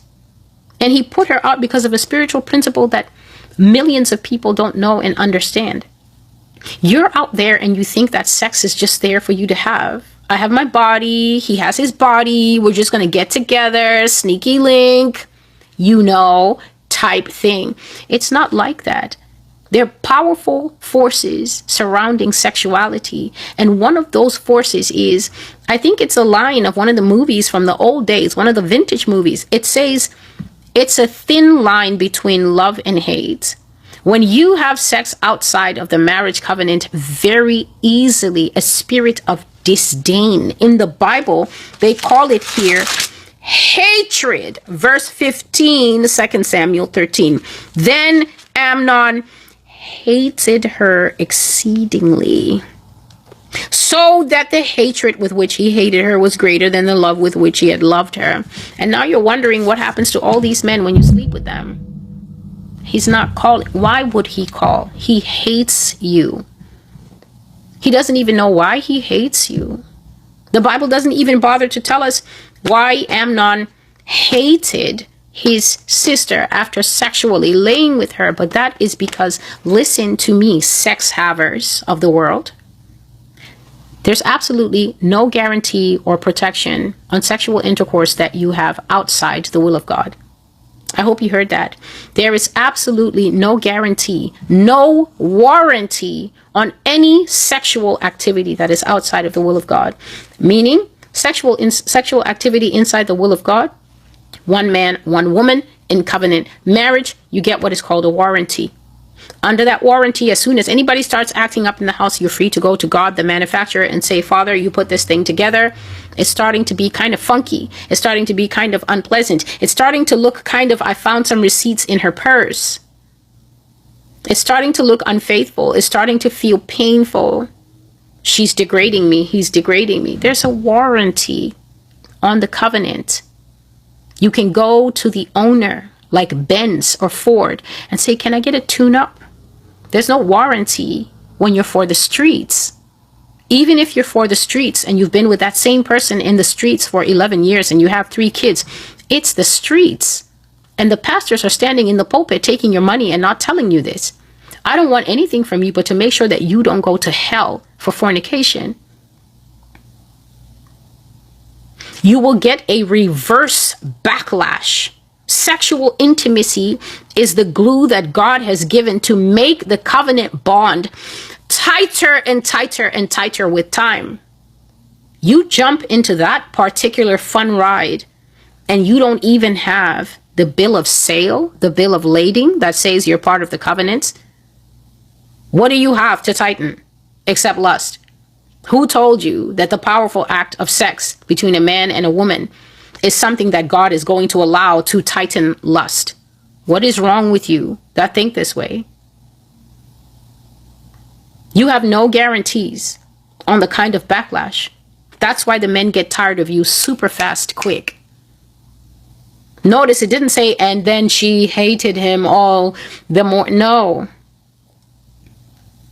And he put her out because of a spiritual principle that millions of people don't know and understand. You're out there and you think that sex is just there for you to have. I have my body, he has his body, we're just going to get together, sneaky link, type thing. It's not like that. There are powerful forces surrounding sexuality. And one of those forces is, I think it's a line of one of the movies from the old days, one of the vintage movies. It says, it's a thin line between love and hate. When you have sex outside of the marriage covenant, very easily a spirit of disdain. In the Bible, they call it here hatred. Verse 15, 2 Samuel 13. Then Amnon hated her exceedingly, so that the hatred with which he hated her was greater than the love with which he had loved her. And now you're wondering what happens to all these men when you sleep with them. He's not calling. Why would he call? He hates you. He doesn't even know why he hates you. The Bible doesn't even bother to tell us why Amnon hated his sister after sexually laying with her. But that is because, listen to me, sex havers of the world, there's absolutely no guarantee or protection on sexual intercourse that you have outside the will of God. I hope you heard that. There is absolutely no guarantee, no warranty on any sexual activity that is outside of the will of God. Meaning, sexual activity inside the will of God, one man, one woman, in covenant marriage, you get what is called a warranty. Under that warranty, as soon as anybody starts acting up in the house, you're free to go to God, the manufacturer, and say, Father, you put this thing together. It's starting to be kind of funky. It's starting to be kind of unpleasant. It's starting to look kind of, I found some receipts in her purse. It's starting to look unfaithful. It's starting to feel painful. She's degrading me. He's degrading me. There's a warranty on the covenant. You can go to the owner, like Benz or Ford, and say, can I get a tune-up? There's no warranty when you're for the streets. Even if you're for the streets and you've been with that same person in the streets for 11 years and you have 3 kids, it's the streets. And the pastors are standing in the pulpit taking your money and not telling you this. I don't want anything from you but to make sure that you don't go to hell for fornication. You will get a reverse backlash. Sexual intimacy is the glue that God has given to make the covenant bond tighter and tighter and tighter with time. You jump into that particular fun ride and you don't even have the bill of sale, the bill of lading that says you're part of the covenant. What do you have to tighten except lust? Who told you that the powerful act of sex between a man and a woman is something that God is going to allow to tighten lust? What is wrong with you that think this way? You have no guarantees on the kind of backlash. That's why the men get tired of you super fast, quick. Notice it didn't say, and then she hated him all the more. No.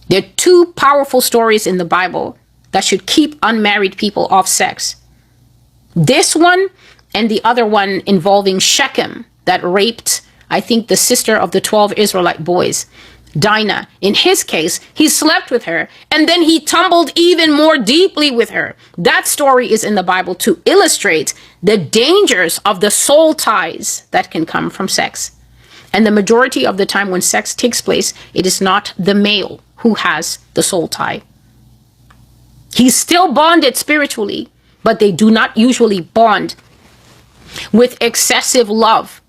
There are 2 powerful stories in the Bible that should keep unmarried people off sex. This one and the other one involving Shechem that raped, I think, the sister of the 12 Israelite boys, Dinah. In his case, he slept with her and then he tumbled even more deeply with her. That story is in the Bible to illustrate the dangers of the soul ties that can come from sex. And the majority of the time when sex takes place, it is not the male who has the soul tie. He's still bonded spiritually, but they do not usually bond with excessive love.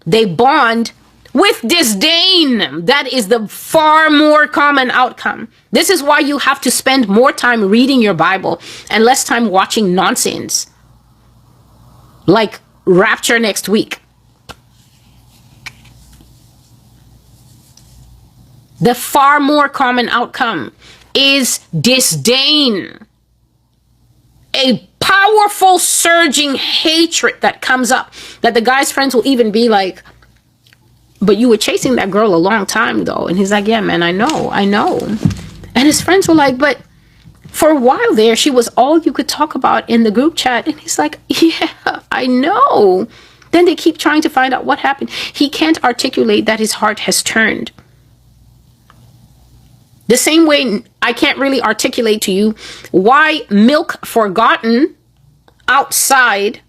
They bond with disdain. That is the far more common outcome. This is why you have to spend more time reading your Bible and less time watching nonsense like Rapture next week. The far more common outcome is disdain. A powerful surging hatred that comes up, that the guy's friends will even be like, but you were chasing that girl a long time though. And he's like, yeah, man, I know. And his friends were like, but for a while there, she was all you could talk about in the group chat. And he's like, yeah, I know. Then they keep trying to find out what happened. He can't articulate that his heart has turned. The same way I can't really articulate to you why milk forgotten outside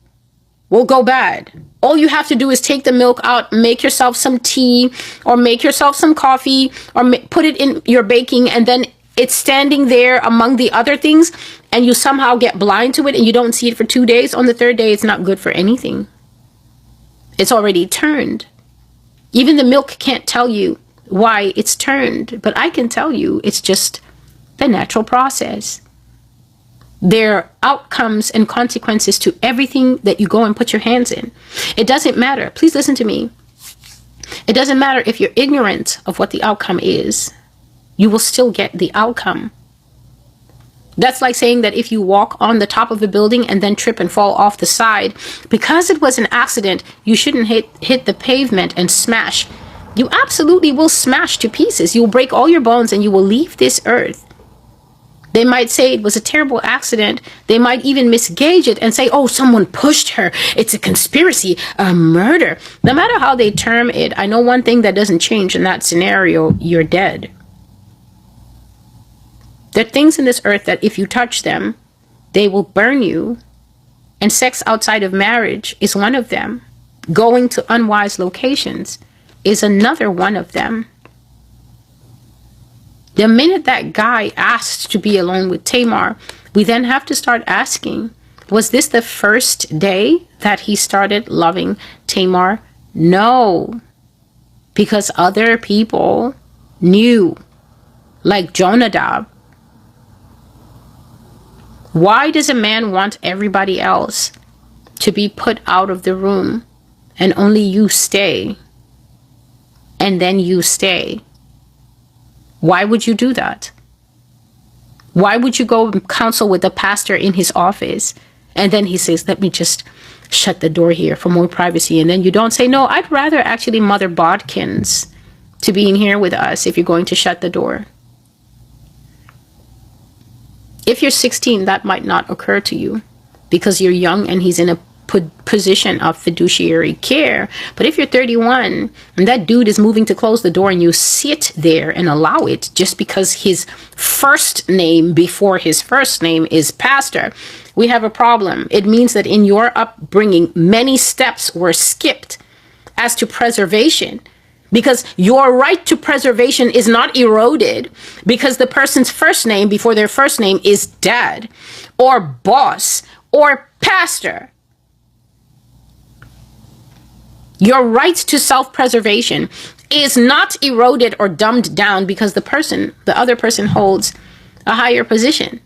will go bad. All you have to do is take the milk out, make yourself some tea, or make yourself some coffee, or put it in your baking, and then it's standing there among the other things, and you somehow get blind to it, and you don't see it for 2 days. On the 3rd day, it's not good for anything. It's already turned. Even the milk can't tell you why it's turned, but I can tell you it's just the natural process. There are outcomes and consequences to everything that you go and put your hands in. It doesn't matter. Please listen to me. It doesn't matter if you're ignorant of what the outcome is. You will still get the outcome. That's like saying that if you walk on the top of a building and then trip and fall off the side, because it was an accident, you shouldn't hit the pavement and smash You absolutely will smash to pieces. You'll break all your bones and you will leave this earth. They might say it was a terrible accident. They might even misgauge it and say, oh, someone pushed her. It's a conspiracy, a murder. No matter how they term it, I know one thing that doesn't change in that scenario: you're dead. There are things in this earth that if you touch them, they will burn you. And sex outside of marriage is one of them. Going to unwise locations is another one of them. The minute that guy asked to be alone with Tamar, we then have to start asking, was this the first day that he started loving Tamar? No, because other people knew, like Jonadab. Why does a man want everybody else to be put out of the room and only you stay? And then you stay. Why would you do that? Why would you go counsel with the pastor in his office and then he says, let me just shut the door here for more privacy, and then you don't say, no, I'd rather actually Mother Bodkins to be in here with us if you're going to shut the door? If you're 16, that might not occur to you because you're young and he's in a position of fiduciary care. But if you're 31 and that dude is moving to close the door and you sit there and allow it just because his first name before his first name is pastor, we have a problem. It means that in your upbringing, many steps were skipped as to preservation, because your right to preservation is not eroded because the person's first name before their first name is dad or boss or pastor. Your right to self-preservation is not eroded or dumbed down because the other person holds a higher position.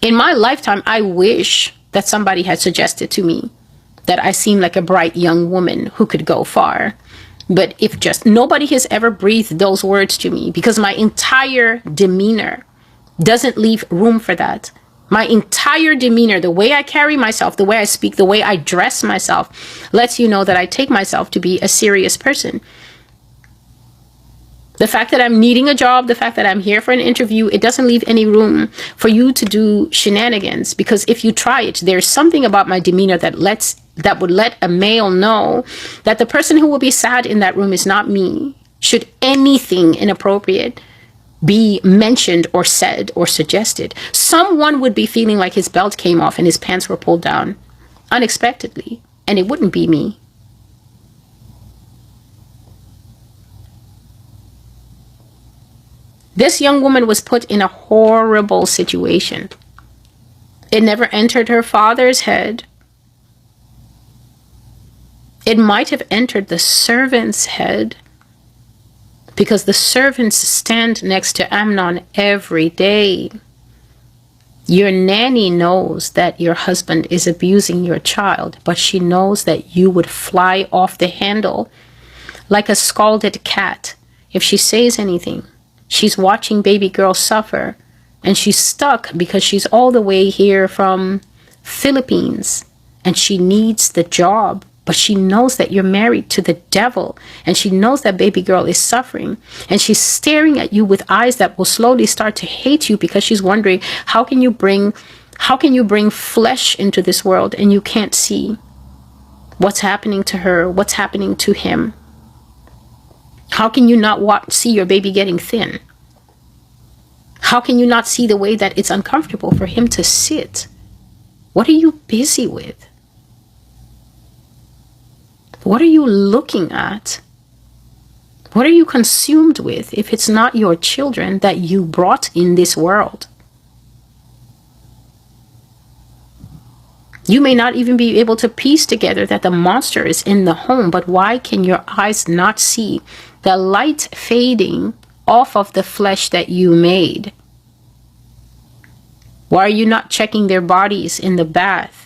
In my lifetime, I wish that somebody had suggested to me that I seem like a bright young woman who could go far. But if just nobody has ever breathed those words to me, because my entire demeanor doesn't leave room for that. My entire demeanor, the way I carry myself, the way I speak, the way I dress myself, lets you know that I take myself to be a serious person. The fact that I'm needing a job, the fact that I'm here for an interview, it doesn't leave any room for you to do shenanigans. Because if you try it, there's something about my demeanor that would let a male know that the person who will be sad in that room is not me, should anything inappropriate be mentioned or said or suggested. Someone would be feeling like his belt came off and his pants were pulled down unexpectedly, and it wouldn't be me. This young woman was put in a horrible situation. It never entered her father's head. It might have entered the servant's head, because the servants stand next to Amnon every day. Your nanny knows that your husband is abusing your child, but she knows that you would fly off the handle like a scalded cat if she says anything. She's watching baby girl suffer, and she's stuck because she's all the way here from Philippines and she needs the job. But she knows that you're married to the devil, and she knows that baby girl is suffering, and she's staring at you with eyes that will slowly start to hate you, because she's wondering, how can you bring flesh into this world and you can't see what's happening to her, what's happening to him? How can you not see your baby getting thin? How can you not see the way that it's uncomfortable for him to sit? What are you busy with? What are you looking at? What are you consumed with if it's not your children that you brought in this world? You may not even be able to piece together that the monster is in the home, but why can your eyes not see the light fading off of the flesh that you made? Why are you not checking their bodies in the bath?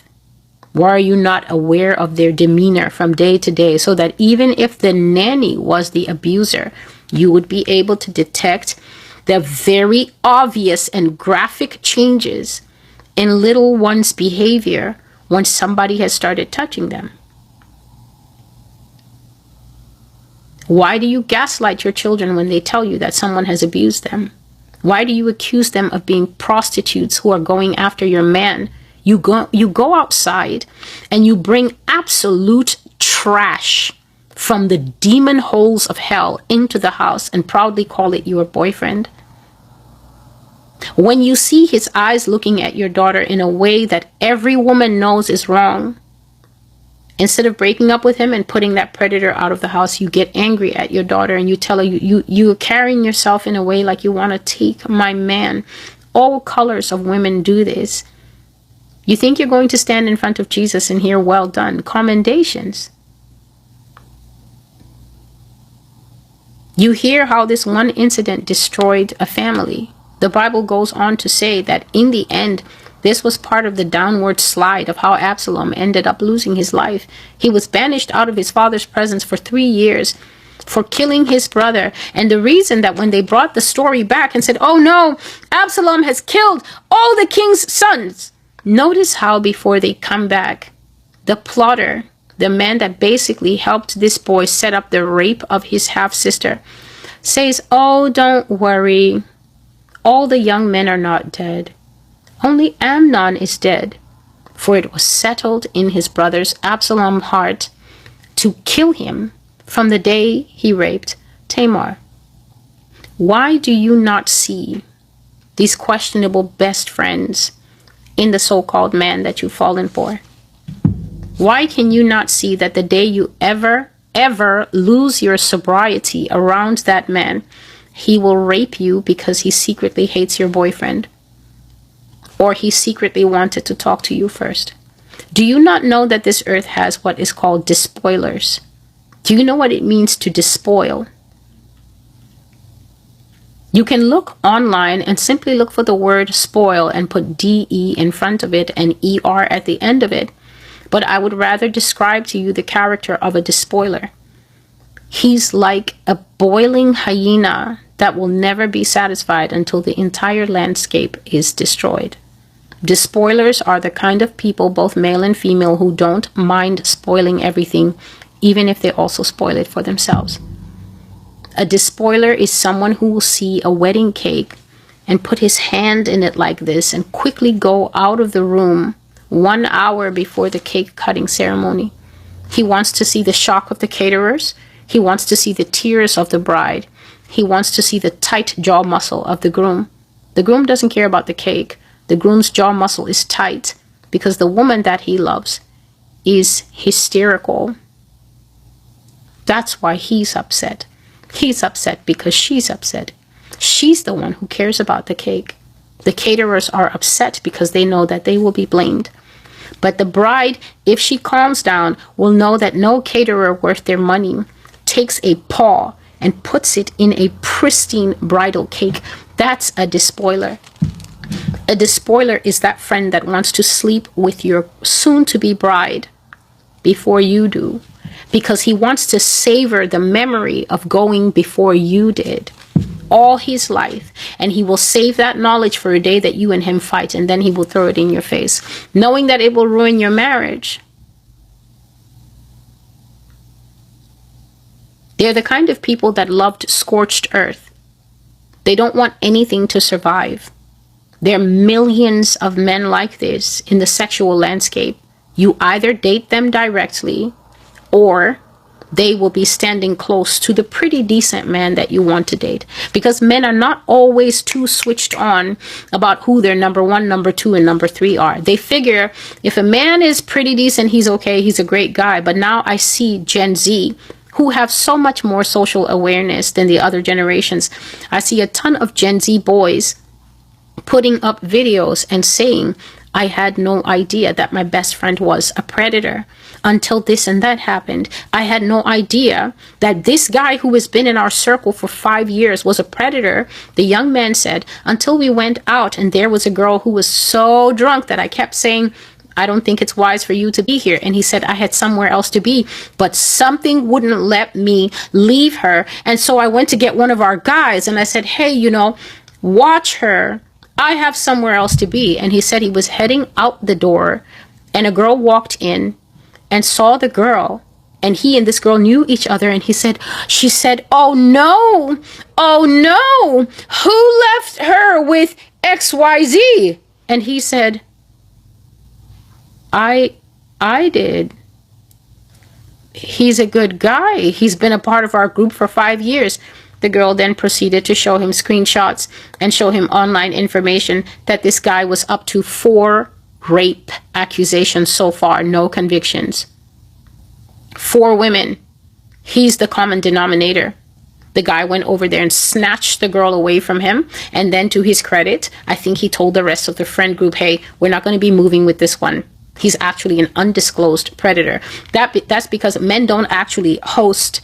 Why are you not aware of their demeanor from day to day, so that even if the nanny was the abuser, you would be able to detect the very obvious and graphic changes in little one's behavior once somebody has started touching them? Why do you gaslight your children when they tell you that someone has abused them? Why do you accuse them of being prostitutes who are going after your man? You go outside and you bring absolute trash from the demon holes of hell into the house and proudly call it your boyfriend. When you see his eyes looking at your daughter in a way that every woman knows is wrong, instead of breaking up with him and putting that predator out of the house, you get angry at your daughter and you tell her you're carrying yourself in a way like you want to take my man. All colors of women do this. You think you're going to stand in front of Jesus and hear, well done, commendations. You hear how this one incident destroyed a family. The Bible goes on to say that in the end, this was part of the downward slide of how Absalom ended up losing his life. He was banished out of his father's presence for 3 years for killing his brother. And the reason that when they brought the story back and said, oh no, Absalom has killed all the king's sons. Notice how before they come back, the plotter, the man that basically helped this boy set up the rape of his half-sister, says, oh, don't worry. All the young men are not dead. Only Amnon is dead, for it was settled in his brother's Absalom's heart to kill him from the day he raped Tamar. Why do you not see these questionable best friends in the so-called man that you've fallen for? Why can you not see that the day you ever lose your sobriety around that man, he will rape you because he secretly hates your boyfriend? Or he secretly wanted to talk to you first? Do you not know that this earth has what is called despoilers? Do you know what it means to despoil? You can look online and simply look for the word spoil and put DE in front of it and ER at the end of it. But I would rather describe to you the character of a despoiler. He's like a boiling hyena that will never be satisfied until the entire landscape is destroyed. Despoilers are the kind of people, both male and female, who don't mind spoiling everything, even if they also spoil it for themselves. A despoiler is someone who will see a wedding cake and put his hand in it like this and quickly go out of the room 1 hour before the cake cutting ceremony. He wants to see the shock of the caterers. He wants to see the tears of the bride. He wants to see the tight jaw muscle of the groom. The groom doesn't care about the cake. The groom's jaw muscle is tight because the woman that he loves is hysterical. That's why he's upset. He's upset because she's upset. She's the one who cares about the cake. The caterers are upset because they know that they will be blamed. But the bride, if she calms down, will know that no caterer worth their money takes a paw and puts it in a pristine bridal cake. That's a despoiler. A despoiler is that friend that wants to sleep with your soon-to-be bride before you do, because he wants to savor the memory of going before you did all his life, and he will save that knowledge for a day that you and him fight, and then he will throw it in your face, knowing that it will ruin your marriage. They're the kind of people that loved scorched earth. They don't want anything to survive. There are millions of men like this in the sexual landscape. You either date them directly, or they will be standing close to the pretty decent man that you want to date. Because men are not always too switched on about who their number one, number two, and number three are. They figure if a man is pretty decent, he's okay, he's a great guy. But now I see Gen Z who have so much more social awareness than the other generations. I see a ton of Gen Z boys putting up videos and saying, I had no idea that my best friend was a predator until this and that happened. I had no idea that this guy who has been in our circle for 5 years was a predator. The young man said, until we went out and there was a girl who was so drunk that I kept saying, I don't think it's wise for you to be here. And he said, I had somewhere else to be, but something wouldn't let me leave her. And so I went to get one of our guys and I said, hey, watch her. I have somewhere else to be. And he said he was heading out the door and a girl walked in and saw the girl And he and this girl knew each other. And she said, oh no, who left her with XYZ? And he said, I did. He's a good guy. He's been a part of our group for 5 years. The girl then proceeded to show him screenshots and show him online information that this guy was up to 4 rape accusations so far, no convictions. 4 women. He's the common denominator. The guy went over there and snatched the girl away from him. And then to his credit, I think he told the rest of the friend group, hey, we're not going to be moving with this one. He's actually an undisclosed predator. That's because men don't actually host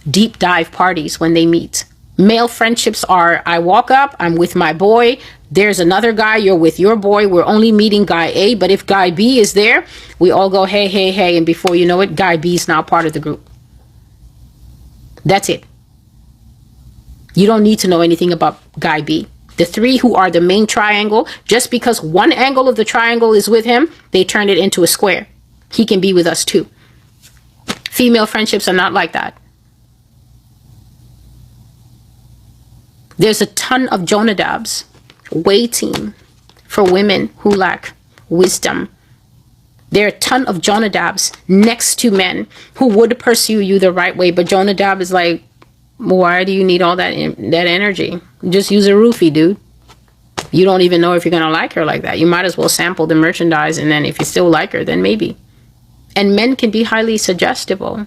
deep dive parties when they meet. Male friendships are, I walk up, I'm with my boy, there's another guy, you're with your boy, we're only meeting guy A, but if guy B is there, we all go, hey, hey, hey, and before you know it, guy B is now part of the group. That's it. You don't need to know anything about guy B. The 3 who are the main triangle, just because one angle of the triangle is with him, they turn it into a square. He can be with us too. Female friendships are not like that. There's a ton of Jonadabs waiting for women who lack wisdom. There are a ton of Jonadabs next to men who would pursue you the right way, but Jonadab is like, why do you need all that energy? Just use a roofie, dude. You don't even know if you're going to like her like that. You might as well sample the merchandise, and then if you still like her, then maybe. And men can be highly suggestible.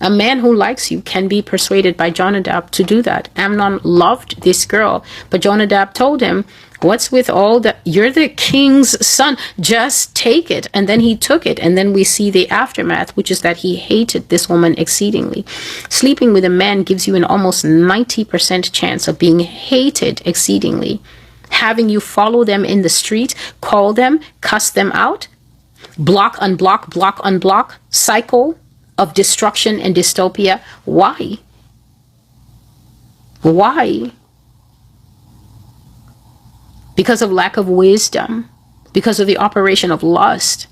A man who likes you can be persuaded by Jonadab to do that. Amnon loved this girl, but Jonadab told him, what's with all that? You're the king's son. Just take it. And then he took it. And then we see the aftermath, which is that he hated this woman exceedingly. Sleeping with a man gives you an almost 90% chance of being hated exceedingly. Having you follow them in the street, call them, cuss them out, block, unblock, cycle of destruction and dystopia. Why? Why? Because of lack of wisdom, because of the operation of lust.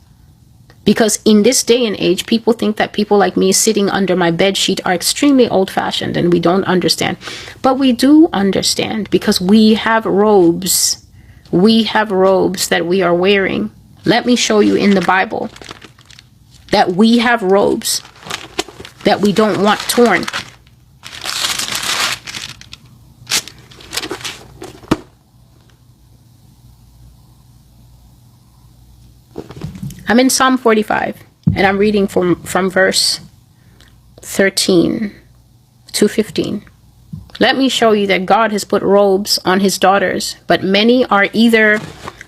Because in this day and age, people think that people like me sitting under my bed sheet are extremely old-fashioned, and we don't understand. But we do understand, because we have robes. We have robes that we are wearing. Let me show you in the Bible that we have robes that we don't want torn. I'm in Psalm 45, and I'm reading from verse 13 to 15. Let me show you that God has put robes on his daughters, but many are either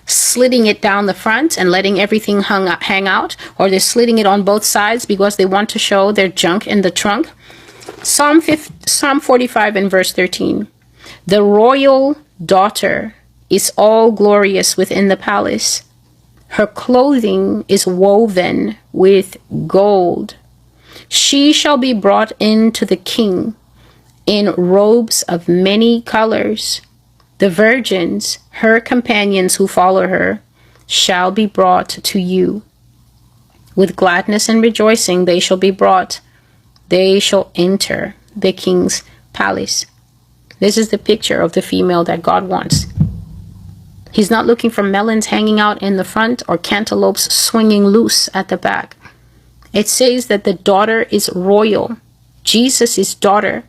slitting it down the front and letting everything hang out, or they're slitting it on both sides because they want to show their junk in the trunk. Psalm 45 and verse 13. The royal daughter is all glorious within the palace. Her clothing is woven with gold. She shall be brought in to the king in robes of many colors. The virgins, her companions who follow her, shall be brought to you. With gladness and rejoicing they shall be brought. They shall enter the king's palace. This is the picture of the female that God wants. He's not looking for melons hanging out in the front or cantaloupes swinging loose at the back. It says that the daughter is royal. Jesus is daughter,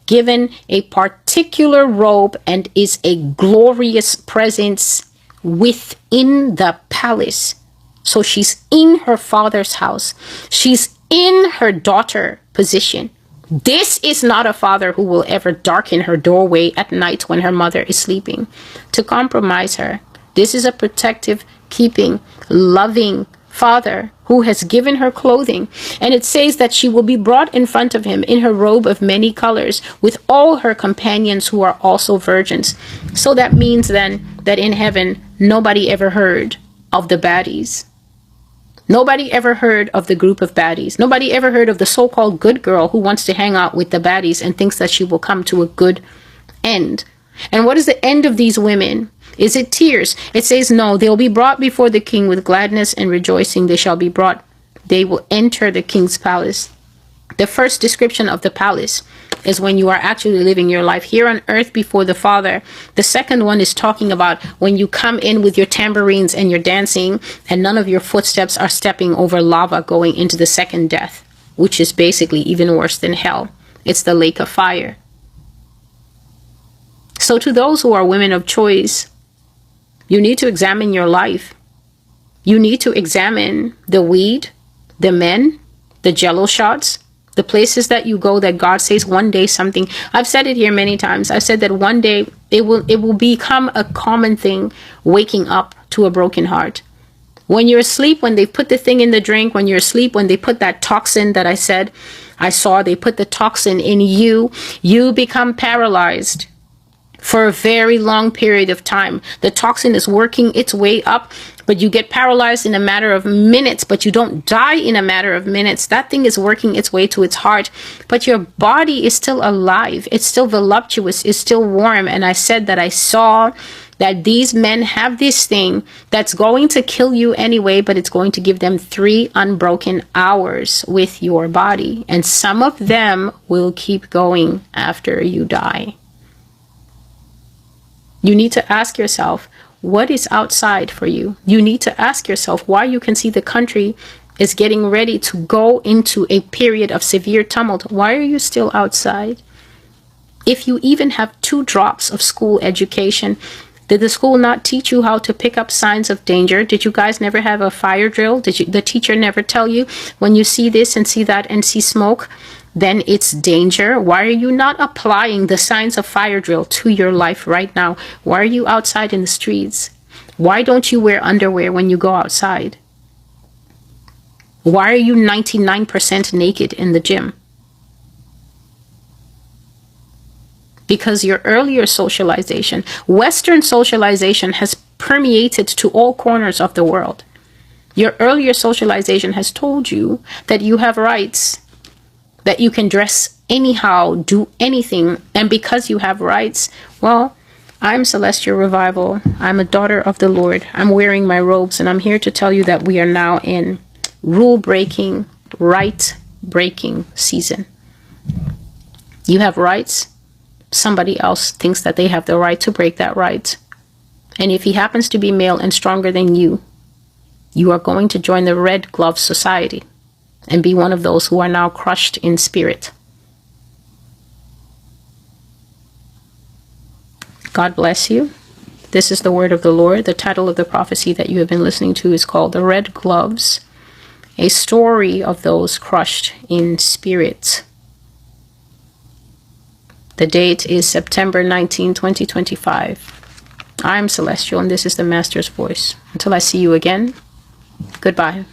given a particular robe and is a glorious presence within the palace. So she's in her father's house. She's in her daughter position. This is not a father who will ever darken her doorway at night when her mother is sleeping to compromise her. This is a protective, keeping, loving father who has given her clothing. And it says that she will be brought in front of him in her robe of many colors with all her companions who are also virgins. So that means then that in heaven, nobody ever heard of the baddies. Nobody ever heard of the group of baddies. Nobody ever heard of the so-called good girl who wants to hang out with the baddies and thinks that she will come to a good end. And what is the end of these women? Is it tears? It says, no, they'll be brought before the king with gladness and rejoicing. They shall be brought. They will enter the king's palace. The first description of the palace is when you are actually living your life here on earth before the Father. The second one is talking about when you come in with your tambourines and you're dancing, and none of your footsteps are stepping over lava going into the second death, which is basically even worse than hell. It's the lake of fire. So to those who are women of choice, you need to examine your life. You need to examine the weed, the men, the jello shots, the places that you go that God says one day something. I've said it here many times. I've said that one day it will become a common thing, waking up to a broken heart. When you're asleep, when they put the thing in the drink, when you're asleep, when they put that toxin that I saw they put the toxin in you, you become paralyzed for a very long period of time. The toxin is working its way up, but you get paralyzed in a matter of minutes, but you don't die in a matter of minutes. That thing is working its way to its heart, but your body is still alive. It's still voluptuous. It's still warm. And I said that I saw that these men have this thing that's going to kill you anyway, but it's going to give them 3 unbroken hours with your body. And some of them will keep going after you die. You need to ask yourself, what is outside for you? You need to ask yourself why you can see the country is getting ready to go into a period of severe tumult. Why are you still outside? If you even have 2 drops of school education, did the school not teach you how to pick up signs of danger? Did you guys never have a fire drill? Did the teacher never tell you when you see this and see that and see smoke, then it's danger? Why are you not applying the signs of fire drill to your life right now? Why are you outside in the streets? Why don't you wear underwear when you go outside? Why are you 99% naked in the gym? Because your earlier socialization, Western socialization, has permeated to all corners of the world. Your earlier socialization has told you that you have rights, that you can dress anyhow, do anything. And because you have rights, well, I'm Celestial Revival. I'm a daughter of the Lord. I'm wearing my robes, and I'm here to tell you that we are now in rule-breaking, right-breaking season. You have rights. Somebody else thinks that they have the right to break that right. And if he happens to be male and stronger than you, you are going to join the Red Glove Society and be one of those who are now crushed in spirit. God bless you. This is the word of the Lord. The title of the prophecy that you have been listening to is called The Red Gloves, a story of those crushed in spirit. The date is September 19, 2025. I'm Celestial, and this is the Master's Voice. Until I see you again, goodbye.